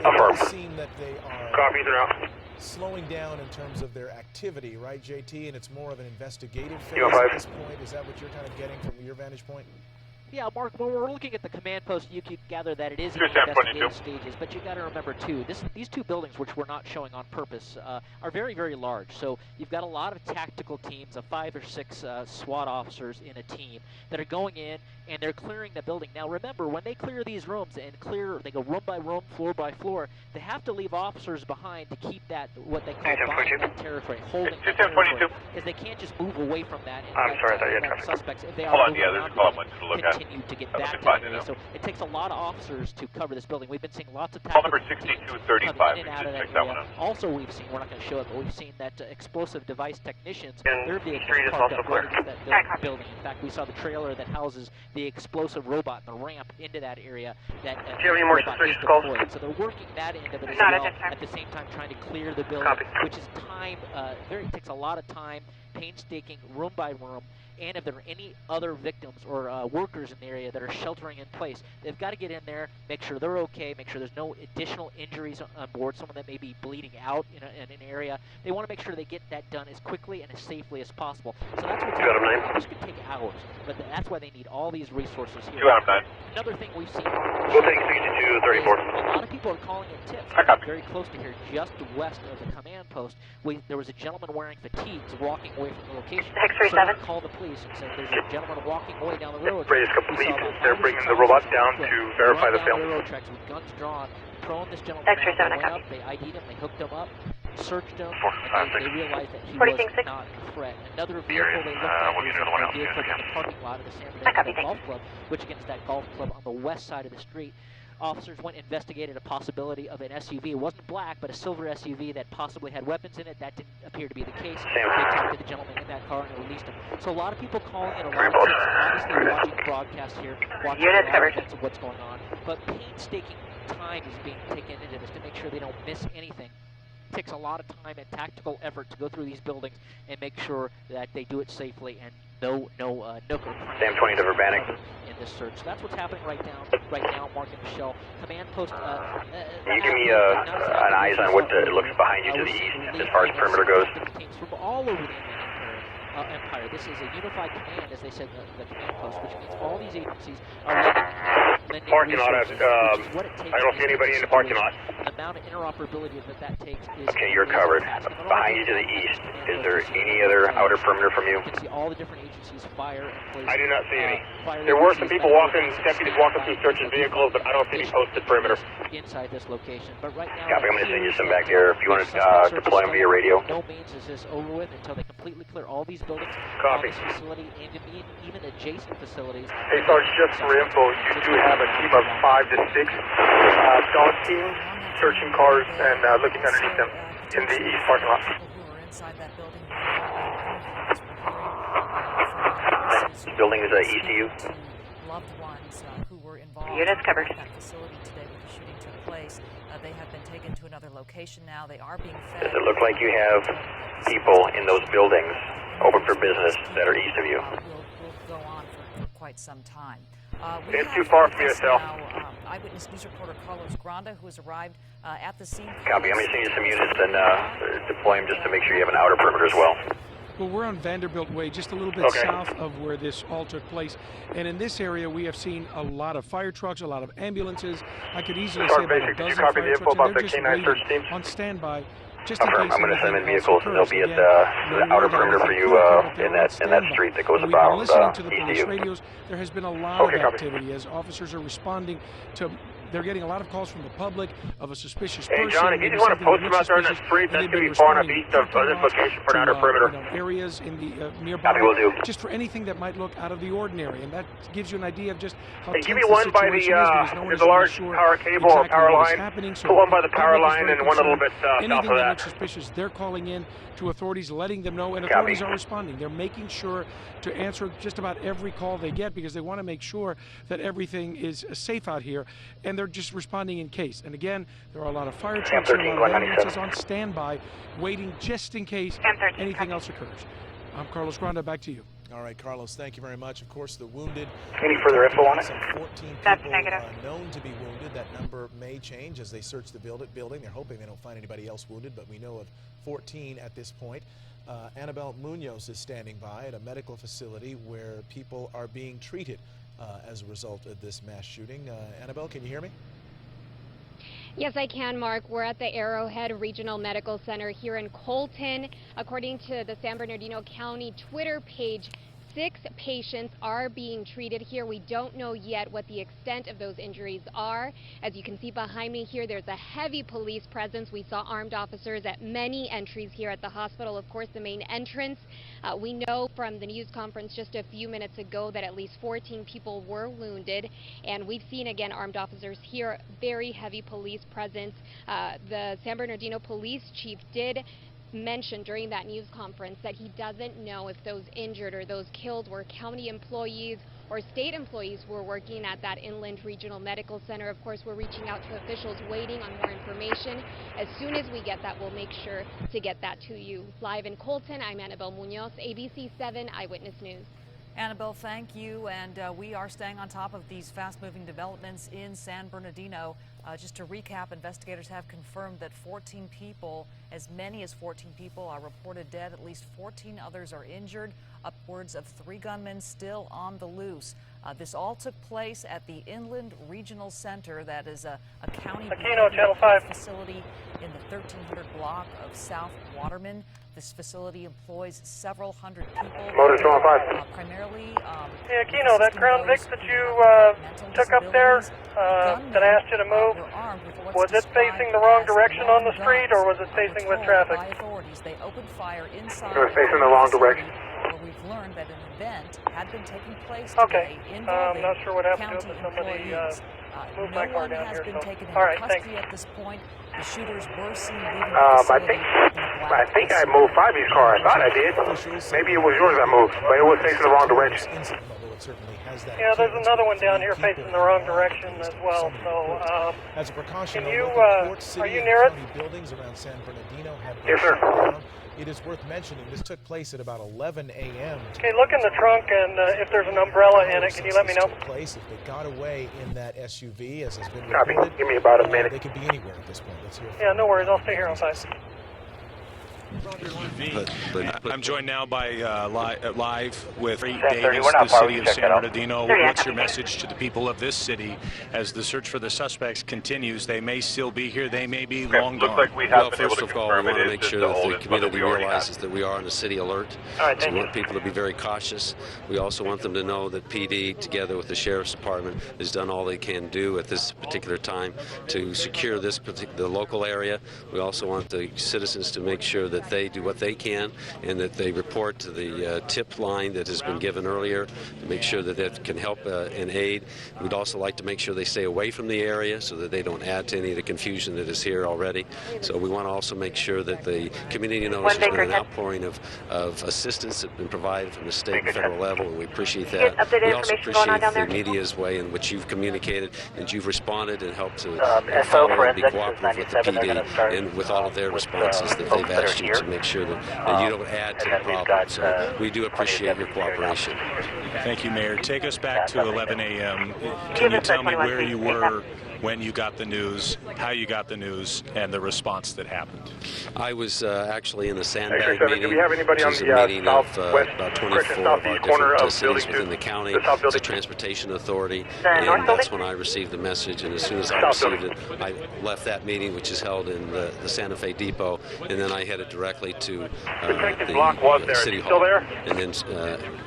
Affirm. It does seem that they are Copies are out. slowing down in terms of their activity, right, JT? And it's more of an investigative phase Kilo 5. at this point. Is that what you're kind of getting from your vantage point? Yeah, Mark, when we're looking at the command post, you could gather that it is in Here's the 1022. investigative stages, but you got to remember, too, these two buildings, which we're not showing on purpose, are very, very large. So you've got a lot of tactical teams of 5 or 6 SWAT officers in a team that are going in, and they're clearing the building. Now, remember, when they clear these rooms and they go room by room, floor by floor, they have to leave officers behind to keep that, what they call buying that territory, holding that territory, because they can't just move away from that. And I'm sorry, I thought you had let traffic. suspects, if they are Hold on, moving yeah, there's around, a call I wanted to look at. continue to get I'll back be to fine that now. area. So it takes a lot of officers to cover this building. We've been seeing lots of Call tactical number teams 6235. coming in and out of Just that check that area. one out. Also, we've seen, we're not going to show it, but we've seen that explosive device technicians, And their vehicles street is parked also up right clear. into that building. In fact, we saw the trailer that houses the explosive robot, the ramp into that area. That Do you have any more robot suspicious is calls? deployed. So they're working that end of it as Not well, at this time. at the same time trying to clear the building, Copy. which is time, takes a lot of time, painstaking, room by room. And if there are any other victims or workers in the area that are sheltering in place, they've got to get in there, make sure they're okay, make sure there's no additional injuries on board, someone that may be bleeding out in an area. They want to make sure they get that done as quickly and as safely as possible. So that's what's Two out of happening. nine. This could take hours, but that's why they need all these resources here. 2 out of 9. Another thing we've seen. We'll take 6234. A lot of people are calling in tips. I copy. Very close to here, just west of the command post, there was a gentleman wearing fatigues walking away from the location. X-ray So 7. they called the police and said there's a gentleman walking away down the railroad Raise tracks. complete. We saw about They're 5 or bringing 6 the robot officers down on foot, to verify run the down film. railroad tracks with guns drawn, prone this gentleman X-ray down. 7, They I went copy. up, they ID'd him, they hooked him up, searched him, 4, and 5, they 6. realized that he 40 was King 6. not a threat. Another Here vehicle is, they looked at we'll was get another one a out. vehicle Yeah. in the parking lot of the San I copy, Bernardino Golf Club, which again is that golf club on the west side of the street. Officers went and investigated a possibility of an SUV. It wasn't black, but a silver SUV that possibly had weapons in it. That didn't appear to be the case. They talked to the gentleman in that car and released him. So a lot of people calling in, a lot of tips, obviously watching the broadcast here, watching a Units lot covered. of events of what's going on. But painstaking time is being taken into this to make sure they don't miss anything. It takes a lot of time and tactical effort to go through these buildings and make sure that they do it safely and no nook or cranny Sam 20 to Urbanic. in this search. So that's what's happening right now, Mark and Michelle. Command post. Can you give me an eyes on what it looks behind you to the east as far as perimeter goes? Teams from all over the Empire. This is a unified command, as they said, the command post, which means all these agencies are lending Parking lot, resources, which is what it takes I don't see anybody in the parking lot. The amount of interoperability that takes is... Okay, you're covered. Behind you to the east, is there any other outer perimeter from you? You can see all the different agencies, fire and police. I do not see any. Fire There were some agencies, people walking, deputies walking through searching vehicles, but I don't see any posted perimeter. inside this location. But right now, Copy, I'm going to send you some back there if you want to deploy them via radio. No means is this over with until they completely clear all these buildings, Copy. this facility, and even adjacent facilities. Hey, Sarge, just for info, you do have a team of 5 to 6 dog team searching cars and looking underneath them in the east parking lot. Building is east of you. loved ones who were involved Units covered. at that facility today where the shooting took place. They have been taken to another location now. They are being fed. Does it look like you have people in those buildings open for business that are east of you? Will go on for quite some time. It's too far from yourself. Eyewitness News reporter Carlos Granda, who has arrived at the scene. Copy. I'm going to send you some units and deploy them just to make sure you have an outer perimeter as well. Well, we're on Vanderbilt Way, just a little bit south of where this all took place. And in this area, we have seen a lot of fire trucks, a lot of ambulances. I could easily say about a dozen fire trucks, and they're just waiting on standby. Just in case I'm going to send in anything else vehicles, and they'll be at the outer perimeter for you in that street that goes about listening to the east of police you. radios, there has been a lot of activity as officers are responding to. They're getting a lot of calls from the public of a suspicious person. Hey, John, if you just want to post them out there in the street, that's going to be far enough east of this location for an outer perimeter. Areas in the nearby, will do. Just for anything that might look out of the ordinary, and that gives you an idea of just how hey, tense give me one by the large power cable or power line. Put one by the power line and one a little bit south of anything that that. looks suspicious, they're calling in to authorities, letting them know, and authorities are responding. They're making sure to answer just about every call they get because they want to make sure that everything is safe out here, and they're just responding in case. And again, there are a lot of fire trucks and a lot of ambulances on standby, waiting just in case anything else occurs. I'm Carlos Granda, back to you. All right, Carlos, thank you very much. Of course, the wounded. Any further info on it? Some 14 That's people negative. Known to be wounded. That number may change as they search the building. They're hoping they don't find anybody else wounded, but we know of 14 at this point. Annabelle Munoz is standing by at a medical facility where people are being treated as a result of this mass shooting. Annabelle, can you hear me? Yes, I can, Mark. We're at the Arrowhead Regional Medical Center here in Colton. According to the San Bernardino County Twitter page, 6 patients are being treated here. We don't know yet what the extent of those injuries are. As you can see behind me here, there's a heavy police presence. We saw armed officers at many entries here at the hospital. Of course, the main entrance. We know from the news conference just a few minutes ago that at least 14 people were wounded. And we've seen, again, armed officers here, very heavy police presence. The San Bernardino police chief did mentioned during that news conference that he doesn't know if those injured or those killed were county employees or state employees who were working at that Inland Regional Medical Center. Of course, we're reaching out to officials waiting on more information. As soon as we get that, we'll make sure to get that to you. Live in Colton, I'm Annabelle Munoz, ABC 7 Eyewitness News. Annabelle, thank you, and we are staying on top of these fast-moving developments in San Bernardino. Just to recap, investigators have confirmed that 14 people, as many as 14 people, are reported dead. At least 14 others are injured. Upwards of 3 gunmen still on the loose. This all took place at the Inland Regional Center, that is a county facility in the 1300 block of South Waterman. This facility employs several hundred people. Motor 215. Primarily. Yeah, Keno, that Crown Vic that you took up there that I asked you to move, was it facing the wrong direction on the street or was it facing with traffic? By authorities, they opened fire inside. It was facing the wrong direction. Where we've learned that an event had been taking place Okay. today involving I'm not sure what happened to county it, but somebody employees. moved No my car one down has here. been So. taken All into right, custody thanks. at this point. The shooters were seen leaving the facility. I think I moved Fabi's car. I thought I did. Maybe it was yours I moved, but it was facing the wrong direction. Yeah, there's another one down here facing the wrong direction as well. So, as a precaution, can you, are you near it? Buildings around San Bernardino have yes, sir. It is worth mentioning this took place at about 11 a.m. Okay, look in the trunk, and if there's an umbrella in it, can you let me know? Place. If they got away in that SUV, as has been Copy. reported, Give me about a minute. They could be anywhere at this point. Let's hear. Yeah, no worries. I'll stay here on 5. I'm joined now by live with Davis, We're the not far. city of San Bernardino. What's your message to the people of this city as the search for the suspects continues? They may still be here. They may be long gone. Like we well, first of all, we want to make sure that the community realizes that we are on the city alert. Right, so we want people to be very cautious. We also want them to know that PD, together with the Sheriff's Department, has done all they can do at this particular time to secure this the local area. We also want the citizens to make sure that that they do what they can and that they report to the tip line that has been given earlier to make sure that that can help and aid. We'd also like to make sure they stay away from the area so that they don't add to any of the confusion that is here already. So we want to also make sure that the community knows there's been an outpouring of assistance that's been provided from the state and federal level, and we appreciate that. We also appreciate the media's way in which you've communicated and you've responded and helped to follow and be cooperative with the PD and with all of their responses that they've asked you to make sure that you don't add to the problem. So we do appreciate your cooperation. Thank you, Mayor. Take us back to 11 a.m. Can you tell me where you were when you got the news, how you got the news, and the response that happened? I was actually in the sandbag meeting, which is a meeting of about 24 of our different cities within the county. It's a transportation authority, and that's when I received the message. And as soon as I received it, I left that meeting, which is held in the Santa Fe Depot, and then I headed directly to the City Hall, and then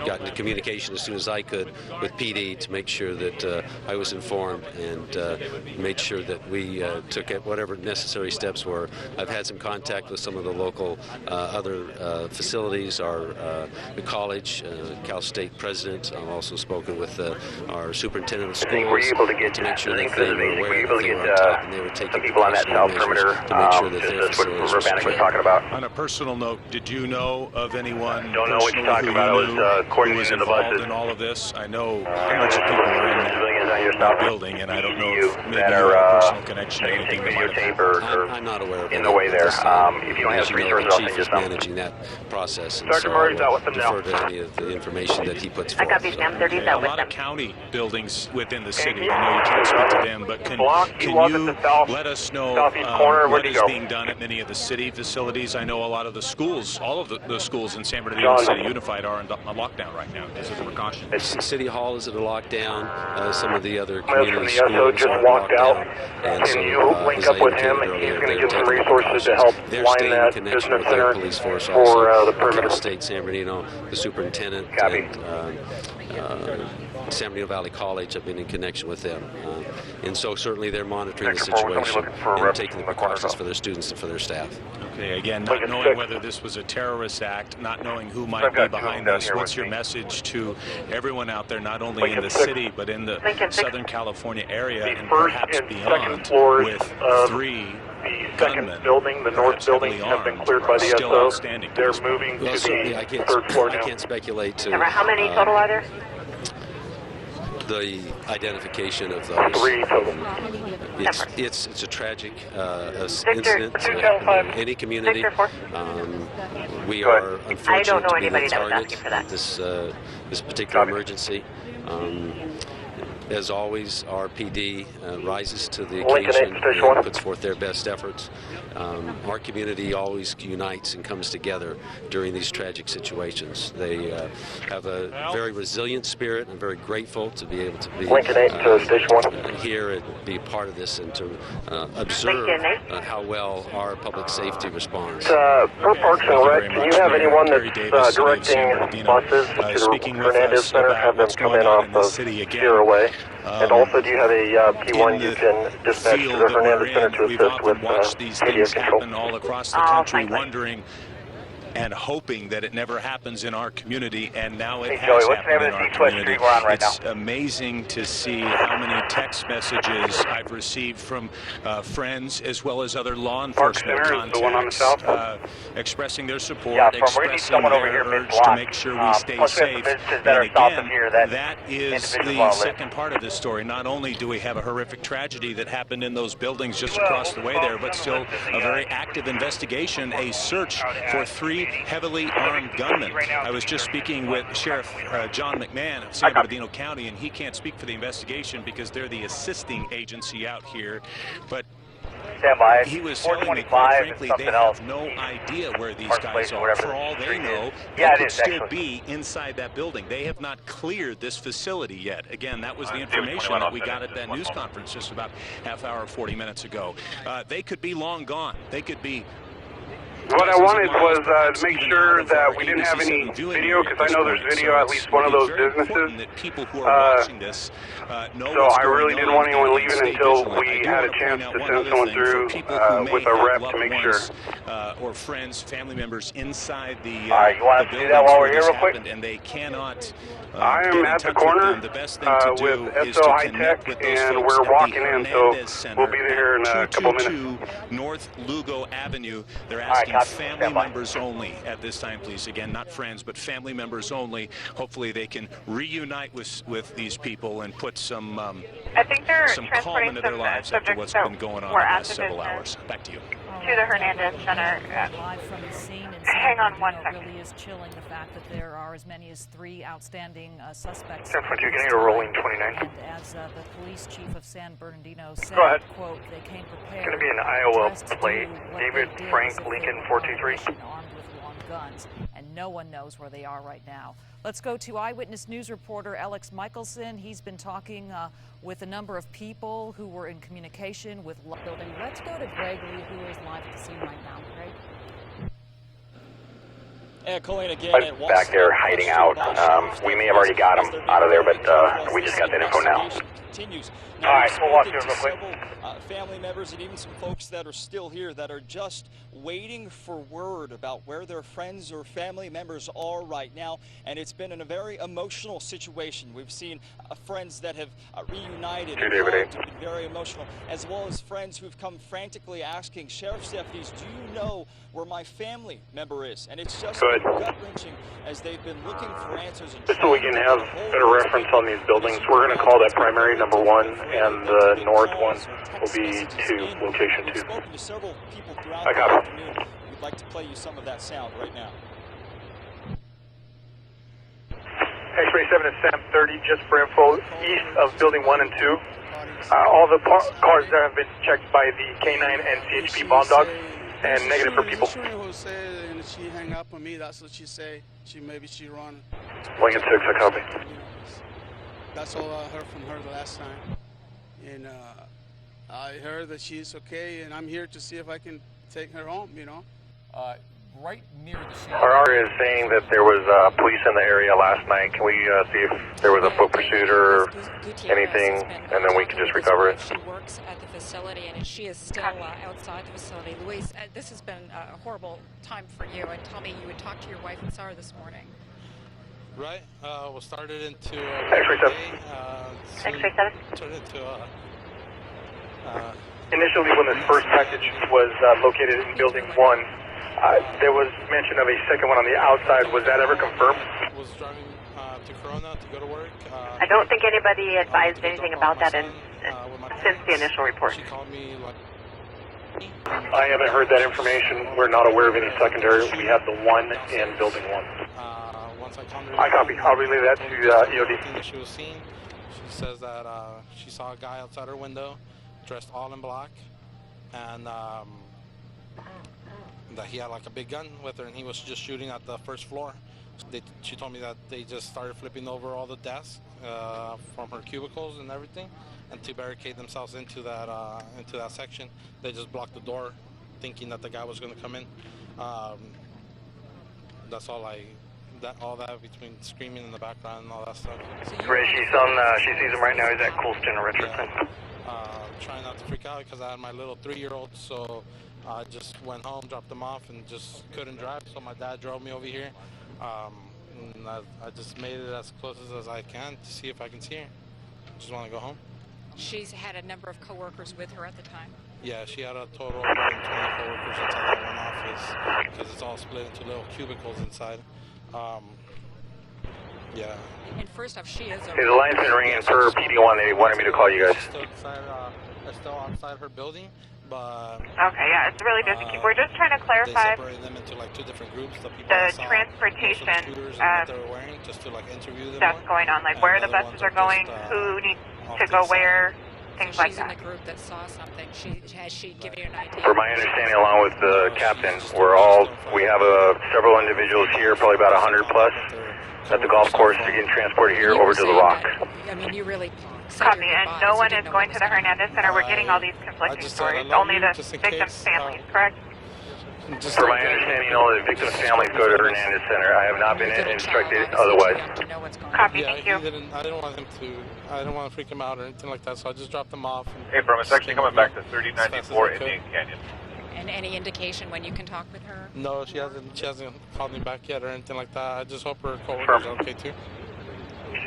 got into communication as soon as I could with PD to make sure that I was informed and made sure that we took whatever necessary steps were. I've had some contact with some of the local other facilities, our college, Cal State president. I've also spoken with our superintendent of schools to make sure that they were aware that they were on top and they were taking precautionary measures to make sure that their facilities were secure. On a personal note, did you know of anyone personally who was involved in all of this? I know hundreds of people are in that building, and I don't know if maybe you have a personal connection to anything that might have happened. I'm not aware of in the way there. If you don't have the resources, the chief is managing that process, and so I will defer to any of the information that he puts forth. Okay, a lot of county buildings within the city. I know you can't speak to them, but can you let us know what is being done at many of the city facilities? I know a lot of the schools, all of the schools in San Bernardino City Unified are on lockdown right now because of the precautions. City Hall is at a lockdown. Some of the other community schools just are walked out. And Can you link up with him? He's going to give some resources to help line that business center police force for the perimeter. Cal State, San Bernardino, the superintendent, and San Bernardino Valley College. I've been in connection with them, and so certainly they're monitoring the situation and taking the precautions for their students and for their staff. Okay, again, not knowing whether this was a terrorist act, not knowing who might be behind this, what's your message to everyone out there, not only in the city, but in the Southern California area and perhaps beyond, with 3 gunmen, building, the north building, have been cleared by the SO. They're moving to the third floor now. I can't speculate to How many total are there? the identification of those. 3 total. It's a tragic incident in any community. We are unfortunate to be the target of this particular emergency. As always, our PD rises to the occasion and puts forth their best efforts. Our community always unites and comes together during these tragic situations. They have a very resilient spirit and very grateful to be able to be here and be a part of this and to observe how well our public safety responds. Per Parks and Rec, can you have anyone that's directing buses to the Hernandez Center, have them come in off of Sierra Way? And also, do you have a P1 you can dispatch to the Hernandez Center to assist with media control? Happen all across the country, wondering and hoping that it never happens in our community, and now it has happened in our community. It's amazing to see how many text messages I've received from friends as well as other law enforcement contacts expressing their support, expressing their urge to make sure we stay safe. And again, that is the second part of this story. Not only do we have a horrific tragedy that happened in those buildings just across the way there, but still a very active investigation, a search for 3 heavily armed gunmen. I was just speaking with Sheriff John McMahon of San Bernardino County, and he can't speak for the investigation because they're the assisting agency out here. But he was telling me, quite frankly, they have no idea where these guys are. For all they know, they could still be inside that building. They have not cleared this facility yet. Again, that was the information that we got at that news conference just about half hour, 40 minutes ago. They could be long gone. They could be What I wanted was to make sure that we didn't have any video, because I know there's video at least one of those businesses. So I really didn't want anyone leaving until we had a chance to send someone through with a rep to make sure. Or friends, family members inside the you want to do that while we're here real quick? And they cannot I am at the corner with SO High Tech, and we're walking in, so we'll be there in a couple minutes. North Lugo Avenue. They're asking family members only at this time, please. Again, not friends, but family members only. Hopefully they can reunite with these people and put some I think they're some calm into their lives after what's been going on in the last several hours. Back to you. To the Hernandez Center. Live from the scene in Hang San on one Bernardino second. really is chilling, the fact that there are as many as 3 outstanding suspects. 10-22, can I get a rolling 29? And as the police chief of San Bernardino said, Go ahead. quote, they came prepared. It's going to be an Iowa dressed to plate. do what David they did Frank as if they Lincoln were 423. armed with long guns, and no one knows where they are right now. Let's go to Eyewitness News reporter Alex Michelson. He's been talking with a number of people who were in communication with the building. Let's go to Greg Lee, who is live at the scene right now. Greg? And Colleen again. Back there hiding out. We may have already got him out of there, but we just got that info now. Continues. All right, we'll walk through to real quick. several family members and even some folks that are still here that are just waiting for word about where their friends or family members are right now. And it's been in a very emotional situation. We've seen friends that have reunited and hugged and been very emotional, as well as friends who've come frantically asking sheriff's deputies, do you know where my family member is? And it's just been gut-wrenching as they've been looking for answers. And Just so we can have better reference on these buildings, we're going to call that primary number 1, and the north one will be 2, location 2. We've spoken to several people throughout I the got it. afternoon. We'd like to play you some of that sound right now. X-ray 7 is Sam 30, just for info, east of building 1 and 2. All the cars there have been checked by the K9 and CHP bomb dogs, and negative for people. And she hang up on me, that's what she say. Maybe she run. Lincoln 6, I copy. That's all I heard from her the last time. And I heard that she's okay, and I'm here to see if I can take her home, you know. Right near the scene. RR is saying that there was police in the area last night. Can we see if there was a foot pursuit or anything, and then we can just recover it? She works at the facility, and she is still outside the facility. Luis, this has been a horrible time for you, and tell me you would talk to your wife and Sarah this morning. Right, we started into X-ray 7. X-ray 7. Turned into Initially, when this first package was located in building 1, there was mention of a second one on the outside. Was that ever confirmed? Was driving to Corona to go to work. I don't think anybody advised anything about that since the initial report. She called me like. I haven't heard that information. We're not aware of any secondary. We have the one in building 1. Once I calmed her I copy. I'll relay that to EOD. That she was seeing. She says that she saw a guy outside her window, dressed all in black, and that he had like a big gun with her, and he was just shooting at the first floor. She told me that they just started flipping over all the desks from her cubicles and everything, and to barricade themselves into that section, they just blocked the door, thinking that the guy was going to come in. That's all all that between screaming in the background and all that stuff. Ray, she sees him right now. He's at Colston or Richardson. Trying not to freak out because I had my little 3-year-old, so I just went home, dropped him off, and just couldn't drive. So my dad drove me over here. And I just made it as close as I can to see if I can see her. Just want to go home. She's had a number of coworkers with her at the time. Yeah, she had a total of 120 coworkers inside that one office because it's all split into little cubicles inside. Yeah. And first off, she is. Hey, the line's been ringing per PD1. They wanted me to call you guys. Still outside her building, but. Okay, yeah, it's really busy. We're just trying to clarify. They separated them into like 2 different groups. The transportation that they were wearing, just to like interview them. Stuff going on, like where the buses are going, who needs to go where, things like that. She's in the group that saw something. Has she given you an idea? For my understanding, along with the captain, we have several individuals here, probably about 100 plus, at the golf course to get transported here over to the rock. I mean, you really. Copy, and no one is going to the Hernandez Center. We're getting all these conflicting stories. Only the victims' families, correct? Just For my understanding, all the victims' families go to Hernandez Center. I have not been instructed otherwise. Copy, yeah, thank you. I didn't want him to. I didn't want to freak him out or anything like that, so I just dropped him off. Hey, from it's actually coming back to 3094 Indian Canyon. And any indication when you can talk with her? No, she hasn't called me back yet or anything like that. I just hope her coworkers are okay too.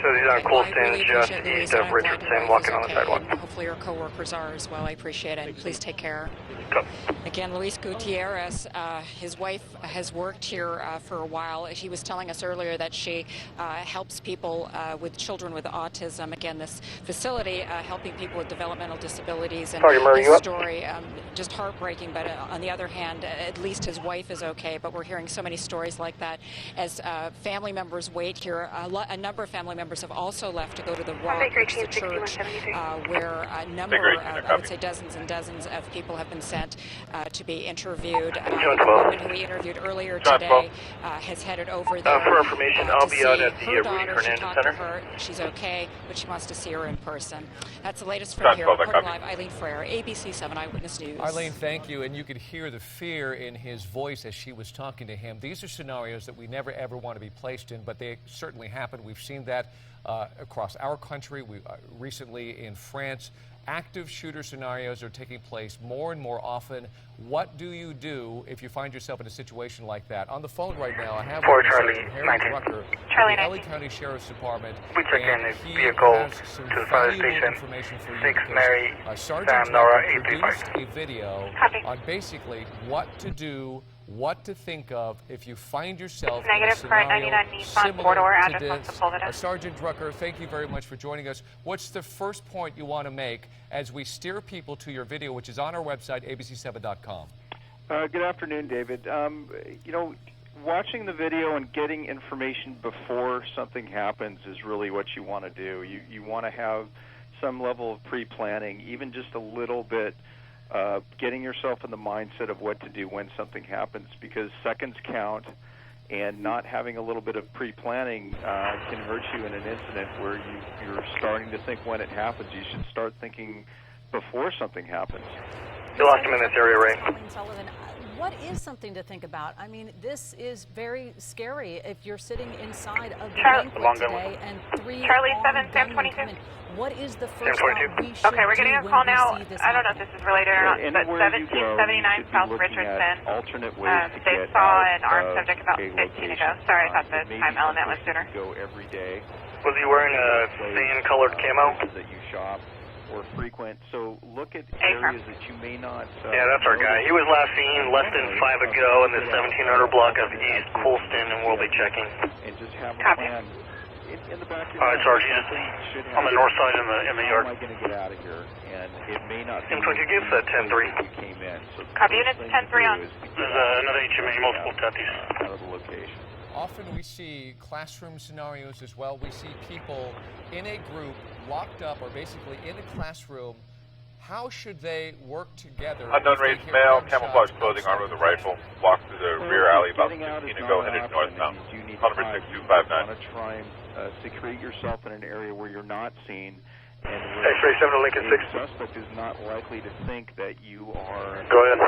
So these are Colston, just east of Richardson, walking on the sidewalk. Hopefully your coworkers are as well. I appreciate it. Please take care. Again, Luis Gutierrez, his wife has worked here for a while. She was telling us earlier that she helps people with children with autism. Again, this facility helping people with developmental disabilities. And his story, just heartbreaking, but on the other hand, at least his wife is okay. But we're hearing so many stories like that as family members wait here. A number of family members have also left to go to the Rock, which is a church where a number, I would say dozens and dozens of people have been sent to be interviewed. A woman who we interviewed earlier today has headed over there. For information, I'll be out at the Hernandez Center. She's okay, but she wants to see her in person. That's the latest from here. Reporting live, Eileen Frere, ABC 7 Eyewitness News. Eileen, thank you. And you could hear the fear in his voice as she was talking to him. These are scenarios that we never, ever want to be placed in, but they certainly happen. We've seen that across our country. We recently in France. Active shooter scenarios are taking place more and more often. What do you do if you find yourself in a situation like that? On the phone right now, I have Charlie, Harry Drucker, Charlie, the LA County Sheriff's Department. We took in the vehicle to the fire station. 6 Mary, Sam Nora 835. Produced a video on basically what to do, what to think of if you find yourself in a scenario similar to this. Sergeant Drucker, thank you very much for joining us. What's the first point you want to make as we steer people to your video, which is on our website, abc7.com? Good afternoon, David. You know, watching the video and getting information before something happens is really what you want to do. You want to have some level of pre-planning, even just a little bit. Getting yourself in the mindset of what to do when something happens, because seconds count, and not having a little bit of pre-planning can hurt you in an incident where you're starting to think when it happens. You should start thinking before something happens. You lost him in this area, Ray. Sullivan, what is something to think about? I mean, this is very scary if you're sitting inside of the banquet today and Charlie 7, Sam 22. What is the first thought we should Okay, we're getting a call now. I don't know if this is related or not, but 1779 South Richardson. They saw an armed subject about 15 ago. Sorry, I thought the time element was sooner. Go every day. Was he wearing a sand-colored camo? That you shop or frequent. So look at areas that you may not. Yeah, that's our guy. He was last seen less than 5 ago in the 1700 block of East Colston, and we'll be checking. And just have a plan. In the back of your Sergeant, on the north side in the yard. How am I going to get out of here? And it may not be. M20 gives 10-3. Came in. So Copy, units 10-3 on. There's another HMA, multiple tattoos. Out of the location. Often we see classroom scenarios as well. We see people in a group locked up or basically in a classroom. How should they work together? Unknown race male, camouflage clothing, armed with a rifle, walk through the rear alley about 15 ago, headed northbound. Call number 6259. You want to try and secrete yourself in an area where you're not seen. X-ray 7 to Lincoln 6. The suspect is not likely to think that you are Go ahead.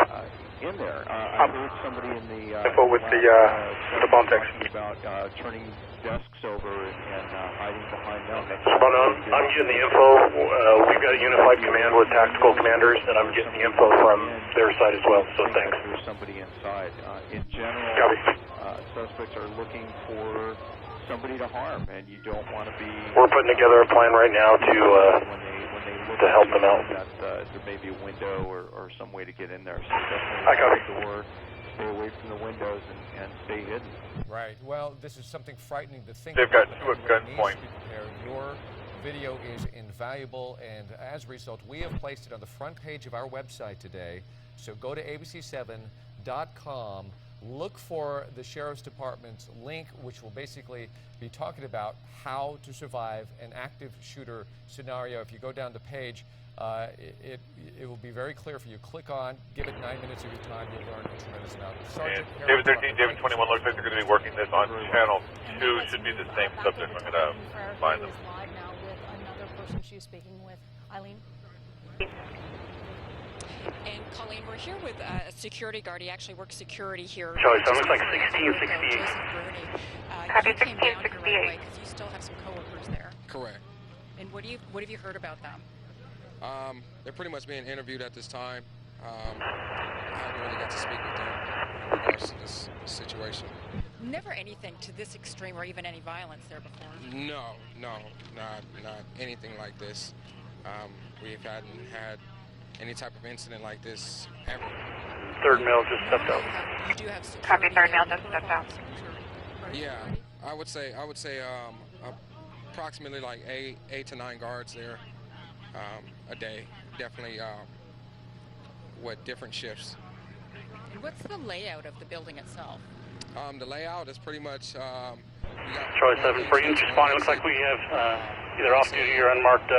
In there. I heard somebody in the info with the bomb text about turning desks over and hiding behind them. Spot on. I'm getting the info. We've got a unified command with tactical commanders, and I'm getting the info from their side as well. So thanks. There's somebody inside. In general, suspects are looking for somebody to harm, and you don't want to be. We're putting together a plan right now to help them out. That there may be a window or some way to get in there. So definitely lock the door, stay away from the windows, and stay hidden. Right. Well, this is something frightening to think They've about. got two at gunpoint. Your video is invaluable, and as a result, we have placed it on the front page of our website today. So go to abc7.com. Look for the Sheriff's Department's link, which will basically be talking about how to survive an active shooter scenario. If you go down the page, it will be very clear for you. Click on, give it 9 minutes of your time, you'll learn a tremendous amount. Sergeant David 13, David 21 looks like they're going to be working this on channel 2. Should be the same subject. I'm going to find them. Live now with another person she's speaking with. Eileen? And Colleen, we're here with a security guard. He actually works security here. Charlie, so it looks like 1668. You came down here right away because you still have some coworkers there. Correct. And what have you heard about them? They're pretty much being interviewed at this time. I haven't really got to speak with them in regards to this situation. Never anything to this extreme or even any violence there before? No, not anything like this. We hadn't had any type of incident like this ever. Third male just stepped out. You do have security. Copy, third male just stepped out. Yeah, I would say approximately like eight to 9 guards there a day. Definitely with different shifts. What's the layout of the building itself? The layout is pretty much. Charlie 7, for units responding, looks like we have either off duty or unmarked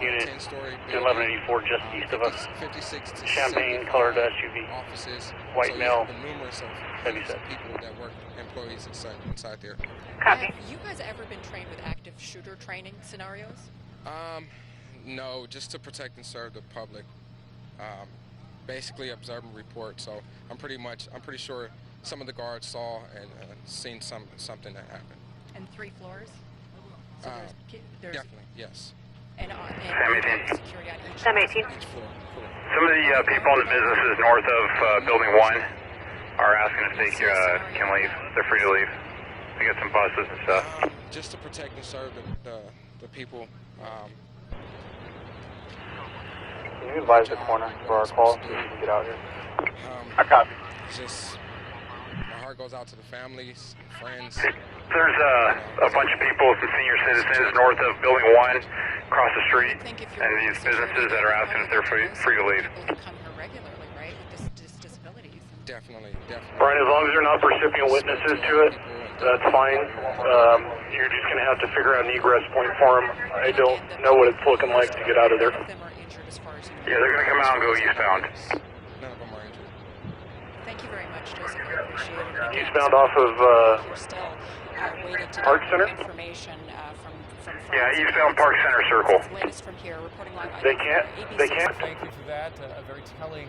unit 1184 just east of us. 56 to Champagne colored SUV. Offices. White male. Numerous heavy set. People that work, employees inside there. Copy. Have you guys ever been trained with active shooter training scenarios? No, just to protect and serve the public. Basically observe and report. So I'm pretty sure some of the guards saw and seen something that happened. And 3 floors? So there's definitely, yes. And security on each Sam 18. floor. Some of the people in the businesses north of Building 1 are asking if they can leave. They're free to leave. They got some buses and stuff. Just to protect and serve the people. Can you advise the corner for our call so we can get out here? I copy. Just my heart goes out to the families, friends. There's a bunch of people, some senior citizens north of Building 1, across the street, and these businesses that are asking if they're free to leave. People come here regularly, right, with disabilities? Definitely. Brian, as long as they're not recipient witnesses to it, that's fine. You're just going to have to figure out an egress point for them. I don't know what it's looking like to get out of there. Yeah, they're going to come out and go eastbound. None of them are injured. Thank you very much, Joseph. I appreciate it. Eastbound off of You're still waiting to Park get Center? information from Yeah, eastbound Park Center Circle. Latest from here, reporting live. They can't. Thank you for that. A very telling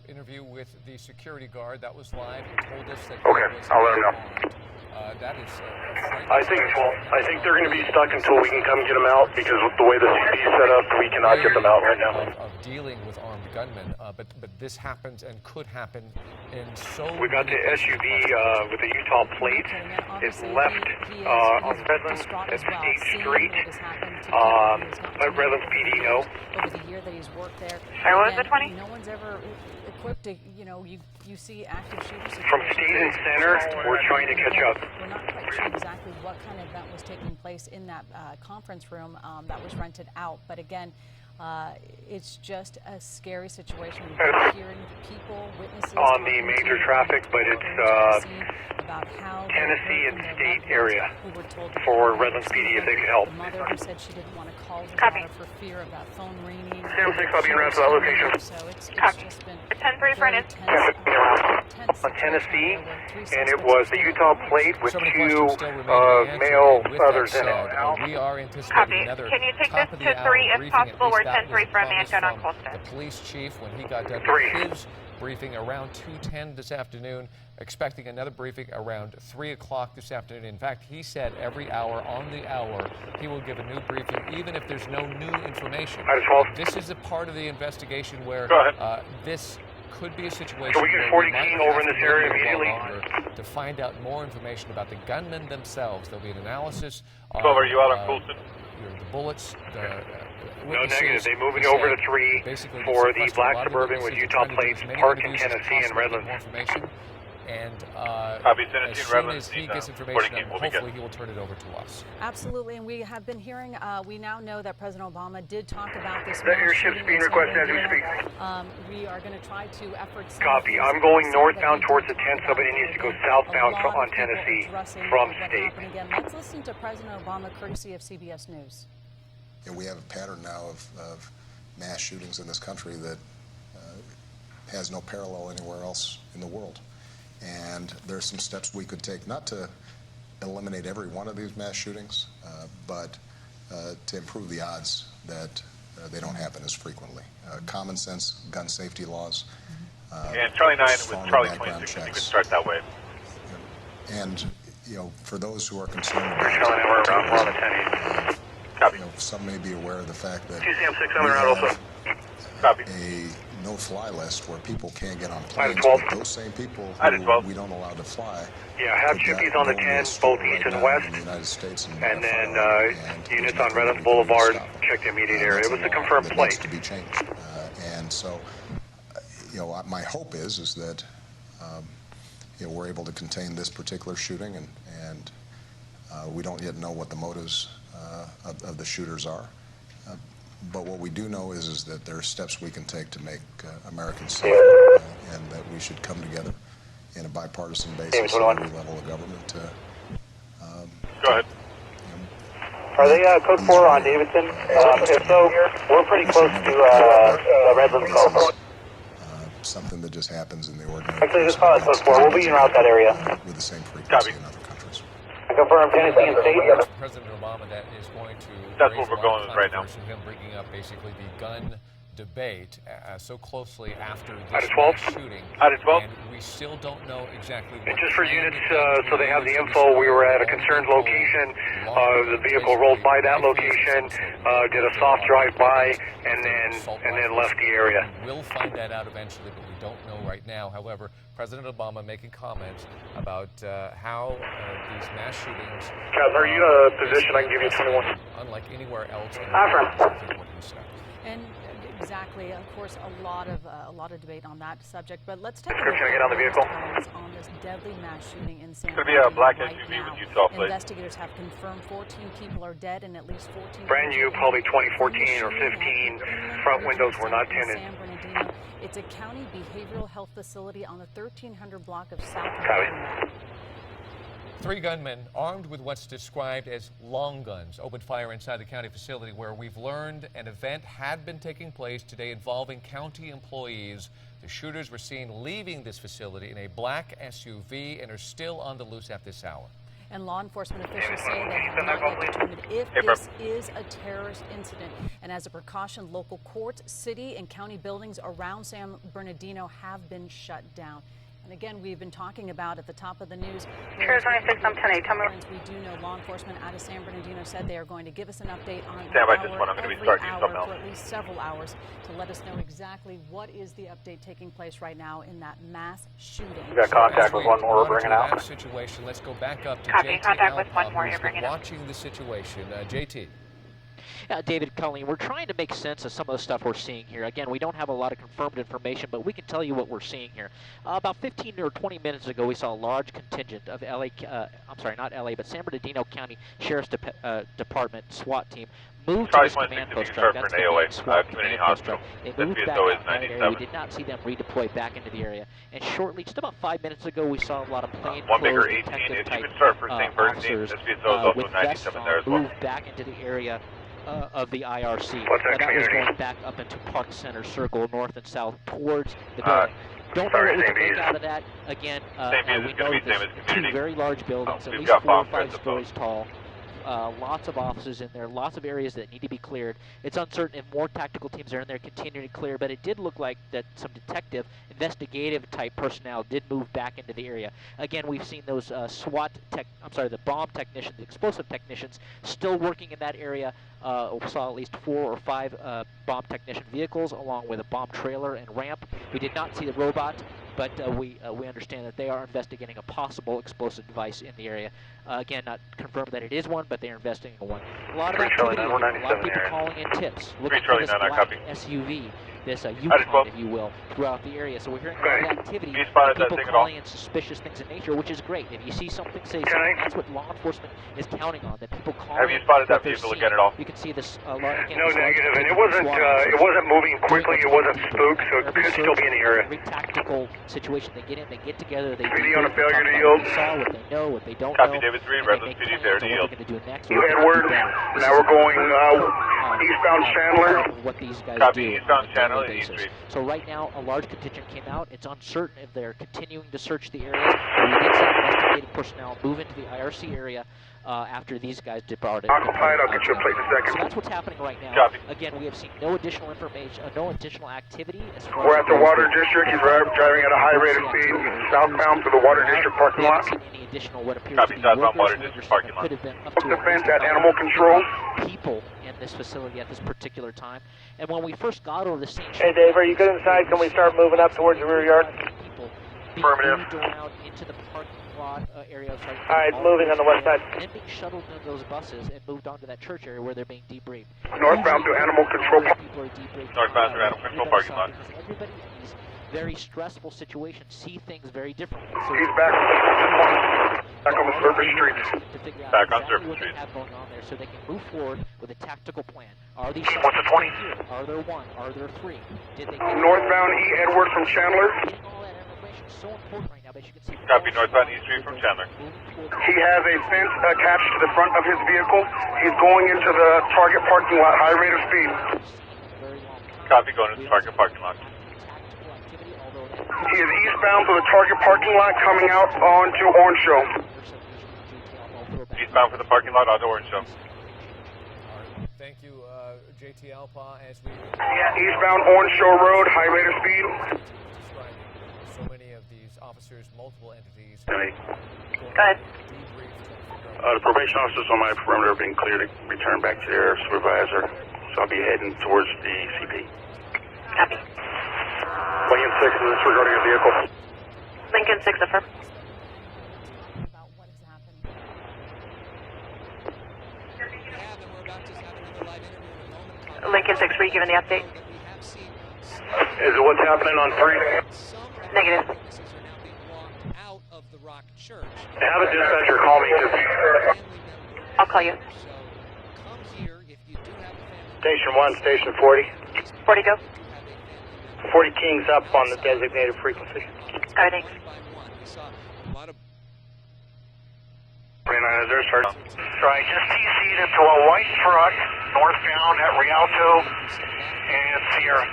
interview with the security guard. That was live. He told us that. Okay, I'll let him know. That is. I think they're going to be stuck until we can come get them out because with the way the CB is set up, we cannot get them out right now. Of dealing with armed gunmen, but this happens and could happen in so. We got the SUV with the Utah plate. It left on Redlands at 8th Street. Let Redlands PD know. Over the year that he's worked there. What was the 20? No one's ever equipped to, you see active shooters. From State and Center, we're trying to catch up. We're not quite sure exactly what kind of event was taking place in that conference room that was rented out. But again, it's just a scary situation. We're hearing people, witnesses on the major traffic, but it's Tennessee and State area for Redlands PD if they can help. The mother who said she didn't want to call her Copy. daughter for fear of that phone ringing. Sam 6, I'll be in route to that location. So it's just been 10-3 for an on Tennessee, and it was the Utah plate with 2 male others in it. We are anticipating another Can you take top this of the to hour 3 if briefing. possible? At We're least that 10-3 for a man was gun on promised Colston. from the police chief when he got done 3. with his briefing around 2:10 this afternoon, expecting another briefing around 3 o'clock this afternoon. In fact, he said every hour on the hour he will give a new briefing, even if there's no new information. This is a part of the investigation where this could be a situation Can we get 40 King over in this area immediately? To find out more information about the gunmen themselves. There'll be an analysis of are you out on Colston? The bullets, No negative. They're moving over to 3 for the black Suburban with Utah plates, parked in Tennessee and Redlands. And Tennessee as and soon Redlands as he need, gets 40 information, King will be hopefully good. he will turn it over to us. Absolutely, and we have been hearing, we now know that President Obama did talk about this. That airship's being requested as we speak. We are going to try to efforts. Copy. I'm going northbound towards the 10th, but it needs to go southbound on Tennessee from State. Again, let's listen to President Obama, courtesy of CBS News. And we have a pattern now of mass shootings in this country that has no parallel anywhere else in the world. And there's some steps we could take, not to eliminate every one of these mass shootings, but to improve the odds that they don't happen as frequently. Common sense gun safety laws. And Charlie 9 with Charlie 26, if you could start that way. And, you know, for those who are concerned about some may be aware of the fact that we have a no-fly list where people can't get on planes, but those same people who we don't allow to fly. Yeah, have chippies on the 10, both east and west, in the United States, and then units on Redlands Boulevard, check the immediate area. It was a confirmed plate. To be changed, and so, you know, my hope is that you know, we're able to contain this particular shooting, and we don't yet know what the motives of the shooters are. But what we do know is that there are steps we can take to make Americans safer, and that we should come together in a bipartisan basis at every level of government to. Go ahead. Are they code 4 on Davidson? If so, we're pretty close to Redlands Golf. Something that just happens in the ordinary. Actually, just call it code 4. We'll be en route that area. With the same frequency in other countries. Confirm Tennessee and State. President Obama that is going to. That's what we're going with right now. Him bringing up basically the gun debate so closely after this shooting. Out of 12. And we still don't know exactly what. And just for units, so they have the info, we were at a concerned location. The vehicle rolled by that location, did a soft drive-by, and then left the area. We'll find that out eventually, but we don't know right now. However, President Obama making comments about how these mass shootings. Kaz, are you in a position I can give you 21? Unlike anywhere else in the world. And exactly, of course, a lot of debate on that subject. But let's take a look at the vehicle on this deadly mass shooting in San Could be a black right SUV now. with Utah plate. Investigators have confirmed 14 people are dead and at least 14. Brand new, probably 2014 or 15. Front windows were not tinted. San Bernardino. It's a county behavioral health facility on the 1300 block of South. Three gunmen armed with what's described as long guns opened fire inside the county facility where we've learned an event had been taking place today involving county employees. The shooters were seen leaving this facility in a black SUV and are still on the loose at this hour. And law enforcement officials say they have not yet determined if this is a terrorist incident. And as a precaution, local courts, city, and county buildings around San Bernardino have been shut down. And again, we've been talking about at the top of the news. Sure, 26, I'm 10-8. Tell me. We do know law enforcement out of San Bernardino said they are going to give us an update on Stand by just one. I'm going to be starting something else. for at least several hours to let us know exactly what is the update taking place right now in that mass shooting. We got contact with one more. We're bringing out. Situation. Let's go back up to Copy. JT Contact with one more. You're bringing watching the situation. JT. David Colleen, we're trying to make sense of some of the stuff we're seeing here. Again, we don't have a lot of confirmed information, but we can tell you what we're seeing here. About 15 or 20 minutes ago, we saw a large contingent of but San Bernardino County Sheriff's Department SWAT team moved to this command post truck. That's the SWAT command post truck. They moved back out of that area. We did not see them redeploy back into the area. And shortly, just about 5 minutes ago, we saw a lot of plainclothes detective-type officers with vests on move back into the area of the IRC. That was going back up into Park Center Circle, north and south, towards the building. Don't know what we can make out of that. Again, we know there's two very large buildings, at least 4 or 5 stories tall. Lots of offices in there, lots of areas that need to be cleared. It's uncertain if more tactical teams are in there continuing to clear, but it did look like that some detective, investigative type personnel did move back into the area. Again, we've seen those the bomb technicians, the explosive technicians still working in that area. We saw at least 4 or 5 bomb technician vehicles along with a bomb trailer and ramp. We did not see the robot, but we understand that they are investigating a possible explosive device in the area. Again, not confirmed that it is one, but they are investigating one. A lot of activity, a lot of people calling in tips, looking for this black SUV, this Yukon, if you will, throughout the area. So we're hearing a lot of activity, people calling in suspicious things in nature, which is great. If you see something, say something. That's what law enforcement is counting on, that people call Have you spotted that vehicle again at all? You can see this again. No, negative, and it wasn't moving quickly, it wasn't spooked, so it could still be in the area. Every tactical situation, they get in, they get together, they PD on a failure to yield. Saw what they know, what they don't Copy, know. David 3, Redlands PD failure to yield. Edward, now we're going eastbound Chandler. What these guys Copy, do eastbound Chandler and East Street. So right now, a large contingent came out. It's uncertain if they're continuing to search the area. We did see investigative personnel move into the IRC area. after these guys departed. Occupied, I'll get you a plate in a second. So that's what's happening right now. Copy. Again, we have seen no additional information, no additional activity. As far We're as at the Water District. He's driving at a high rate of speed southbound to the Water District parking lot. Any additional what appears Copy, to be southbound workers Water District parking lot. could have been up to Defense at Animal Control. people in this facility at this particular time. And when we first got over the scene, Hey Dave, are you good inside? Can we start moving up towards the rear yard? people Affirmative. moved around into the parking lot area. All right, moving on the west side. And being shuttled into those buses and moved on to that church area where they're being debriefed. Northbound to Animal Control. People are debriefed. Northbound to Animal Control parking lot. Because everybody in these very stressful situations see things very differently. So He's back on the surface streets. to figure out Back on exactly surface what they streets. have going on there so they can move forward with a tactical plan. Are these What's the 20? here? Are there one? Are there three? Did they Northbound E. Edward from Chandler. getting all that information is so important right now, but you can see Copy, northbound E Street from Chandler. He has a fence attached to the front of his vehicle. He's going into the Target parking lot, high rate of speed. Copy, going to the Target parking lot. He is eastbound to the Target parking lot, coming out onto Orange Show. Eastbound for the parking lot, onto Orange Show. Thank you, JT Alpa, as we Eastbound Orange Show Road, high rate of speed. described so many of these officers, multiple entities. Go ahead. The probation officers on my perimeter are being cleared to return back to their supervisor, so I'll be heading towards the CP. Copy. Lincoln 6 is regarding a vehicle. Lincoln 6, affirm. Lincoln 6, were you given the update? Is it what's happening on 3? Negative. Have a dispatcher call me. I'll call you. Station 1, Station 40. 40 go. 40 Kings up on the designated frequency. Got it, thanks. 39 is there, sir. Right, just TC'd into a white truck, northbound at Rialto and Sierra.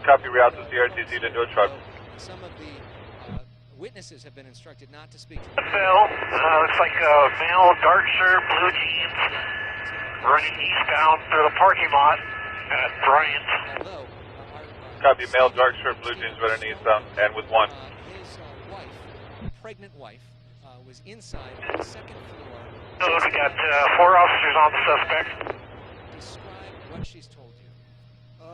Copy, Rialto Sierra, TC'd into a truck. Some of the witnesses have been instructed not to speak to Phil, looks like a male, dark shirt, blue jeans, running eastbound through the parking lot at Bryant. Copy, male, dark shirt, blue jeans, red and eastbound, and with one. his wife, pregnant wife, was inside on the second floor. So we got 4 officers on the suspect. Describe what she's told you.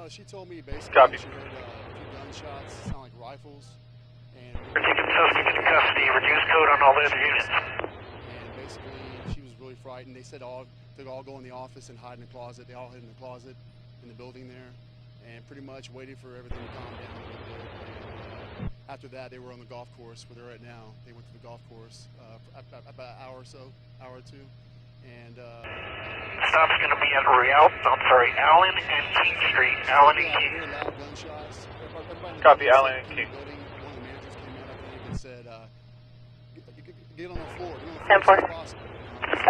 She told me basically Copy. she heard a few gunshots, sound like rifles, and We're taking suspect into custody, reduced code on all the other units. basically she was really frightened. They said they'd all go in the office and hide in the closet. They all hid in the closet in the building there, and pretty much waited for everything to calm down a little bit. And after that, they were on the golf course where they're at now. They went to the golf course about an hour or so, hour or two, and Stop's going to be at Allen and King Street. Allen and King. very loud gunshots. Everybody Copy, Allen and King. One of the managers came out, I think, and said, get on the floor. Ten four.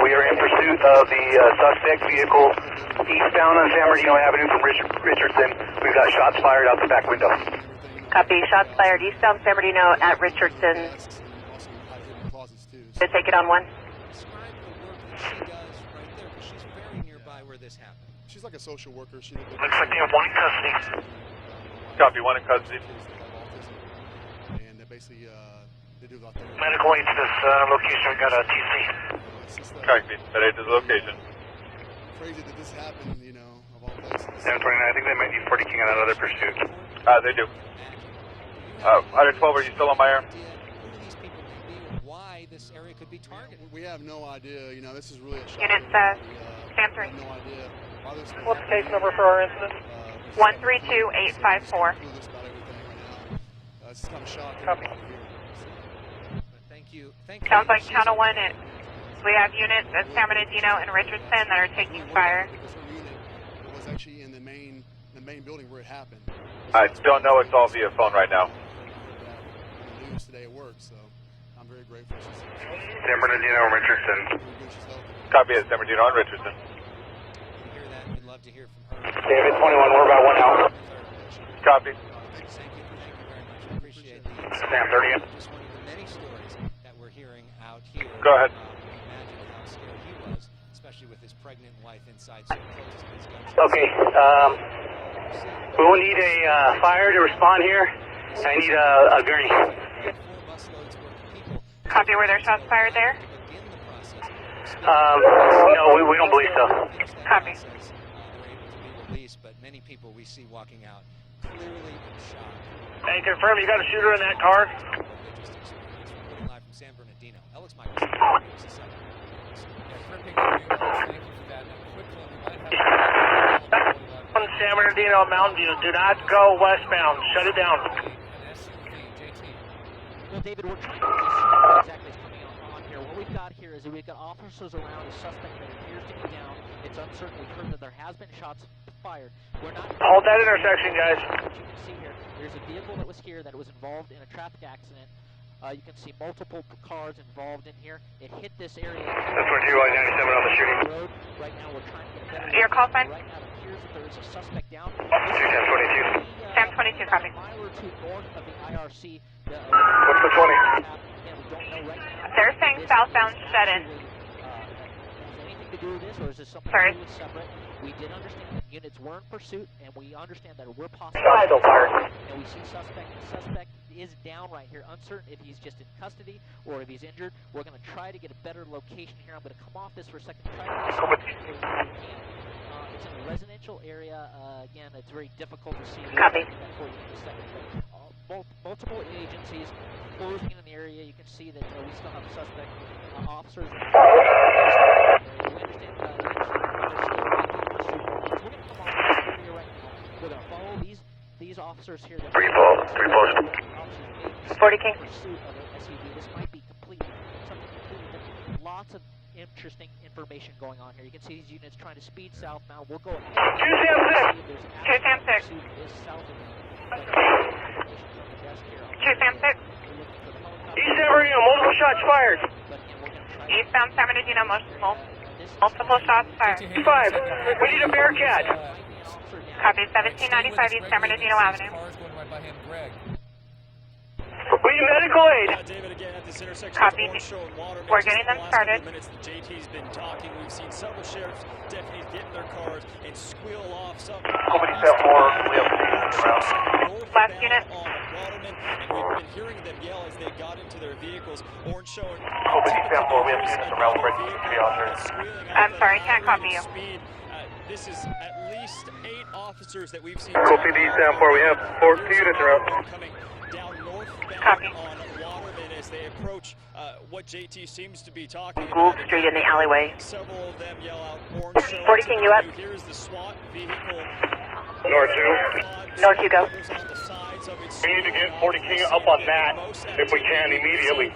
We are in pursuit of the suspect vehicle eastbound on San Bernardino Avenue from Richardson. We've got shots fired out the back window. Copy. Shots fired eastbound San Bernardino at Richardson. To take it on 1. Describe the work that she does right there, because she's very nearby where this happened. She's like a social worker. She Looks like they have one in custody. Copy, one in custody. and they basically they do a lot of Medical aid to this location. We got a TC. Copy, that is the location. crazy that this happened, you know, of all places. 729, I think they might need 40 King on another pursuit. They do. 112, are you still on my air? Why this area could be targeted. We have no idea, you know, this is really a shock. Units, Sam 3. No idea. What's the case number for our incident? 132854. It's kind of shocking. Copy. Thank you. Thank you. Sounds like Channel 1. We have units at San Bernardino and Richardson that are taking fire. Because her unit was actually in the main building where it happened. I don't know, it's all via phone right now. The news today at work, so I'm very grateful. San Bernardino and Richardson. Copy it, San Bernardino and Richardson. Hear that? We'd love to hear from her. David 21, we're about 1 hour. Copy. Thank you very much. I appreciate the Sam 30. just one of the many stories that we're hearing out here. Go ahead. Imagine how especially with his pregnant wife inside so close to his gun. Okay, we will need a fire to respond here. I need a gurney. Copy, were there shots fired there? No, we don't believe so. Copy. They're able to be released, but many people we see walking out clearly in shock. And confirm you got a shooter in that car? Live from San Bernardino. Alex Michaels. On San Bernardino, Mountain View, do not go westbound. Shut it down. Well, David, we're trying to see exactly what's coming on here. What we've got here is that we've got officers around a suspect that appears to be down. It's uncertain. We've heard that there has been shots fired. We're not... Hold that intersection, guys. What you can see here, there's a vehicle that was here that was involved in a traffic accident. You can see multiple cars involved in here. It hit this area. That's what you are, 97 on the shooting. Road. Right now, we're trying to get a better... Your call sign? Right now, it appears that there is a suspect down. 1022. 1022, copy. A mile or two north of the IRC. What's the 20? Again, we don't know right now. They're saying southbound shut-in. Anything to do with this, or is this something totally separate? We did understand that units were in pursuit, and we understand that we're possible. And we see suspect. The suspect is down right here, uncertain if he's just in custody or if he's injured. We're going to try to get a better location here. I'm going to come off this for a second. Try to get it's in a residential area. Again, it's very difficult to see. Copy. For you in a second, but multiple agencies closing in the area. You can see that we still have suspect officers. We understand they're still in pursuit. We're going to come off this area right now. We're going to follow these officers here. Three post. 40 King. Pursuit of an SUV. This might be something completely different. Lots of interesting information going on here. You can see these units trying to speed southbound. We'll go ahead. 236. 236. East San Bernardino, multiple shots fired. Eastbound San Bernardino, multiple shots fired. 5. We need a Bearcat. Copy, 1795 East San Bernardino Avenue. We need medical aid. David, again at this intersection. Copy. We're getting them started. Minutes, the JT's been talking. We've seen several sheriff's deputies get in their cars and squeal off some. Company step 4, we have around. Last unit. And we've been hearing them yell as they got into their vehicles. Orange showing. Company step 4, we have units around. Three officers. I'm sorry, can't copy you. This is at least 8 officers that we've seen. Copy B, Sam 4, we have 4 units around. Coming down northbound Copy. on Waterman as they approach what JT seems to be talking Gould about. Street in the alleyway. Several of them yell out orange show. 40 King, you up? Here's the SWAT vehicle. North 2. North you go. We need to get 40 King up on that if we can immediately.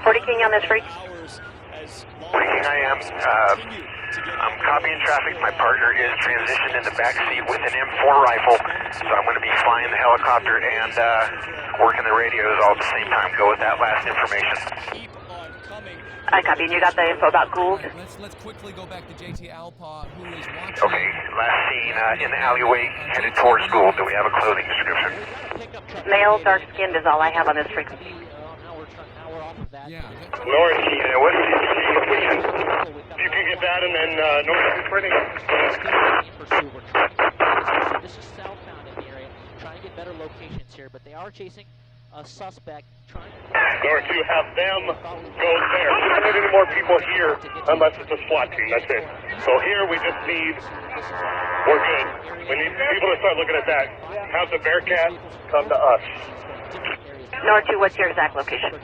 40 King on this freak. 40 King, I am. I'm copying traffic. My partner is transitioned in the back seat with an M4 rifle, so I'm going to be flying the helicopter and working the radios all at the same time. Go with that last information. I copy. And you got the info about Gould? Let's quickly go back to JT Alpa, who is watching. Okay, last seen in the alleyway headed towards Gould. Do we have a clothing description? Male, dark-skinned is all I have on this frequency. North Key, what is the location? You can get that and then North Key printing. This is southbound in the area, trying to get better locations here, but they are chasing a suspect trying to... North Key, have them go there. We don't need any more people here unless it's a SWAT team, that's it. So here we just need... We're good. We need people to start looking at that. Have the Bearcat come to us. North 2, what's your exact location?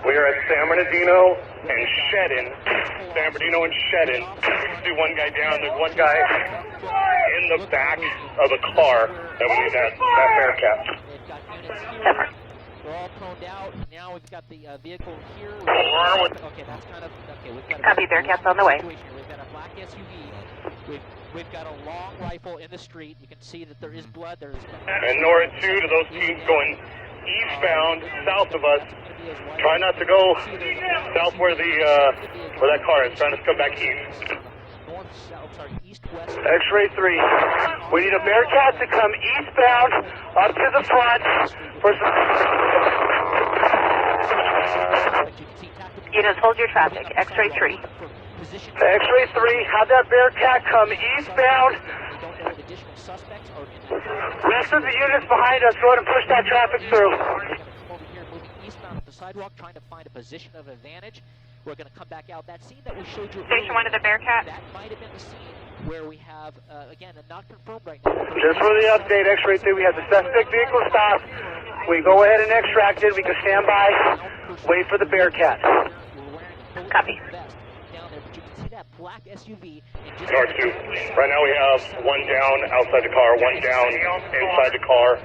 We are at San Bernardino and Shedden. San Bernardino and Shedden. We can see one guy down. There's one guy in the back of a car that we need that Bearcat. We're all proned out. Now we've got the vehicle here. Okay, that's kind of... Okay, we've got... Copy, Bearcat's on the way. We've got a black SUV. We've got a long rifle in the street. You can see that there is blood. There is... And Nora 2 to those teams going eastbound, south of us. Try not to go south where that car is. Trying to come back east. X-ray 3. We need a Bearcat to come eastbound up to the front for some... Units, hold your traffic. X-ray 3. X-ray 3, have that Bearcat come eastbound. Rest of the units behind us, go ahead and push that traffic through. Over here, moving eastbound up the sidewalk, trying to find a position of advantage. We're going to come back out. That scene that we showed you Station 1 of the Bearcat. That might have been the scene where we have, again, not confirmed right now. Just for the update, X-ray 3, we have the suspect vehicle stopped. We go ahead and extract it. We can stand by, wait for the Bearcat. Copy. Black SUV. North 2. Right now we have one down outside the car, one down inside the car.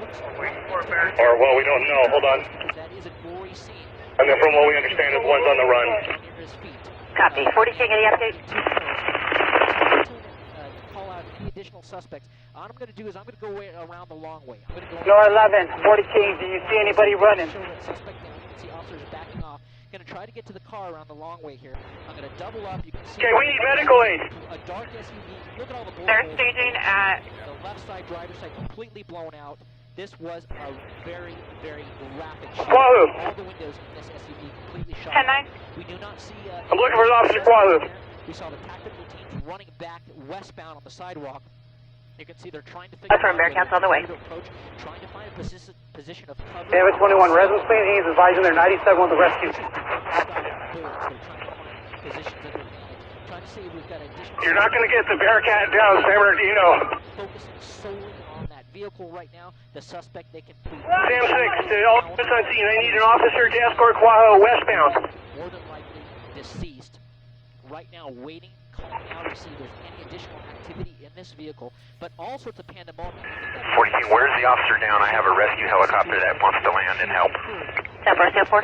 Or, well, we don't know. Hold on. And then from what we understand is one's on the run. Copy. 40 King, any update? Call out any additional suspects. All I'm going to do is I'm going to go around the long way. I'm going to go No 11, 40 King, do you see anybody running? Suspect down. You can see officers backing off. Going to try to get to the car around the long way here. I'm going to double up. You can see. Okay, we need medical aid. A dark SUV. Look at all the bullets. They're staging at the left side, driver's side, completely blown out. This was a very, very rapid shot. Wahoo. All the windows in this SUV completely shot. 10-9. We do not see. I'm looking for Officer Wahoo. We saw the tactical teams running back westbound on the sidewalk. You can see they're trying to figure out Bearcats on the way. Approach, trying to find a position of cover. David 21, residence plane, he's advising they're 97 with the rescue. You're not going to get the Bearcat down, San Bernardino. Focusing solely on that vehicle right now. The suspect they can plead. Sam 6, all units on scene. I need an officer to escort Quajo westbound. More than likely deceased. Right now, waiting, calling out to see if there's any additional activity in this vehicle, but all sorts of pandemonium. 40 King, where's the officer down? I have a rescue helicopter that wants to land and help. Step 4.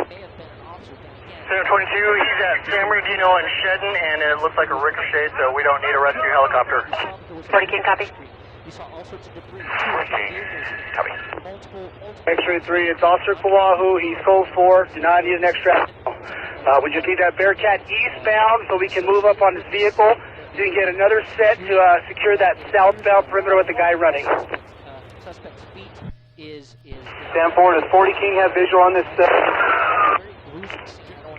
Center 22, he's at San Bernardino and Shedden, and it looks like a ricochet, so we don't need a rescue helicopter. 40 King, copy. We saw all sorts of debris. Copy. X-ray 3, it's Officer Kawahoo, he's code 4, do not need an extract. We just need that Bearcat eastbound so we can move up on this vehicle. So you can get another set to secure that southbound perimeter with the guy running. Suspect's feet is Stand forward, does 40 King have visual on this?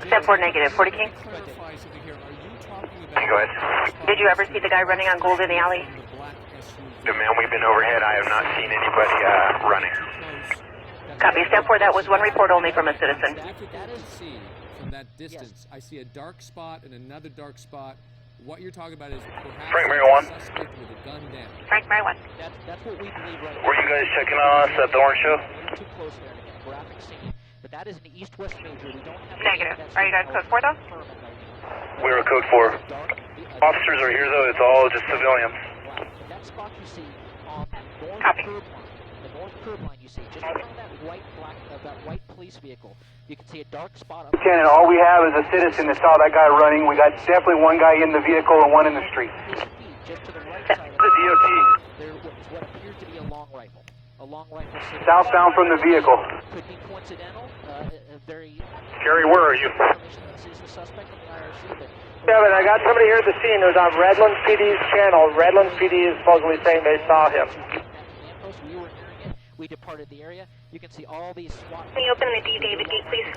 Step 4 negative, 40 King. Go ahead. Did you ever see the guy running on Gold in the alley? No, ma'am, we've been overhead. I have not seen anybody running. Copy. Step 4, that was one report only from a citizen. From that distance, I see a dark spot and another dark spot. What you're talking about is perhaps Frank Mary 1. a suspect with a gun down. Frank Mary 1. That's what we believe right now. Were you guys checking on us at the Orange Show? Too close there to get a graphic scene. But that is an east-west major. We don't have negative. Are you guys code 4 though? We're code 4. Officers are here though, it's all just civilians. That spot you see on the north Copy. curb line, the north curb line you see, just in front of that white police vehicle, you can see a dark spot. Lieutenant, all we have is a citizen that saw that guy running. We got definitely one guy in the vehicle and one in the street. Just to the right side of the DOT. There is what appears to be a long rifle. A long rifle. Southbound from the vehicle. Could be coincidental. Very. Gary, where are you? This is the suspect in the IRC, but. Kevin, I got somebody here at the scene. It was on Redlands PD's channel. Redlands PD is supposedly saying they saw him. We were nearing it. We departed the area. You can see all these SWAT. Can you open the D David gate, please?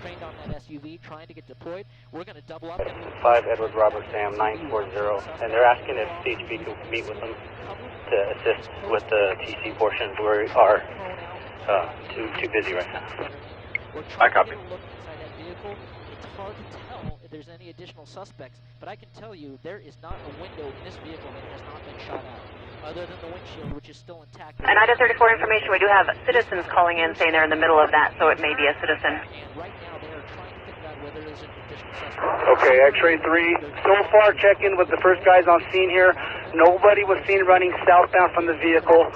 Trained on that SUV, trying to get deployed. We're going to double up. 5 Edward Robert Sam 940, and they're asking if CHP can meet with them to assist with the TC portions. We are too busy right now. I copy. It's hard to tell if there's any additional suspects, but I can tell you there is not a window in this vehicle that has not been shot out, other than the windshield, which is still intact. And item 34 information, we do have citizens calling in saying they're in the middle of that, so it may be a citizen. And right now they are trying to figure out whether there's an additional suspect. Okay, X-ray 3. So far, check in with the first guys on scene here. Nobody was seen running southbound from the vehicle.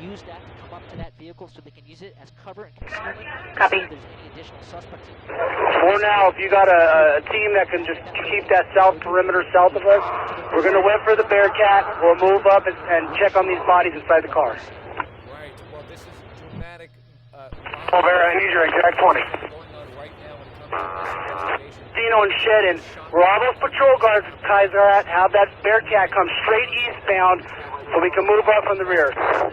Use that to come up to that vehicle so they can use it as cover and concealment. Copy. If there's any additional suspects in For now, if you got a team that can just keep that south perimeter south of us, we're going to wait for the Bearcat. We'll move up and check on these bodies inside the cars. Right. Well, this is dramatic. Bear, I need your exact 20. Dino and Shedden, where all those patrol guys are at, have that Bearcat come straight eastbound so we can move up from the rear. That's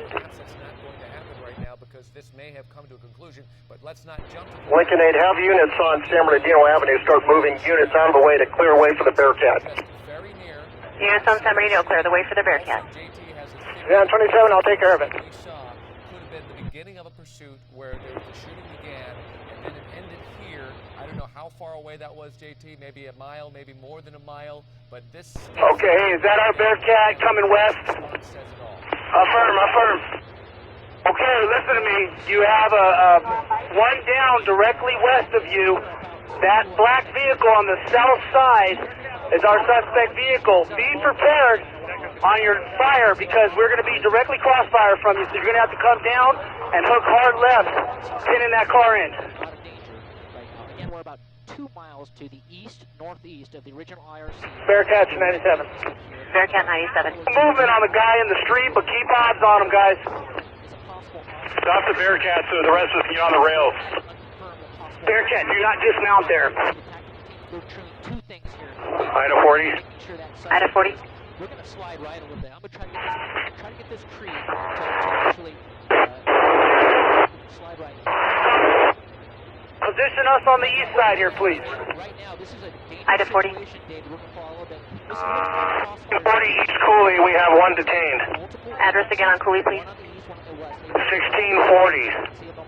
not going to happen right now because this may have come to a conclusion, but let's not jump to Lincoln 8, have units on San Bernardino Avenue start moving units out of the way to clear way for the Bearcat. very near. Units on San Bernardino, clear the way for the Bearcat. Yeah, 27, I'll take care of it. We saw could have been the beginning of a pursuit where the shooting began, and then it ended here. I don't know how far away that was, JT, maybe a mile, maybe more than a mile, but this... Okay, is that our Bearcat coming west? Affirm. Okay, listen to me. You have a one down directly west of you. That black vehicle on the south side is our suspect vehicle. Be prepared on your fire because we're going to be directly crossfire from you, so you're going to have to come down and hook hard left, pinning that car in. Again, we're about 2 miles to the northeast of the original IRC. Bearcat 97. Bearcat 97. Movement on the guy in the street, but keep odds on him, guys. Stop the Bearcat so the rest of us can get on the rails. Bearcat, do not dismount there. Item 40. Item 40. We're going to slide right a little bit. I'm going to try to get this tree to actually slide right. Position us on the east side here, please. Right now, this is a Item 40. situation, David. We're going to follow that. 40 East Cooley, we have one detained. Address again on Cooley, please. 1640.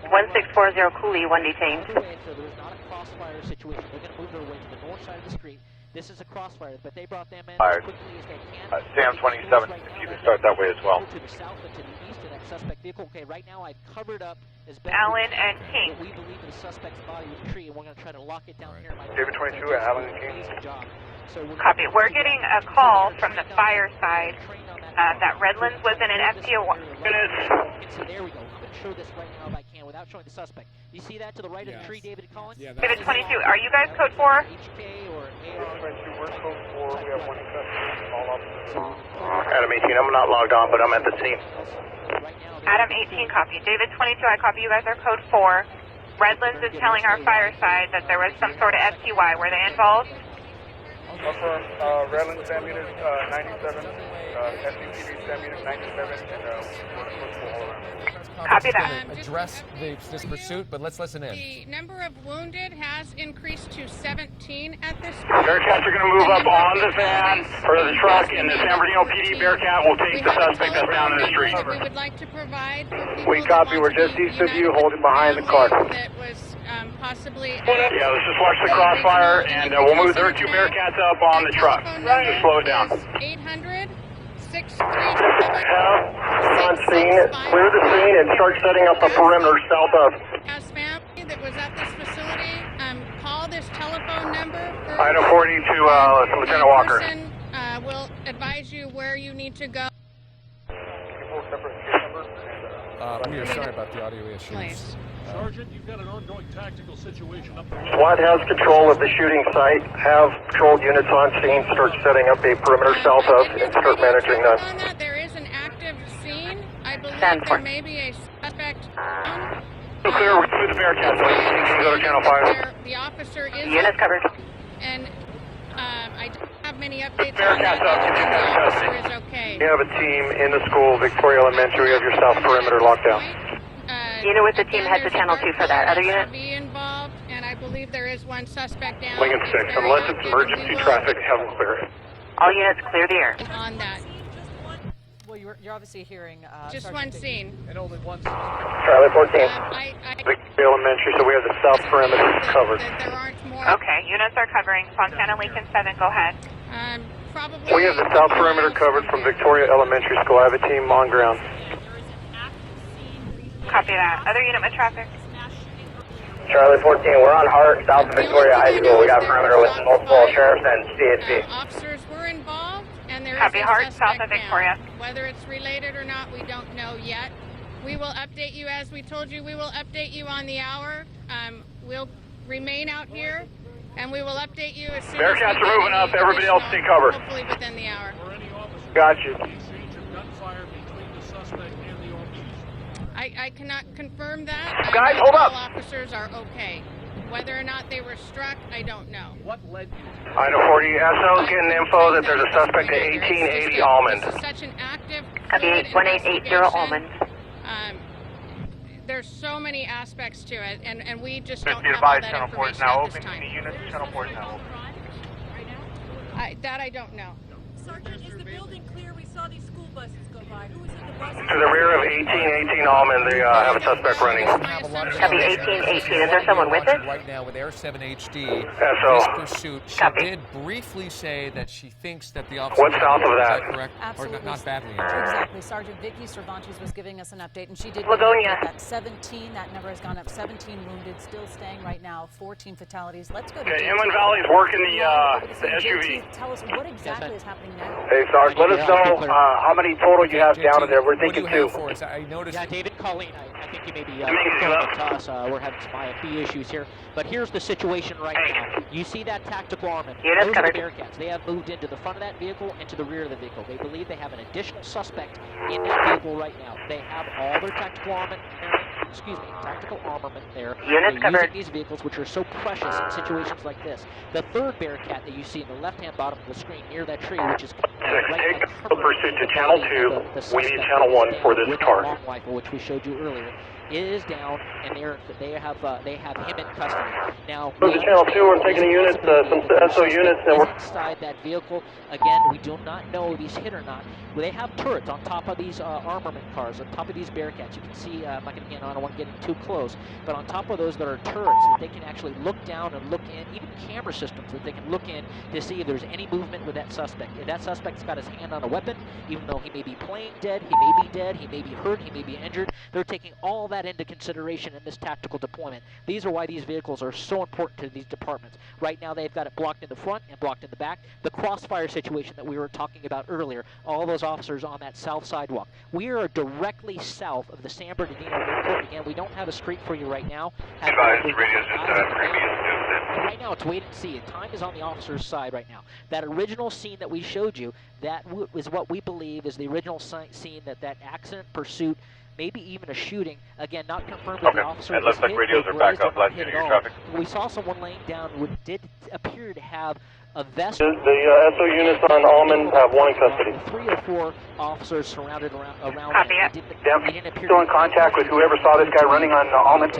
1640 Cooley, one detained. So there's not a crossfire situation. They're going to move their way to the north side of the street. This is a crossfire, but they brought them in as quickly as they can. Sam 27, if you can start that way as well. To the south and to the east of that suspect vehicle. Okay, right now I've covered up as best Allen and King. we believe the suspect's body with a tree, and we're going to try to lock it down here. David 22, Allen and King. Copy. We're getting a call from the fire side that Redlands was in an FTO1. So there we go. I'm going to show this right now if I can without showing the suspect. You see that to the right of the tree, David Collins? Yeah, David 22, are you guys code 4? HK or AR? 22, we're code 4. We have one customer. All officers. Adam 18, I'm not logged on, but I'm at the scene. Adam 18, copy. David 22, I copy. You guys are code 4. Redlands is telling our fire side that there was some sort of FTY. Were they involved? Affirm. Redlands, Sam Unit 97. SCPD, Sam Unit 97. And we're all around. Copy that. Address this pursuit, but let's listen in. The number of wounded has increased to 17 at this point. Bearcats are going to move up on the van or the truck, and the San Bernardino PD Bearcat will take the suspect that's down in the street. We would like to provide for people We copy. We're just east of you, holding behind the car. that was possibly... Yeah, let's just watch the crossfire, and we'll move their 2 Bearcats up on the truck. Just slow it down. 800 On scene, clear the scene and start setting up a perimeter south of. As family that was at this facility, call this telephone number. Item 40 to Lieutenant Walker. Person will advise you where you need to go. We are sorry about the audio issues. Please. Sergeant, you've got an ongoing tactical situation up the road. SWAT has control of the shooting site. Have patrol units on scene. Start setting up a perimeter south of and start managing them. On that, there is an active scene. I believe there may be a suspect. Clear with the Bearcats. Go to Channel 5. The officer is Unit covered. And I don't have many updates on Bearcats that. up. The officer is okay. You have a team in the school, Victoria Elementary. You have your south perimeter locked down. Unit with the team head to Channel 2 for that. Other unit? Be involved, and I believe there is one suspect down. Lincoln 6. Unless it's emergency traffic, have them clear. All units clear the air. On that. Well, you're obviously hearing... Just Sergeant one Dickey. scene. And only one Charlie 14. Victoria Elementary, so we have the south perimeter covered. Okay, units are covering. Fontana Lincoln 7, go ahead. Probably... We have the south perimeter covered from Victoria Elementary School. I have a team on ground. Copy that. Other unit with traffic? Charlie 14, we're on Hart, south of Victoria High School. We got perimeter with multiple sheriffs and CHP. Officers were involved, and there Copy is a Hart, suspect south of Victoria. down. Whether it's related or not, we don't know yet. We will update you, as we told you, we will update you on the hour. We'll remain out here, and we will update you as soon as Bearcats we are moving up. Everybody else stay covered. hopefully within the hour. Got you. Gunfire between the suspect and the officers. I cannot confirm that. Guys, I know hold all up. officers are okay. Whether or not they were struck, I don't know. What led you? Item 40, SO's getting info that there's a suspect at 1880 Almond. This is such an active Copy 1880 Almond. there's so many aspects to it, and we just don't Be have all advised, that Channel 4 is information now at this open. time. Any units, Channel 4 is now open. That I don't know. Sergeant, is the building clear? We saw these school buses go by. Who was in the buses? To the rear of 1818 Almond, they have a suspect running. Copy 1818. Is there someone with it? Right now with Air 7 HD, SO. this pursuit. She Copy. did briefly say that she thinks that the officer. What's south of is that? correct? Absolutely. Or not badly injured. Exactly. Sergeant Vicky Cervantes was giving us an update, and she did Lagonia. indicate that 17. That number has gone up. 17 wounded, still staying right now. 14 fatalities. Let's go to Okay, JT. Inland Valley's working the JT, SUV. tell us what exactly is happening now. Hey, Sarge, let us know how many total you have down in there. We're What do thinking you two. have for us? I noticed. Yeah, David, Colleen, I think you may be Dominguez, throwing up. it to us. We're having some IFB issues here. But here's the situation right now. You see that tactical armament. Units Those are the covered. Bearcats. They have moved into the front of that vehicle and to the rear of the vehicle. They believe they have an additional suspect in that vehicle right now. They have all their tactical armament there. Units They're covered. using these vehicles, which are so precious in situations like this. The third Bearcat that you see in the left-hand bottom of the screen near that tree, which is right Take now pursuit to Channel 2. We need Channel 1 for this with that car. long rifle, which we showed you earlier, is down, and they have him in custody. Now, Go to Channel 2. We're taking the units, some SO units, and we're inside that vehicle. Again, we do not know if he's hit or not. They have turrets on top of these armament cars, on top of these Bearcats. You can see, I'm not going to get on, I don't want to get in too close, but on top of those that are turrets, that they can actually look down and look in, even camera systems that they can look in to see if there's any movement with that suspect. If that suspect's got his hand on a weapon, even though he may be playing dead, he may be dead, he may be hurt, he may be injured, they're taking all that into consideration in this tactical deployment. These are why these vehicles are so important to these departments. Right now they've got it blocked in the front and blocked in the back. The crossfire situation that we were talking about earlier, all those officers on that south sidewalk. We are directly south of the San Bernardino Airport. Again, we don't have a street for you right now. Right now it's wait and see. Time is on the officer's side right now. That original scene that we showed you, that is what we believe is the original scene, that accident, pursuit, maybe even a shooting. Again, not confirmed with the officer. It looks like radios are back up. Last unit traffic. We saw someone laying down who did appear to have a vest. the SO units on Almond have one in custody. 3 or 4 officers surrounded around Copy him. it. Still in contact with whoever saw this guy running on Almond.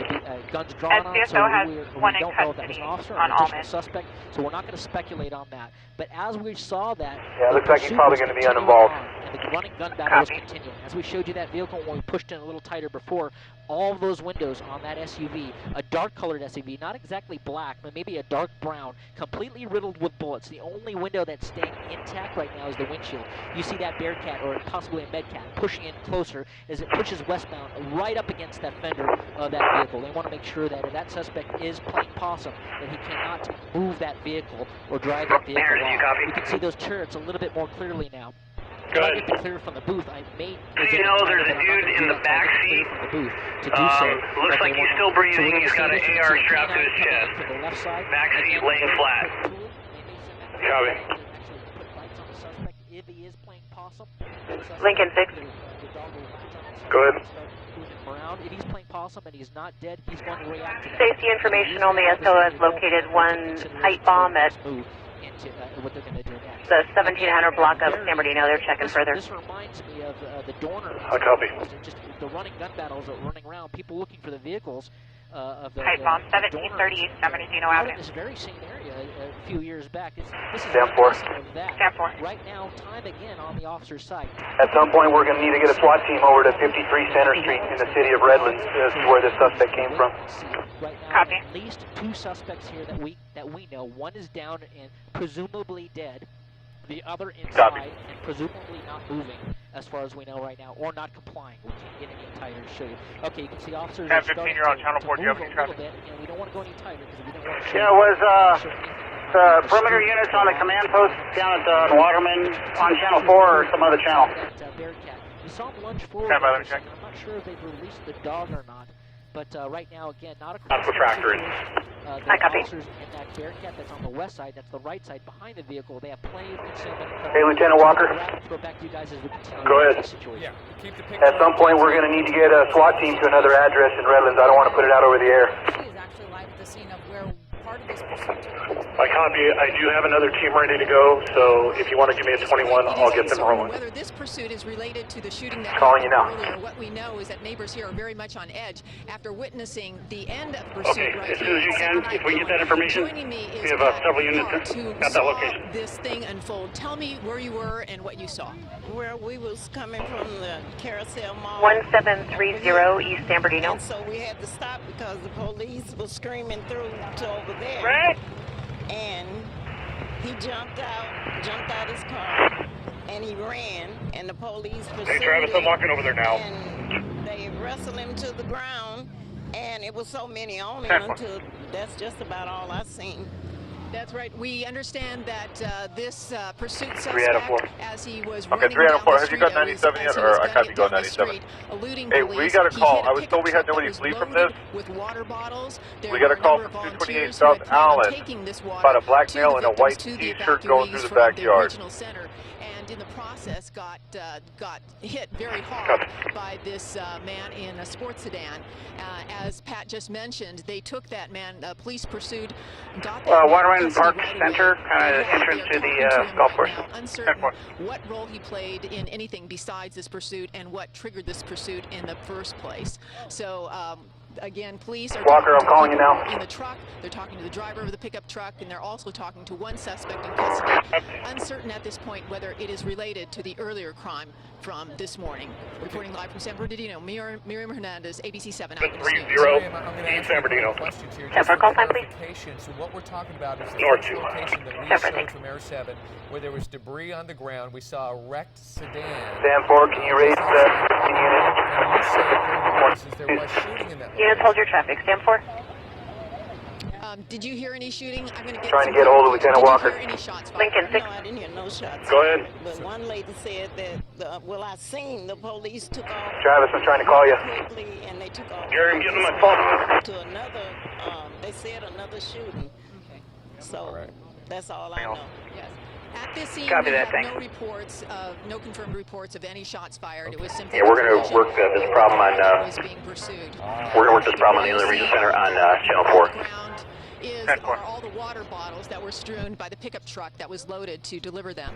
Guns drawn on, so SBSO has we one in don't know if that was custody an officer or on an additional Almond. suspect, so we're not going to speculate on that. But as we saw that, Yeah, it looks like he's pursuit probably was going to be continuing uninvolved. on, and the running gun battle was Copy. continuing. As we showed you that vehicle when we pushed in a little tighter before, all of those windows on that SUV, a dark-colored SUV, not exactly black, but maybe a dark brown, completely riddled with bullets. The only window that's staying intact right now is the windshield. You see that Bearcat, or possibly a Medcat, pushing in closer as it pushes westbound right up against that fender of that vehicle. They want to make sure that if that suspect is playing possum, that he cannot move that vehicle or drive that vehicle Mayor, do you off. copy? We can see those turrets a little bit more clearly now. Good. Trying to get clear from the booth. I may. You know, there's a dude in the back seat. From the booth to do so. Looks like he's still breathing. He's got an AR strapped to his chest. To the left side. Back seat laying flat. Copy. If he is playing possum. Lincoln 6. Go ahead. If he's playing possum and he's not dead, he's going to react to that. Safety information only. SO has located one pipe bomb at What they're going to do next. the 1700 block of San Bernardino. They're checking further. This reminds me of the Dorner. I copy. Just the running gun battles that were running around, people looking for the vehicles of the Pipe bomb, the 1730 Dorners. San Bernardino Out in Avenue. this very same area a few years back. This is Stand for. reminiscent of that. Stand for. Right now, time again on the officer's side. At some point, we're going to need to get a SWAT team over to 53 Center Street in the city of Redlands as to where this suspect came from. Right now, Copy. at least 2 suspects here that we know. One is down and presumably dead. The other inside and presumably not moving, as far as we know right now, or not complying. We can't get any tighter to show you. Okay, you can see officers are 10-15, starting you're on to Channel 4. Do you have move any a little traffic? bit. Again, we don't want to go any tighter because we don't want to show Yeah, you. it was perimeter units on the command post down at Waterman on Channel 4 or some other channel. That Bearcat. We saw him lunge forward. Stand by, let me for a check. second. I'm not sure if they've released the dog or not. But right now, again, not a That's the tractor. The I copy. officers in that Bearcat that's on the west side, that's the right side behind the vehicle, they have plenty of concealment. Hey, Lieutenant Walker. Let's go back to you guys as we continue. Go ahead. The situation. Keep the picture At some point, we're going to need to get a SWAT team to another address in Redlands. I don't want to put it out over the air. She is actually live at the scene of where part of this pursuit took place. I copy. I do have another team ready to go, so if you want to give me a 21, I'll get them rolling. Whether this pursuit is related to the shooting that Calling you now. earlier, what we know is that neighbors here are very much on edge after witnessing the end of the pursuit. Okay, right as soon as you can, if we get that information, we have several units at that location. This thing unfold. Tell me where you were and what you saw. Where we was coming from the Carousel Mall. 1730 East San Bernardino. And so we had to stop because the police was screaming through to over there. Right. And he jumped out his car, and he ran, and the police pursued Hey Travis, I'm walking over there now. And they wrestled him to the ground, and it was so many on him until that's just about all I seen. That's right. We understand that this pursuit 3 out of 4. suspect, as he was Okay, running 3 out down of 4. the Have you street, got 97 yet, or I copy go 97? Hey, we got a call. I was told we had nobody to flee from this. With water bottles. We got a call from 228 South Allen about a black male in a white t-shirt going through the backyard. And in the process got hit very hard by this man in a sports sedan. As Pat just mentioned, they took that man, police pursued, got that Waterman Park Center, entrance to the golf course. Uncertain what role he played in anything besides this pursuit and what triggered this pursuit in the first place. So again, police are Walker, I'm calling you now. in the truck. They're talking to the driver of the pickup truck, and they're also talking to one suspect in custody. Uncertain at this point whether it is related to the earlier crime from this morning. Reporting live from San Bernardino, Miriam Hernandez, ABC 7 Eyewitness News. East San Bernardino. Temper call time, please. So what we're talking about is the North first 2. location that we showed from Air 7, where there was debris on the ground. We saw a wrecked sedan. Stand 4, can you raise the unit? And you said there was shooting in that Units, hold your traffic. Stand 4. Did you hear any shooting? I'm going to Trying to get hold of Lieutenant Walker. Did you hear any shots fired? Lincoln 6. No, I didn't hear no shots. Go ahead. But one lady said that, I seen the police took off. Travis, I'm trying to call you. Quickly, and they took off. Gary, I'm getting my phone. To another, they said another shooting. Okay. So that's all I know. Yes. At this scene, Copy we that, have thanks. no reports, no confirmed reports of any shots fired. It was simply Yeah, we're going to work this problem on, was being pursued. we're going to work this problem on the Inland Region Center on Channel 4. Ground are all the water bottles that were strewn by the pickup truck that was loaded to deliver them.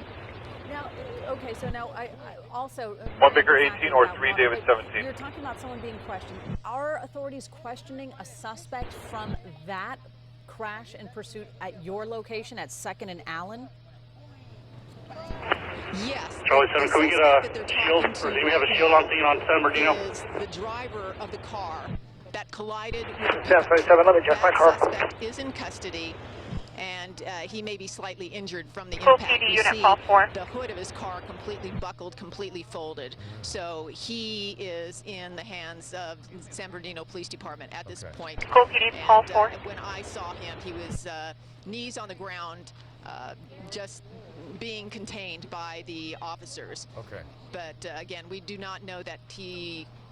Now, okay, so now I also... 1 Baker 18 or 3 David 17. You're talking about someone being questioned. Are authorities questioning a suspect from that crash and pursuit at your location at 2nd and Allen? Yes. Charlie 7, can we get a shield, or do we have a shield on scene on San Bernardino? Is the driver of the car that collided with the 727, let me check my car. suspect is in custody, and he may be slightly injured from the Full impact. PD You unit see call 4. the hood of his car completely buckled, completely folded. So he is in the hands of San Bernardino Police Department at this point. Full PD call 4. When I saw him, he was knees on the ground, just being contained by the officers. Okay. But again, we do not know that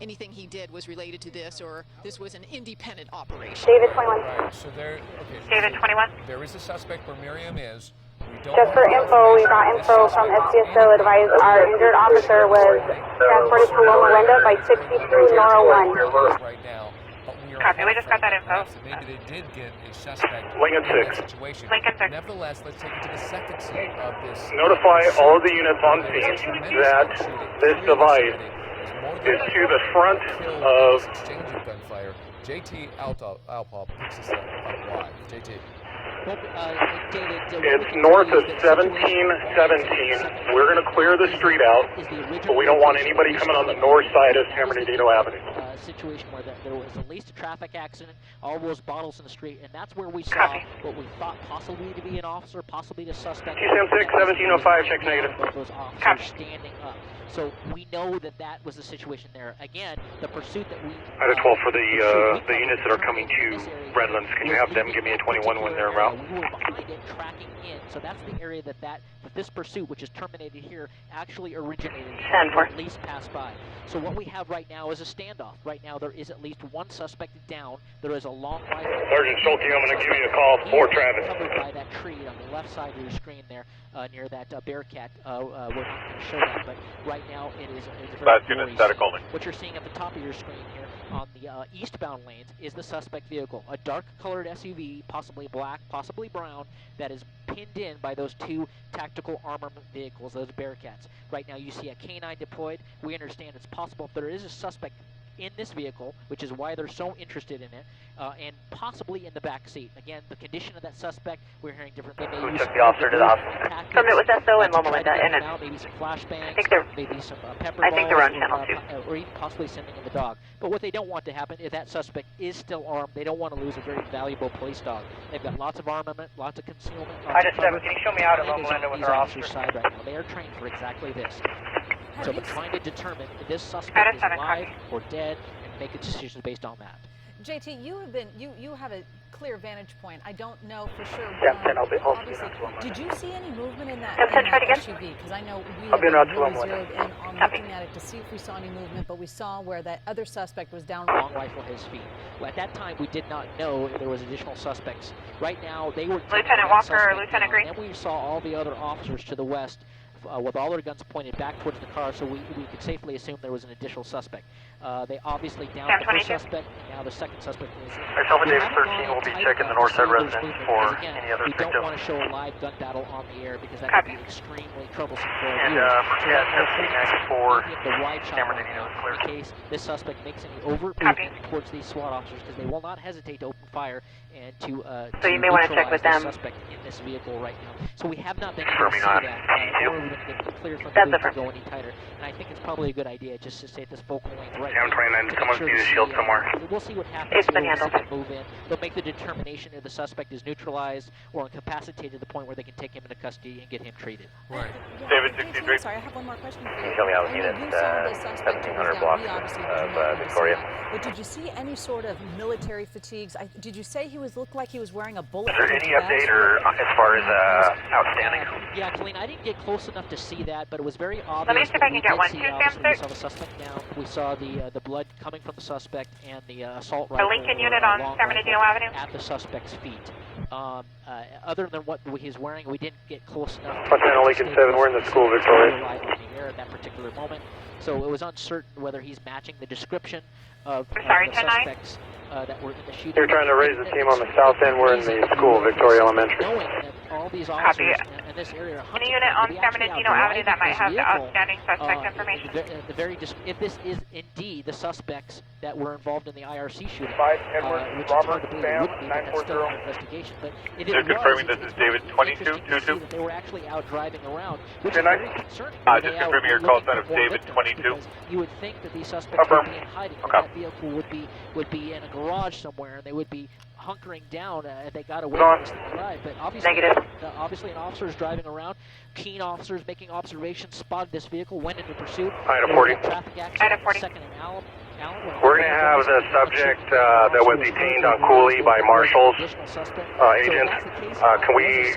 anything he did was related to this, or this was an independent operation. David 21. Right. So there. Okay. David 21. There is a suspect where Miriam is. We don't Just for info, we got info from SDSO advised our injured officer was transported to Loma Linda by 62 Nora 1. Right now, but we are Copy, we just got that info. Maybe they did get a suspect Lincoln in that 6. situation. Lincoln 6. Nevertheless, let's take it to the second scene of this. Notify all the units on scene that this device is to the front of... Exchange of gunfire. JT Alpop picks us up on live. JT. It's north of 1717. We're going to clear the street out, but we don't want anybody coming on the north side of San Bernardino Avenue. Situation where there was at least a traffic accident, all those bottles in the street, and that's where we saw what we thought possibly to be an officer, possibly a suspect. TSM 6, 1705, check negative. Those officers standing up. So we know that that was the situation there. Again, the pursuit that we... Out of 12 for the units that are coming to Redlands, can you have them give me a 21 when they're en route? We were behind it, tracking in. So that's the area that this pursuit, which is terminated here, actually originated, or at least passed by. So what we have right now is a standoff. Right now there is at least one suspect down. There is a long rifle. Sergeant Schulte, I'm going to give you a call for Travis. Covered by that tree on the left side of your screen there, near that Bearcat. We're not going to show that, but right now it is a very Last unit static only. What you're seeing at the top of your screen here on the eastbound lanes is the suspect vehicle, a dark-colored SUV, possibly black, possibly brown, that is pinned in by those two tactical armament vehicles, those Bearcats. Right now you see a K-9 deployed. We understand it's possible if there is a suspect in this vehicle, which is why they're so interested in it, and possibly in the back seat. Again, the condition of that suspect, we're hearing different. They may Who use took the officer to the hospital? From it was SO and Loma Linda, and now, maybe some flashbangs, I think they're, maybe some pepper I think they're on balls, channel 2. or even possibly sending in the dog. But what they don't want to happen is that suspect is still armed. They don't want to lose a very valuable police dog. They've got lots of armament, lots of concealment. I just can you show me out at Loma Linda with our officer? Side right now. They are trained for exactly this. So they're trying to determine if this suspect is alive or dead, and make a decision based on that. JT, you have a clear vantage point. I don't know for sure. Obviously, did you see any movement in that, SUV? Because I know we have been really zeroed in on looking at it to see if we saw any movement, but we saw where that other suspect was down. Long rifle at his feet. Well, at that time, we did not know if there was additional suspects. Right now, they were Lieutenant Walker or Lieutenant Green. And we saw all the other officers to the west with all their guns pointed back towards the car, so we could safely assume there was an additional suspect. They obviously downed the first suspect, and now the second suspect is... Alpha David 13 will be checking the Northside residence for any other victims. We don't want to show a live gun battle on the air because that could be extremely troublesome for our viewers. FC94, the wide shot San Bernardino is clear. in case this suspect makes any overt movement towards these SWAT officers, because they will not hesitate to open fire and to so you may want to check with them. Suspect in this vehicle right now. So we have not been able to see that, or we're going to get clear from the booth to go any tighter. And I think it's probably a good idea just to stay at this focal length right now. 29, someone see the shield somewhere. We'll see what happens. It's been handled. Move in. They'll make the determination if the suspect is neutralized or incapacitated to the point where they can take him into custody and get him treated. Right. David 63. Sorry, I have one more question for you. Can you tell me how the unit 1700 blocks of Victoria? But did you see any sort of military fatigues? Did you say he looked like he was wearing a bullet? Is there any update or as far as outstanding? Yeah, Colleen, I didn't get close enough to see that, but it was very obvious. Let me see if I can get one. We saw the suspect down. We saw the blood coming from the suspect and the assault rifle. The Lincoln unit on San Bernardino Avenue at the suspect's feet. Other than what he's wearing, we didn't get close enough. Montana Lincoln 7, we're in the school, Victoria. On the air at that particular moment, so it was uncertain whether he's matching the description of the suspects that were in the shooting. You're trying to raise the team on the south end. We're in the school, Victoria Elementary. Knowing that all these officers in this area are any unit on San Bernardino Avenue that might have the outstanding suspect information. If this is indeed the suspects that were involved in the IRC shooting, 5 Edward which Robert is Sam would be, 940. still an investigation. But if They're confirming this is David 2222. They were actually out driving around, which Good is night. very concerning. Just confirming your call sign of David 22. You would think that these suspects would be in hiding. That vehicle would be in a garage somewhere, and they would be hunkering down if they got away from this drive. But obviously an officer is driving around. Keen officers making observations, spotted this vehicle, went into pursuit. Item 40. Traffic accident. Second and Allen. We're going to have the subject that was detained on Cooley by marshals agents. Can we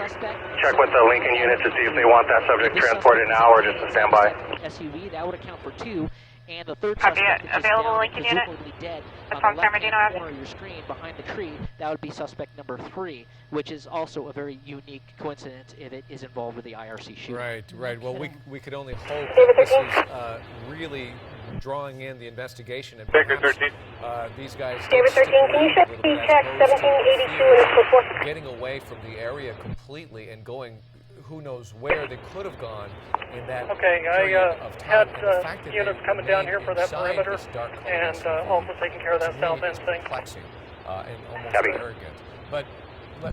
check with the Lincoln unit to see if they want that subject transported now or just a standby? SUV, that would account for 2. And the third suspect is available down, Lincoln unit. Dead That's on the San Bernardino left-hand Avenue. corner of your screen behind the tree. That would be suspect number 3, which is also a very unique coincidence if it is involved with the IRC shooting. Right. Well, we could only hope that this is really drawing in the investigation. And Baker 13. These guys. David 13, can you check 1782 and before? Getting away from the area completely and going who knows where they could have gone in that period of time. Had units coming down here for that perimeter and also taking care of that south end thing. Perplexing and almost arrogant. But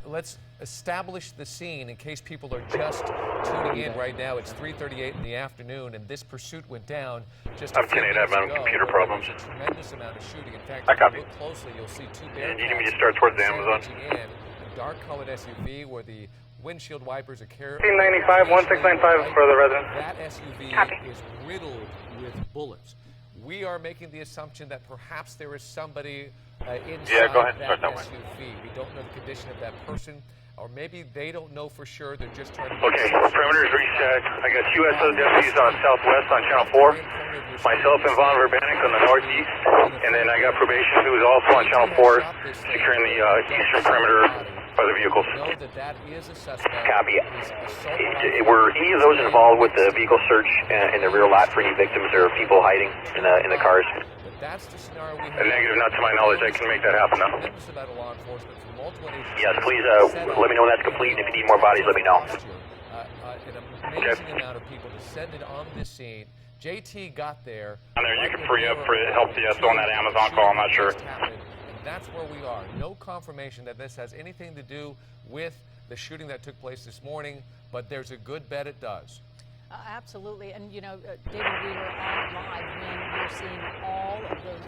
let's establish the scene in case people are just tuning in right now. It's 3:38 in the afternoon, and this pursuit went down just a few minutes ago. Computer problems. There's a tremendous amount of shooting. In fact, I if you copy. look closely, you'll see 2 And you need me to start towards the Amazon. A dark-colored SUV where the windshield wipers are carried. 1695, 1695 for the resident. That SUV is riddled with bullets. We are making the assumption that perhaps there is somebody inside that SUV. We don't know the condition of that person, or maybe they don't know for sure. They're just trying to. Okay, perimeter's reset. I got USO deputies on southwest on channel 4. Myself and Von Verbanik on the northeast, and then I got probation who is also on channel 4, securing the eastern perimeter by the vehicles. Know that is a suspect. Copy. Were any of those involved with the vehicle search in the rear lot for any victims or people hiding in the cars? That's the scenario we have. Negative, not to my knowledge. I can make that happen now. Law enforcement from multiple agencies. Yes, please let me know when that's complete, and if you need more bodies, let me know. An amazing amount of people descended on this scene. JT got there. On there, you can free up for help the SO on that Amazon call, I'm not sure. And that's where we are. No confirmation that this has anything to do with the shooting that took place this morning, but there's a good bet it does. Absolutely. And, you know, David, we were on live when we were seeing all of those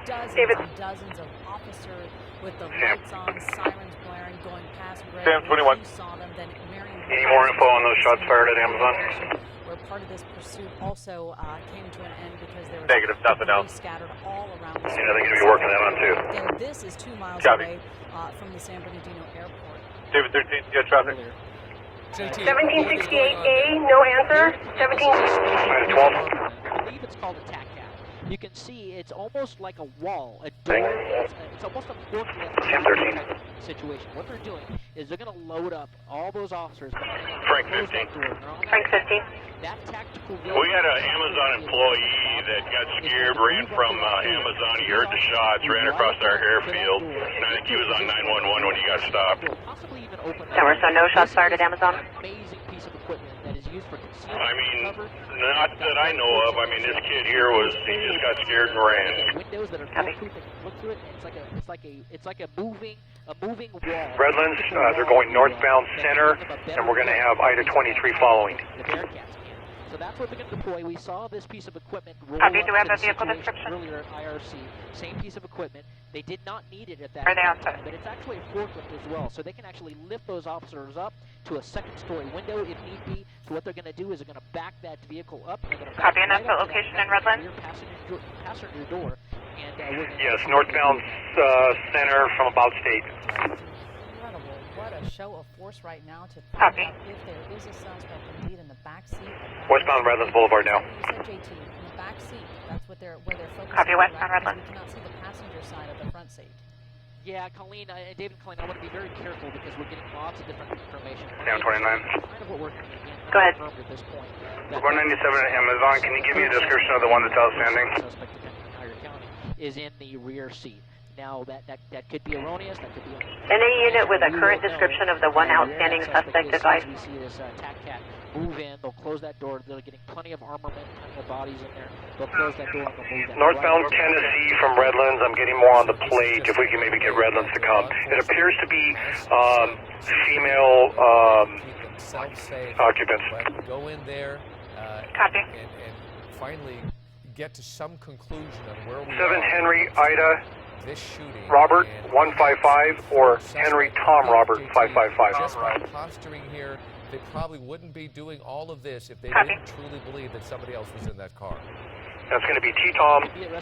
dozens and dozens of officers with the lights on, sirens blaring, going past Greg. Sam 21. You saw them, then Marion. Any more info on those shots fired at Amazon? Where part of this pursuit also came to an end because there was negative, nothing else. Scattered all around the I think you're going to be working that on too. Again, this is 2 miles away from the San Bernardino airport. David 13, you got traffic. 1768A, no answer. 12. I believe it's called a tac cap. You can see it's almost like a wall, a door. It's almost a forklift situation. What they're doing is they're going to load up all those officers. Frank 15. Frank 15. That tactical. We had an Amazon employee that got scared, ran from Amazon. He heard the shots, ran across our airfield, and I think he was on 911 when he got stopped. There were so no shots fired at Amazon? Amazing piece of equipment that is used for concealment. I mean, not that I know of. I mean, this kid here he just got scared and ran. Windows that are foolproof. Look through it. It's like a moving wall. Redlands, they're going northbound center, and we're going to have Ida 23 following. The Bearcats can. So that's what they're going to deploy. We saw this piece of equipment roll Copy. up Do we have to a the vehicle situation description? earlier at IRC. Same piece of equipment. They did not need it at that Are they time, outside? but it's actually a forklift as well. So they can actually lift those officers up to a second-story window if need be. So what they're going to do is they're going to back that vehicle up. And they're going to Copy. And that's the location in Redlands? Passenger door. And Yes, northbound center from about state. Incredible. What a show of force right now to Copy. find out if there is a suspect indeed in the back seat. Westbound Redlands Boulevard now. You said JT, in the back seat. That's where they're focusing. Copy. Westbound Right, Redlands. we cannot see the passenger side of the front seat. yeah, Colleen, David and Colleen, I want to be very careful because we're getting lots of different information. Down 29. Kind of what we're Go ahead. at this point. 197 at Amazon. Can you give me a description of the one that's outstanding? Suspect, depending on Higher County, is in the rear seat. Now, that could be erroneous. That could be. Any unit with a current description of the one outstanding suspect advised. We see this TAC cat move in. They'll close that door. They're getting plenty of armament, plenty of bodies in there. They'll close that door and they'll move that. Northbound Tennessee from Redlands. I'm getting more on the plate. If we can maybe get Redlands to come. It appears to be female occupants. Go in there Copy. and finally get to some conclusion on where we 7 are. Henry Ida This shooting. Robert 155 or Henry Tom Robert 555. Just by posturing here, they probably wouldn't be doing all of this if they Copy. didn't truly believe that somebody else was in that car. That's going to be T-Tom, and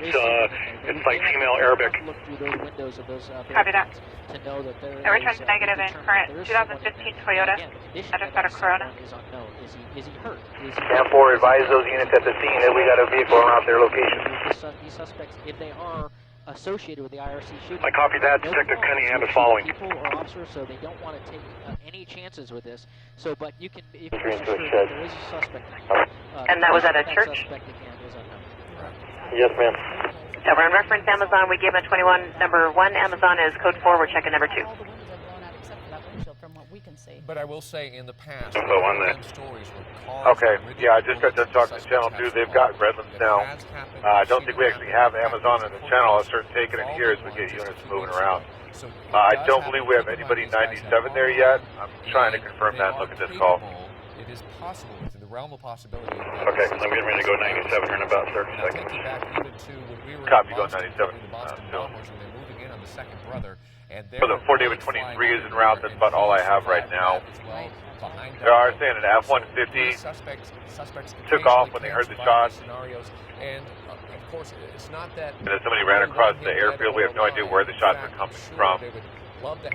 it's like female Arabic. Look through those windows of those Copy that. to know that there It returns negative in current 2015 Toyota. I just got a Corona. Is unknown. Is he hurt? Is he Stand 4, advise those units at the scene that we got a vehicle around their location. These suspects, if they are associated with the IRC shooting. I copy that. Detective Cunningham is following. People or officers, so they don't want to take any chances with this. So, but you can, if you're Green to a sure shed. that there is a suspect. And that was at a that church? Suspect again is unknown. Yes, ma'am. So we're in reference Amazon. We gave him a 21. Number 1 Amazon is code 4. We're checking number 2. All the windows are blown out except for that windshield from what we can see. But I will say, in the past, So on that. stories where cars Okay, were yeah, I just got done talking to Channel 2. They've got Redlands now. I don't think we actually have Amazon on the channel. I'll start taking it here as we get units moving around. I don't believe we have anybody 97 there yet. I'm trying to confirm that and look at this call. It is possible, within the realm of possibility. Okay, I'm getting ready to go 97 here in about 30 seconds. Copy, go 97. For the Ford David 23 is en route. That's about all I have right now. They are saying an F-150 took off when they heard the shots. And of course, it's not that. And then somebody ran across the airfield. We have no idea where the shots are coming from.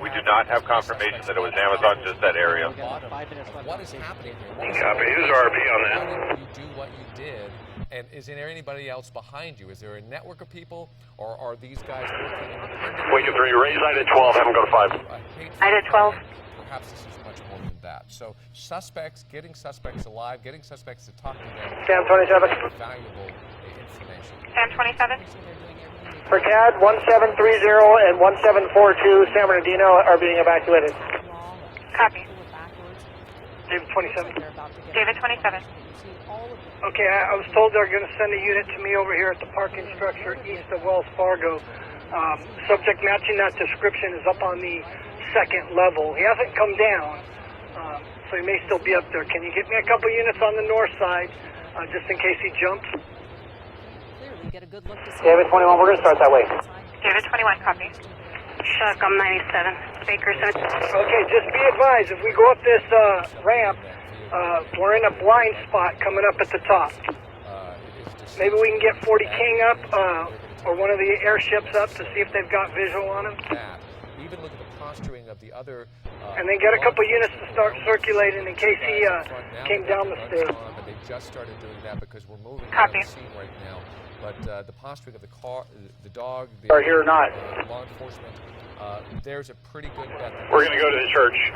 We do not have confirmation that it was Amazon, just that area. What is happening here? Copy. Who's RP on that? Why did you do what you did? And is there anybody else behind you? Is there a network of people, or are these guys working independently? Wait, 3, raise Ida 12, have them go to 5. Ida 12. Perhaps this is much more than that. So suspects, getting suspects alive, getting suspects to talk to them Stand 27. is valuable in information. Sam 27. For CAD 1730 and 1742, San Bernardino are being evacuated. Copy. David 27. David 27. Okay, I was told they're going to send a unit to me over here at the parking structure east of Wells Fargo. Subject matching that description is up on the second level. He hasn't come down, so he may still be up there. Can you get me a couple units on the north side, just in case he jumps? David 21, we're going to start that way. David 21, copy. Chuck, I'm 97. Baker 7. Okay, just be advised, if we go up this ramp, we're in a blind spot coming up at the top. Maybe we can get 40 King up, or one of the airships up to see if they've got visual on them. Even look at the posturing of the other. And then get a couple units to start circulating in case he came down the stairs. But they just started doing that because we're moving Copy. on the scene right now. But the posturing of the car, the dog, the Are here or not? Law enforcement, there's a pretty good bet that We're going to go to the church.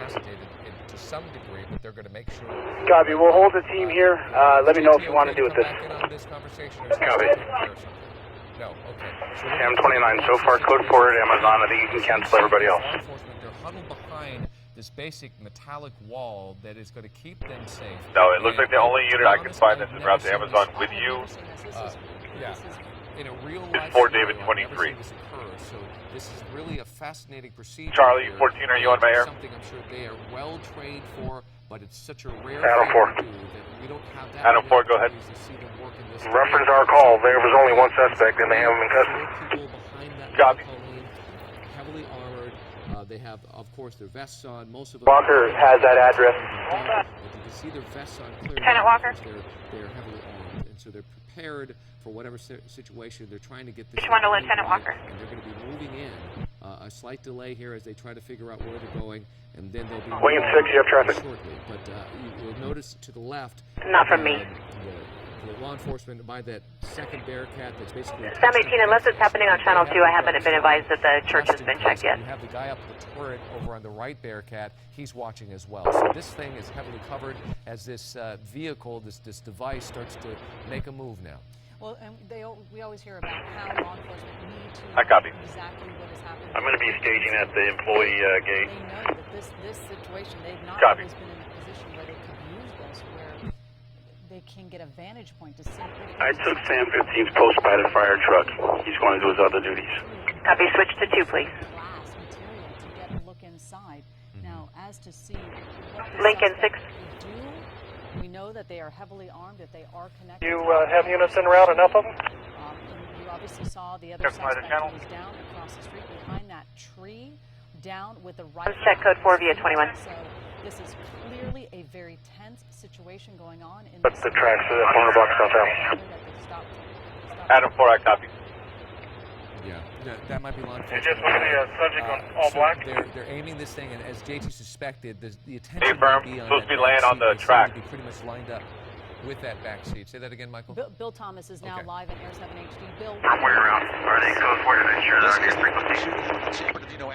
To some degree, but they're going to make sure. Copy, we'll hold the team here. Let me know if you want to do with this. Copy. No, okay. Sam 29, so far code forward Amazon. I think you can cancel everybody else. They're huddled behind this basic metallic wall that is going to keep them safe. No, it looks like the only unit I can find that's en route to Amazon with you yeah, in a real is 4 David 23. So this is really a fascinating procedure. Charlie 14, are you on my air? Something I'm sure they are well trained for, but it's such a rare Adam thing 4. to do that we don't have that. Adam 4, go ahead. Reference our call. There was only one suspect, and they have him in custody. Copy. Heavily armored. They have, of course, their vests on. Most of them. Walker has that address. But you can see their vests on clearly. Lieutenant Walker. They're heavily armed, and so they're prepared for whatever situation they're trying to get this. Which one to Lieutenant Walker? And they're going to be moving in. A slight delay here as they try to figure out where they're going, and then they'll be. Wing 6, you have traffic. Shortly, but you'll notice to the left. Not from me. The law enforcement by that second Bearcat that's basically. Sam 18, unless it's happening on Channel 2, I haven't been advised that the church has been checked yet. You have the guy up the turret over on the right Bearcat. He's watching as well. So this thing is heavily covered as this vehicle, this device starts to make a move now. Well, and we always hear about how law enforcement need to I copy. know exactly what is happening. I'm going to be staging at the employee gate. They know that this situation, they've not Copy. always been in a position where they could use this, where they can get a vantage point to see if I took Sam 15's post-pilot fire truck. He's going to do his other duties. Copy, switch to 2, please. glass material to get a look inside. Now, as to see what the Lincoln 6. suspect do, we know that they are heavily armed, that they are connected. You have units en route, enough of them? And you obviously saw the other suspect who was down across the street behind that tree, down with the rifle. Check code 4 via 21. So this is clearly a very tense situation going on. In But the tracks to the corner box south Adam 4, I copy. Yeah, that might be law enforcement. just look at the subject on all black. They're aiming this thing, and as JT suspected, the attention Hey, firm. might be on Supposed that to be laying back on the seat. They seem track. to be pretty much lined up with that back seat. Say that again, Michael. Bill Thomas is now live in Air 7 HD. Bill, Way around. Are they code forward to ensure they're on your frequency?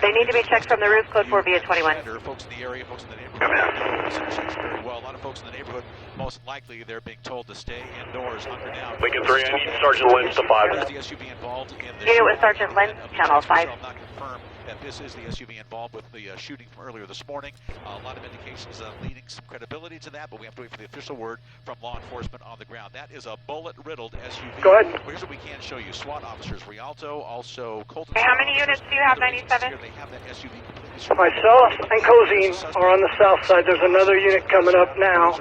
They need to be checked from the roof, code 4 via 21. Folks in the area, folks in the neighborhood know this intersection very well. A lot of folks in the neighborhood, most likely they're being told to stay indoors, hunker down. Lincoln 3, I need Sergeant Lynch to 5. Is the SUV involved in this? Unit with Sergeant Lynch, Channel 5. I'll not confirm that this is the SUV involved with the shooting from earlier this morning. A lot of indications leading some credibility to that, but we have to wait for the official word from law enforcement on the ground. That is a bullet-riddled SUV. Go ahead. Here's what we can show you. SWAT officers, Rialto, also Colton. How many units do you have, 97? They have that SUV completely. Myself and Cozine are on the south side. There's another unit coming up now.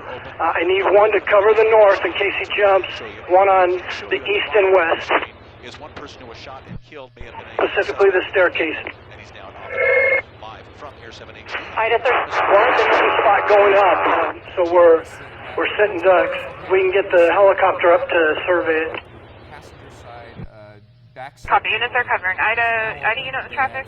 I need one to cover the north in case he jumps, one on the east and west. Is one person who was shot and killed may have been Specifically the staircase. And he's now live from Air 7H. Ida, there's another spot going up, so we're sitting ducks. We can get the helicopter up to survey it. Passenger side, back seat. Copy, units are covering. Ida unit in traffic.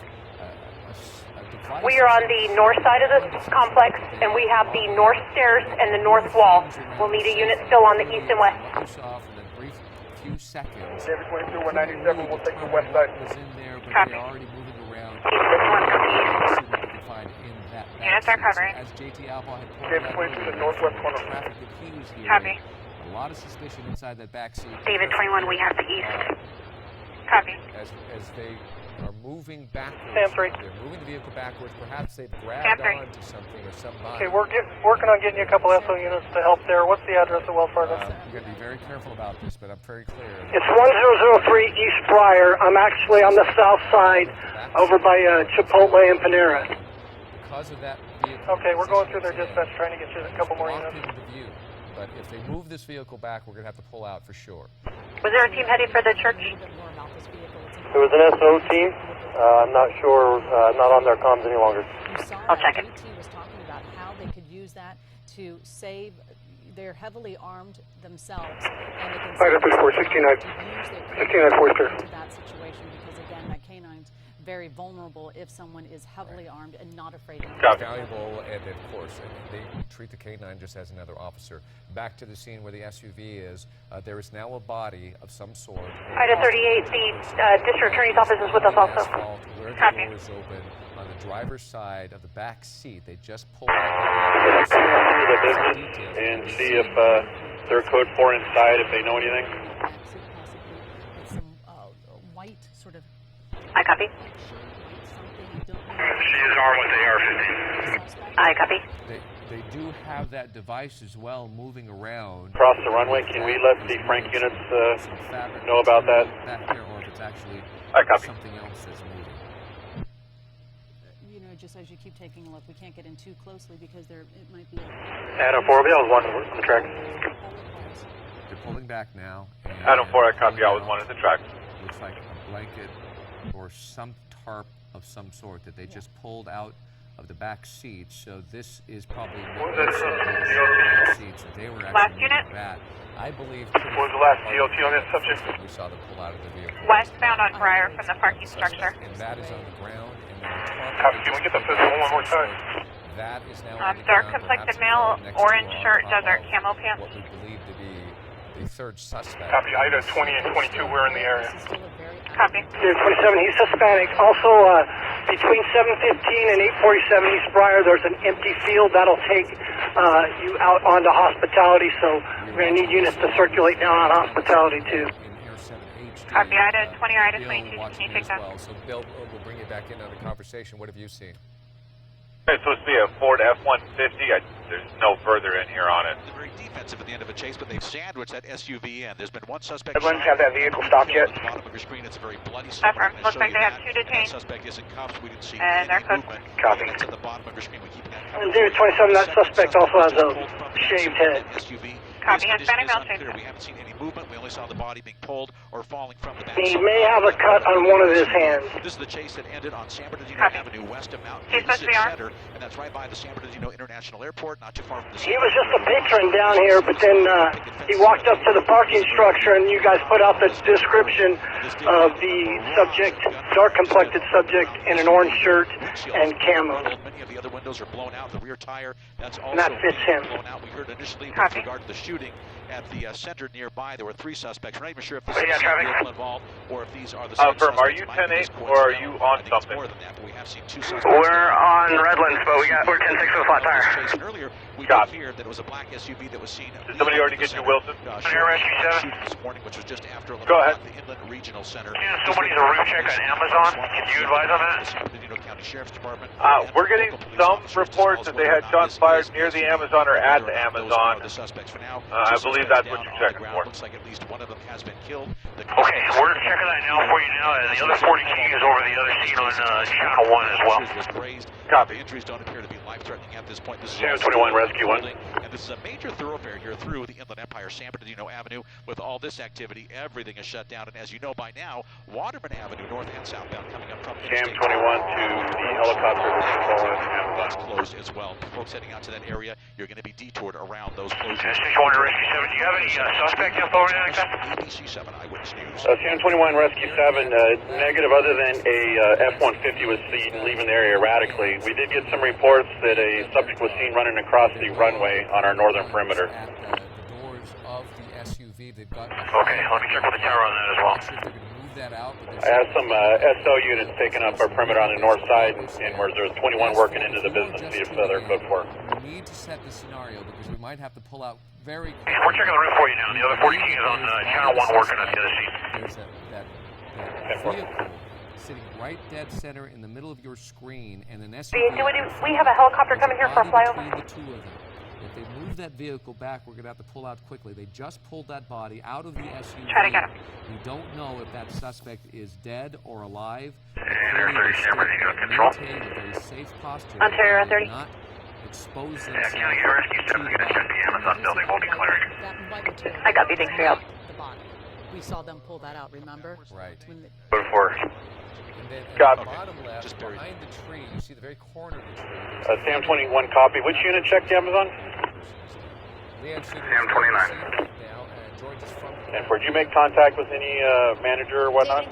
We are on the north side of this complex, and we have the north stairs and the north wall. We'll need a unit still on the east and west. Off in a brief few seconds. David 22, 197, we'll take the west side. Was in there, but Copy. they're already moving around. Units are covering. As JT Alba had pointed David out 22, the earlier, northwest corner. traffic that he was hearing, Copy. A lot of suspicion inside that back seat. David 21, we have the east. Copy. As they are moving backwards, Sam 3. they're moving the vehicle backwards. Perhaps they've grabbed Sam 3. onto something or somebody. Okay, we're working on getting you a couple SO units to help there. What's the address of Wells Fargo? You've got to be very careful about this, but I'm very clear. It's 1003 East Briar. I'm actually on the south side over by Chipotle and Panera. Because of that vehicle. Okay, we're going through their dispatch trying to get you a couple more units. Into the view. But if they move this vehicle back, we're going to have to pull out for sure. Was there a team heading for the church? There was an SO team. I'm not sure, not on their comms any longer. I'll check it. DT was talking about how they could use that to save. They're heavily armed themselves, and they can Fire push 469. 69 Forster. into that situation because again, that canine's very vulnerable if someone is heavily armed and not afraid to use Valuable, and of course, they treat the canine just as another officer. Back to the scene where the SUV is. There is now a body of some sort. Ida 38, the district attorney's office is with us also. Asphalt, where the door is open on the driver's side of the back seat. They just pulled out the business and see if they're code 4 inside, if they know anything. some white sort of. I copy. She is armed with AR-15. I copy. They do have that device as well moving around. Across the runway, can we let the Frank units know about that? Back there, or if it's actually something else that's moving. You know, just as you keep taking a look, we can't get in too closely because it might be. Adam 4, we have one on the track. They're pulling back now. Adam 4, I copy. I was one at the track. Looks like a blanket or some tarp of some sort that they just pulled out of the back seat. So this is probably not the back seat. So they were actually Last unit? that. I believe. What was the last DOT on that subject? We saw them pull out of the vehicle. Westbound on Briar from the parking structure. And that is on the ground. And then the tarp. Copy. Can we get the physical one more time? That is now on the Dark ground, complected perhaps male, next orange to shirt, desert camo pants. what we believe to be the third suspect. Copy. Ida 20 and 22, we're in the area. Copy. David 27, he's Hispanic. Also, between 715 and 847 East Briar, there's an empty field that'll take you out onto hospitality. So we're going to need units to circulate down on hospitality too. Copy. Ida 20 or Ida 22. Can you take that? Well. So Bill, we'll bring you back in on the conversation. What have you seen? It's supposed to be a Ford F-150. There's no further in here on it. They're very defensive at the end of a chase, but they've sandwiched that SUV in. There's been one suspect. Everyone's have that vehicle stopped yet? At the bottom of your screen, it's a very bloody scene. Affirm. Looks like they have two detained. That suspect is in cuffs. We didn't see And any they're movement. Copy. It's at the bottom of your screen. We keep that And David 27, that suspect also has a shaved head. SUV. Copy. This Hispanic condition male is unclear. We haven't seen any movement. We only saw the body being pulled or falling from the back. He may have a cut on one of his hands. This is the chase that ended on San Bernardino Copy. Avenue, west of Mountain He's supposed to be armed. Center, and that's right by the San Bernardino International Airport, not too far from the He was just a patron down here, but then he walked up to the parking structure, and you guys put out the description of the subject, dark-complected subject in an orange shirt and camo. Many of the other windows are blown out. The rear tire, that's also And that fits him. blown out. We heard initially with Copy. regard to the shooting at the center nearby, there were 3 suspects. We're not even sure if this Yeah, is the traffic. vehicle involved or if these are the same Firm, are suspects. you It might be 10-8 this or are coincidental. you I on think it's something? more than that, but we have seen 2 suspects. We're on Redlands, but we're 10-6 with a flat tire. And earlier, we Copy. did hear that it was a black SUV that was seen. Did somebody already get you, Wilson? Air Rescue 7. Shooting this morning, which was just after 11 Go ahead. o'clock, the Inland Regional Center. Somebody's a route check on Amazon. Can you advise on that? The San Bernardino County Sheriff's Department. We're getting some reports that they had shots fired near the Amazon or at the Amazon. The suspects for now. I believe that's what you're checking for. Looks like at least one of them has been killed. Okay, we're checking that now for you now. The other 40 King is over the other scene on Channel 1 as well. Was grazed. Copy. The injuries don't appear to be life-threatening at this point. This is Channel also 21 a Rescue 1. building, and this is a major thoroughfare here through the Inland Empire, San Bernardino Avenue. With all this activity, everything is shut down. And as you know by now, Waterman Avenue, north and southbound, coming up from Cam Interstate 21 to the helicopter that's closed as well. Folks heading out to that area, you're going to be detoured around those closures. Station 1 to Rescue 7, do you have any suspect info or anything like that? ABC 7 Eyewitness News. San 21 Rescue 7, negative other than a F-150 was seen leaving the area erratically. We did get some reports that a subject was seen running across the runway on our northern perimeter. At the doors of the SUV, they've got. Okay, let me check with the tower on that as well. Not sure if they're going to move that out. But I have some SO units taking up our perimeter on the north side, and where there's 21 working into the business, see if they're equipped for. We need to set the scenario because we might have to pull out very quickly. We're checking the room for you now. The other 14 is on channel 1 working on the other seat. There's that vehicle sitting right dead center in the middle of your screen, and an SUV. We have a helicopter coming here for a flyover. Between the two of them. If they move that vehicle back, we're going to have to pull out quickly. They just pulled that body out of the SUV. Try to get him. We don't know if that suspect is dead or alive. Air 30 San Bernardino control. Maintain a very safe posture. Ontario 30. Not expose Yeah, themselves. County Rescue 7 units 10 p.m. Amazon building will be clearing. I got you. Thanks for your help. The body. We saw them pull that out, remember? Right. Go for And then at Got the it. bottom left, Just buried. behind the tree, you see the very corner of the tree. Sam 21 copy. Which unit checked the Amazon? Sam 29. And did you make contact with any manager or whatnot?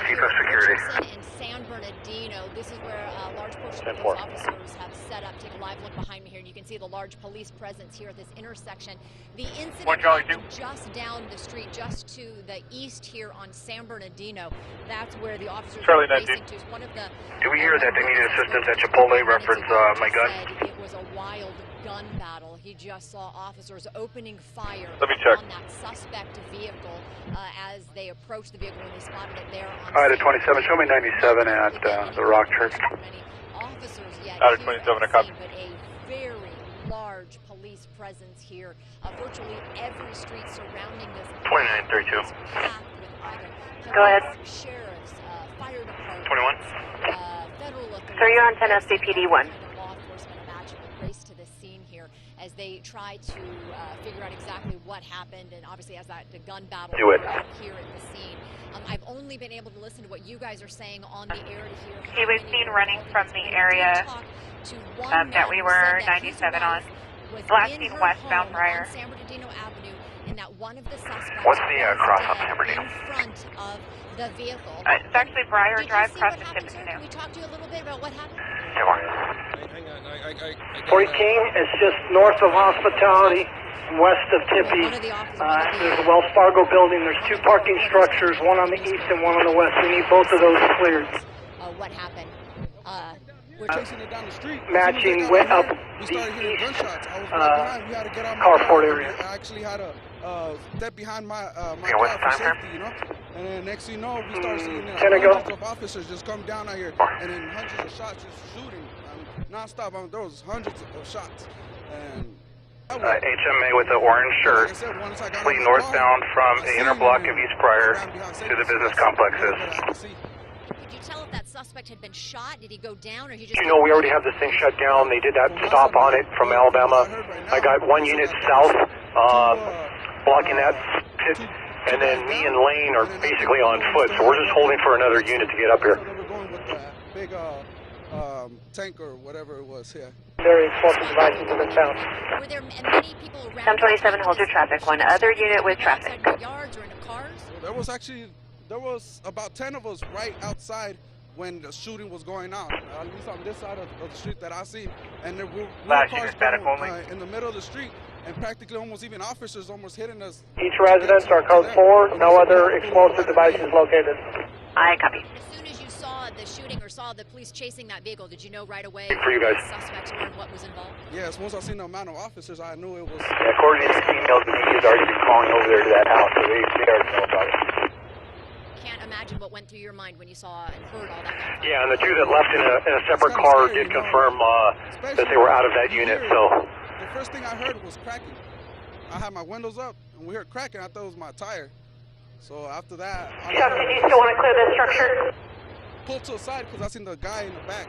Chief of Security. In San Bernardino, this is where a large portion of police officers have set up. Take a live look behind me here, and you can see the large police presence here at this intersection. The incident happened just down the street, just to the east here on San Bernardino. That's where the officers are racing to. One of the. Do we hear that they needed assistance at Chipotle? Reference my gun. It was a wild gun battle. He just saw officers opening fire check. on that suspect vehicle as they approached the vehicle when they spotted it there on Out of 27, show me 97 at the Rock Church. officers yet Out of here 27, at a copy. the scene, but a very large police presence here. Virtually every street surrounding this 2932. is packed with either Go ahead. police, sheriffs, fire department, 21. federal authorities. Sir, you're on 10 SCPD 1. Law enforcement imagine a race to the scene here as they try to figure out exactly what happened, and obviously as the gun battle Do it. out here at the scene. I've only been able to listen to what you guys are saying on the air to hear. He was seen running from the area that we were 97 on. Last seen westbound Briar. San Bernardino Avenue, and that one of the suspects What's the was cross dead on San Bernardino? in front of the vehicle. It's actually Briar Did Drive you see across what the happened, Tippett sir? Can we talk to you a little bit about what happened? Come on. Hang on, I 40 King is just north of Hospitality, west of Tippy. There's a Wells Fargo building. There's two parking structures, one on the east and one on the west. We need both of those cleared. What happened? We're chasing it down the street. Matching went up We the started hearing east gunshots. I was right behind. We had to get out my carport car. area. I actually had to step behind my Yeah, what's car the for time safety, you know. And then next thing you know, we started seeing Can I go? hundreds of officers just come down out here, and then hundreds of shots just shooting nonstop. There was hundreds of shots, and. HMA with the orange shirt, fleeing northbound from the inner block of East Briar to the business complexes. Could you tell if that suspect had been shot? Did he go down, or he just? You know, we already have this thing shut down. They did that stop on it from Alabama. I got one unit south blocking that pit, and then me and Lane are basically on foot, so we're just holding for another unit to get up here. Big tank or whatever it was here. Very explosive devices in the town. Were there many people around? 727, hold your traffic. One other unit with traffic. Outside the yards or in the cars? There was about 10 of us right outside when the shooting was going on, at least on this side of the street that I see. And there were cars going, in the middle of the street, and practically almost even officers almost hitting us. Each residence are code 4. No other explosive devices located. I copy. As soon as you saw the shooting or saw the police chasing that vehicle, did you know right away For you guys. who the suspects were and what was involved? Yes, once I seen the amount of officers, I knew it was. Yeah, according to the emails, the media's already been calling over there to that house, so they already know about it. Can't imagine what went through your mind when you saw and heard all that gunfire. Yeah, and the two that left in a separate car did confirm that they were out of that unit, so. The first thing I heard was cracking. I had my windows up, and we heard cracking. I thought it was my tire. So after that, Chuck, do you still want to clear this structure? Pulled to the side because I seen the guy in the back.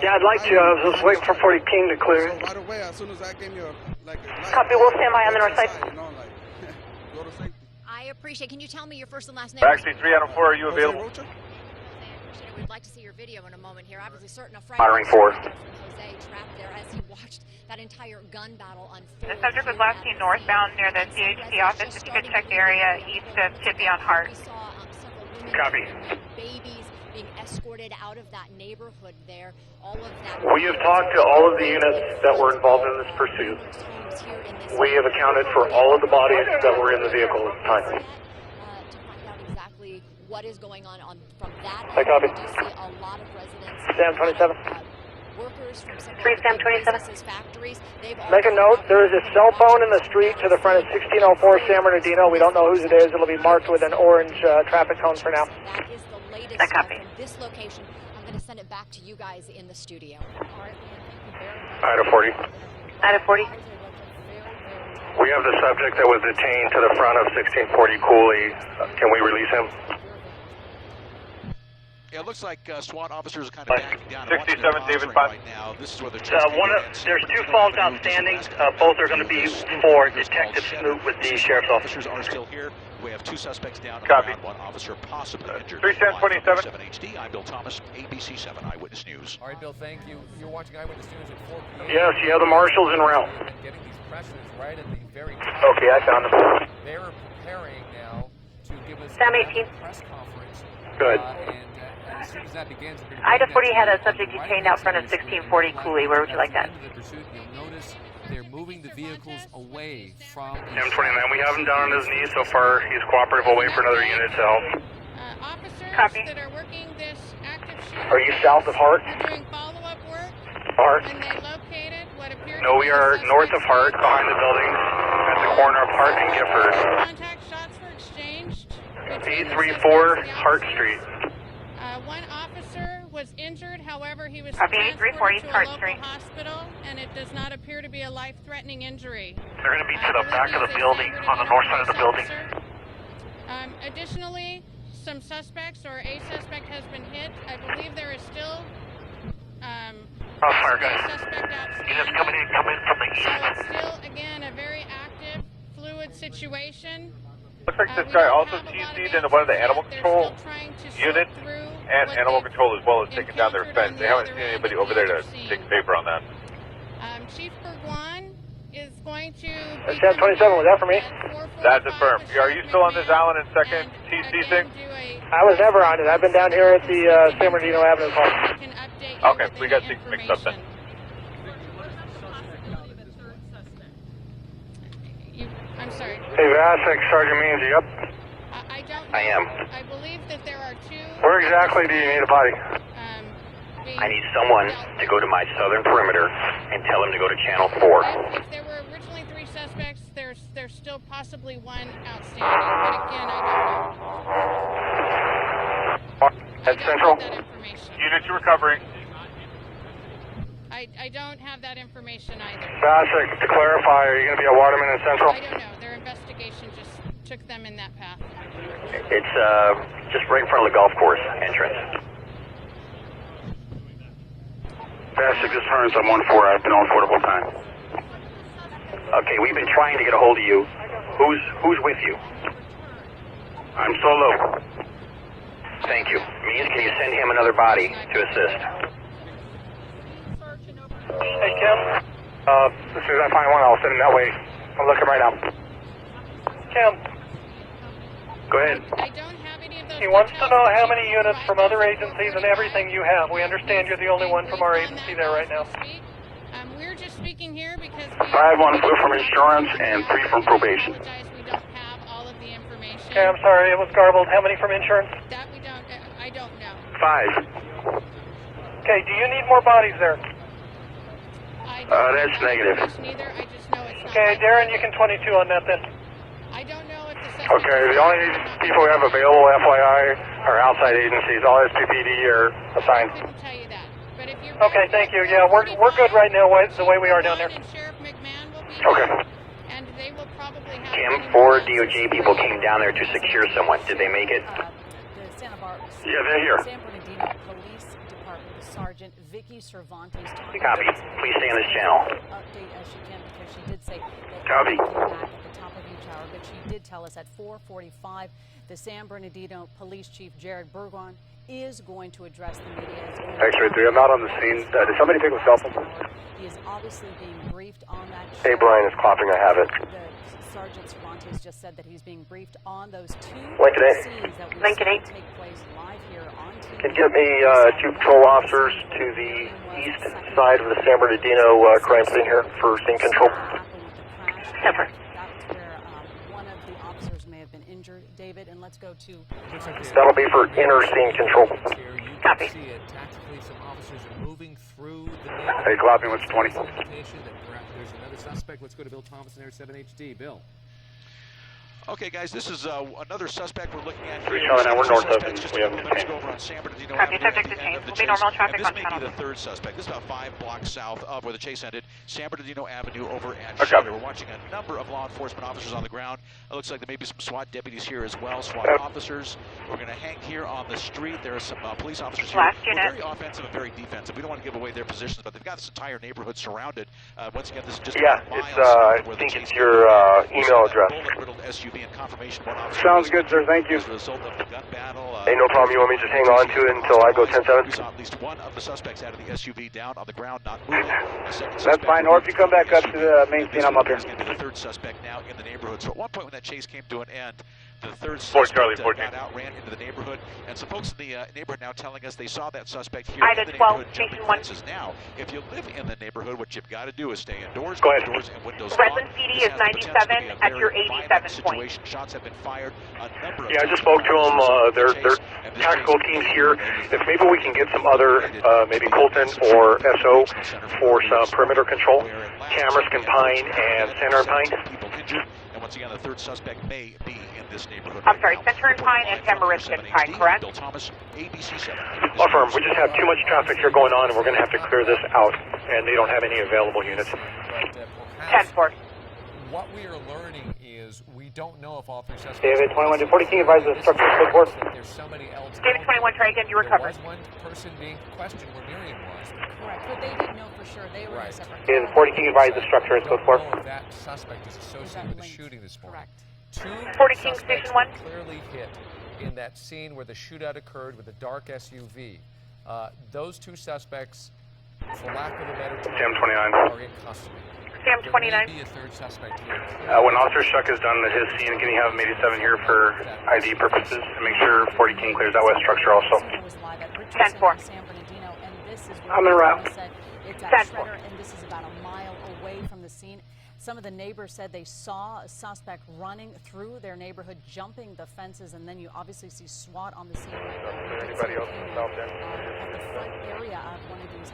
Yeah, I'd like to. I was just waiting for 40 King to clear it. So right away, as soon as that gave me a light, Copy, we'll stand by on the north side. You know, like, go to safety. I appreciate. Can you tell me your first and last name? Backseat 3 out of 4, are you available? Rocha? We'd like to see your video in a moment here. Obviously, certain a Firing four. Jose trapped there as he watched that entire gun battle unfold. The subject was last seen northbound near the CHP office. If you could check the area east of Tippy on Hart. We saw several women Copy. and babies being escorted out of that neighborhood there. All of that. We have talked to all of the units that were involved in this pursuit. We have accounted for all of the bodies that were in the vehicle at the time. To find out exactly what is going on from that I end. copy. We do see a lot of residents. Sam 27. Workers from some 3 Sam 27. businesses, factories. They've all Make a note, there is a cell phone in the street to the front of 1604 San Bernardino. We don't know whose it is. It'll be marked with an orange traffic cone for now. That is the latest I copy. from this location. I'm going to send it back to you guys in the studio. Item 40. Item 40. We have the subject that was detained to the front of 1640 Cooley. Can we release him? Yeah, it looks like SWAT officers are kind of backing down. 67 David 5. Right now. This is where they're There's 2 phones outstanding. Both are going to be for Detective Smoot with the Sheriff's Office. Officers are still here. We have 2 suspects down. Copy. One officer possibly injured. 310-27. 7 HD. I'm Bill Thomas, ABC 7 Eyewitness News. All right, Bill, thank you. You're watching Eyewitness News at 4 p.m. Yes, you have the marshals en route. Getting these pressures right at the very top. Okay, I found them. They're preparing now to give us Sam a 18. press conference. Good. And as soon as that begins, Ida 40 had a subject detained out front of 1640 Cooley. Where would you like that? You'll notice they're moving the vehicles away from. Sam 29, we have him down on his knees so far. He's cooperative. We'll wait for another unit to help. Officers Copy. that are working this active shooting Are you south of Hart? are doing follow-up work, Hart? and they located what appears No, to we be are the north of suspect's Hart, behind the building, at the corner of Hart and Gifford. Contact shots were exchanged. between the 834 suspects and the Hart officers. Street. One officer was injured, however, he was Copy, transported 834 to a Hart local Street. hospital, and it does not appear to be a life-threatening injury. They're going to be I believe he's a San Bernardino police officer. Additionally, some suspects or a suspect has been hit. I believe there is still Fire a guys. suspect outstanding. Units coming in from the So east. it's still, again, a very active, fluid situation. Looks like We this guy don't also have a lot of TC'd into one of the answers animal yet. They're control still trying to sort units through and what animal they've control as well as taking down their encountered fence. on They the haven't other seen end anybody of over the there to interstate. take paper on that. Chief Burguan is going to. Sam 27, was that for me? That's affirmed. Are you still on this island in second TC thing? I was never on it. I've been down here at the San Bernardino Avenue Park. Okay, we got things mixed up then. I'm sorry. Hey, Vasek, Sergeant Means, you up? I don't. I am. I believe that there are 2. Where exactly do you need a body? being I need someone to go to my southern perimeter and tell him to go to Channel 4. If there were originally 3 suspects, there's still possibly 1 outstanding. But again, I don't know. At Central? That information. Units recovering. I don't have that information either. Vasek, to clarify, are you going to be at Waterman and Central? I don't know. Their investigation just took them in that path. It's just right in front of the golf course entrance. Vasek, this Hearns, I'm 1-4. I've been on 4 the whole time. Okay, we've been trying to get a hold of you. Who's with you? I'm solo. Thank you. Means, can you send him another body to assist? Hey, Kim. As soon as I find one, I'll send him that way. I'm looking right now. Kim. Go ahead. I don't have any of those. He wants to know how many units from other agencies and everything you have. We understand you're the only one from our agency there right now. We're just speaking here because I have 1 from insurance and 3 from probation. we don't have all of the information. Okay, I'm sorry, it was garbled. How many from insurance? That we don't. I don't know. 5. Okay, do you need more bodies there? That's negative. Neither. I just know it's not. Okay, Darren, you can 22 on that then. I don't know if the Okay, the only people we have available, FYI, are outside agencies. All SPPD are assigned. Okay, thank you. Yeah, we're good right now the way we are down there. Okay. And they will probably have. Kim, 4 DOJ people came down there to secure someone. Did they make it? The Santa Barbara. Yeah, they're here. San Bernardino Police Department Sergeant Vicky Cervantes. Copy. Please stay on this channel. Update as she can because she did say that Copy. back at the top of each hour, but she did tell us at 4:45 the San Bernardino Police Chief Jared Burguan is going to address the media. X-ray 3, I'm not on the scene. Did somebody pick a cell phone? He is obviously being briefed on that. Hey, Brian is coughing. I have it. The Sergeant Cervantes just said that he's being briefed on those 2 Lincoln 8. scenes that we Lincoln see 8. take place live here on TV. Can you get me 2 patrol officers to the east side of the San Bernardino crime scene here for scene control? Separate. That's where one of the officers may have been injured, David, and let's go to... That'll be for inner scene control. Copy. See it. Tactically, some officers are moving through the neighborhood. Hey, Glopping, what's 20? There's another suspect. Let's go to Bill Thomas in there, 7HD. Bill. Okay, guys, this is another suspect we're looking at here. We're north of him. Just We have minutes ago over on San Bernardino Copy, Avenue. subject detained. Will be normal traffic on This may be the third suspect. This is about 5 blocks south of where the chase ended, San Bernardino Avenue over at Sugar. We're watching a number of law enforcement officers on the ground. It looks like there may be some SWAT deputies here as well, SWAT officers. We're going to hang here on the street. There are some police officers here. Last We're unit. very offensive and very defensive. We don't want to give away their positions, but they've got this entire neighborhood surrounded. Once again, this is just I think it's your email address. Bullet-riddled SUV and confirmation. Sounds good, sir. Thank you. As a result of the gun battle, Hey, no problem. You want me to just hang on to it until I go 10-7? We saw at least one of the suspects out of the SUV down on the ground, not moving. That's fine. Or if you come back up to the main scene, I'm up here. This is going to be the third suspect now in the neighborhood. So at one point when that chase came to an end, the third suspect got out, ran into the neighborhood, and some folks in the neighborhood now telling us they saw that suspect here in the neighborhood jumping fences. Now, if you live in the neighborhood, what you've got to do is stay indoors, keep the doors and windows locked. Redland PD is 97 at your 87 point. Shots have been fired. Yeah, I just spoke to them. They're tactical teams here. If maybe we can get some other, maybe Colton or SO for some perimeter control. Cameras can Pine and Center and Pine. And once again, the third suspect may be in this neighborhood. I'm sorry, Center and Pine and Tamarisk and Pine, correct? Bill Thomas, ABC 7. Affirm. We just have too much traffic here going on, and we're going to have to clear this out. And they don't have any available units. 10-4. What we are learning is we don't know if all three suspects... David, 21 to 40 King, advise the structure code board. There's somebody else... David, 21, try again, you recovered. There was one person being questioned where Miriam was. Correct, but they didn't know for sure. They were in a separate... David, 40 King, advise the structure is code 4. We don't know if that suspect is associated with the shooting this morning. Correct. 40 King, Station 1. Clearly hit in that scene where the shootout occurred with the dark SUV. Those two suspects, for lack of a better term, Sam 29. are in custody. Sam 29. There may be a third suspect here. When Officer Shuck is done at his scene, can you have him 87 here for ID purposes? And make sure 40 King clears that west structure also. 10-4. I'm en route. It's at Shredder, and this is about a mile away from the scene. Some of the neighbors said they saw a suspect running through their neighborhood, jumping the fences, and then you obviously see SWAT on the scene right now. Anybody else in the south end? At the front area of one of these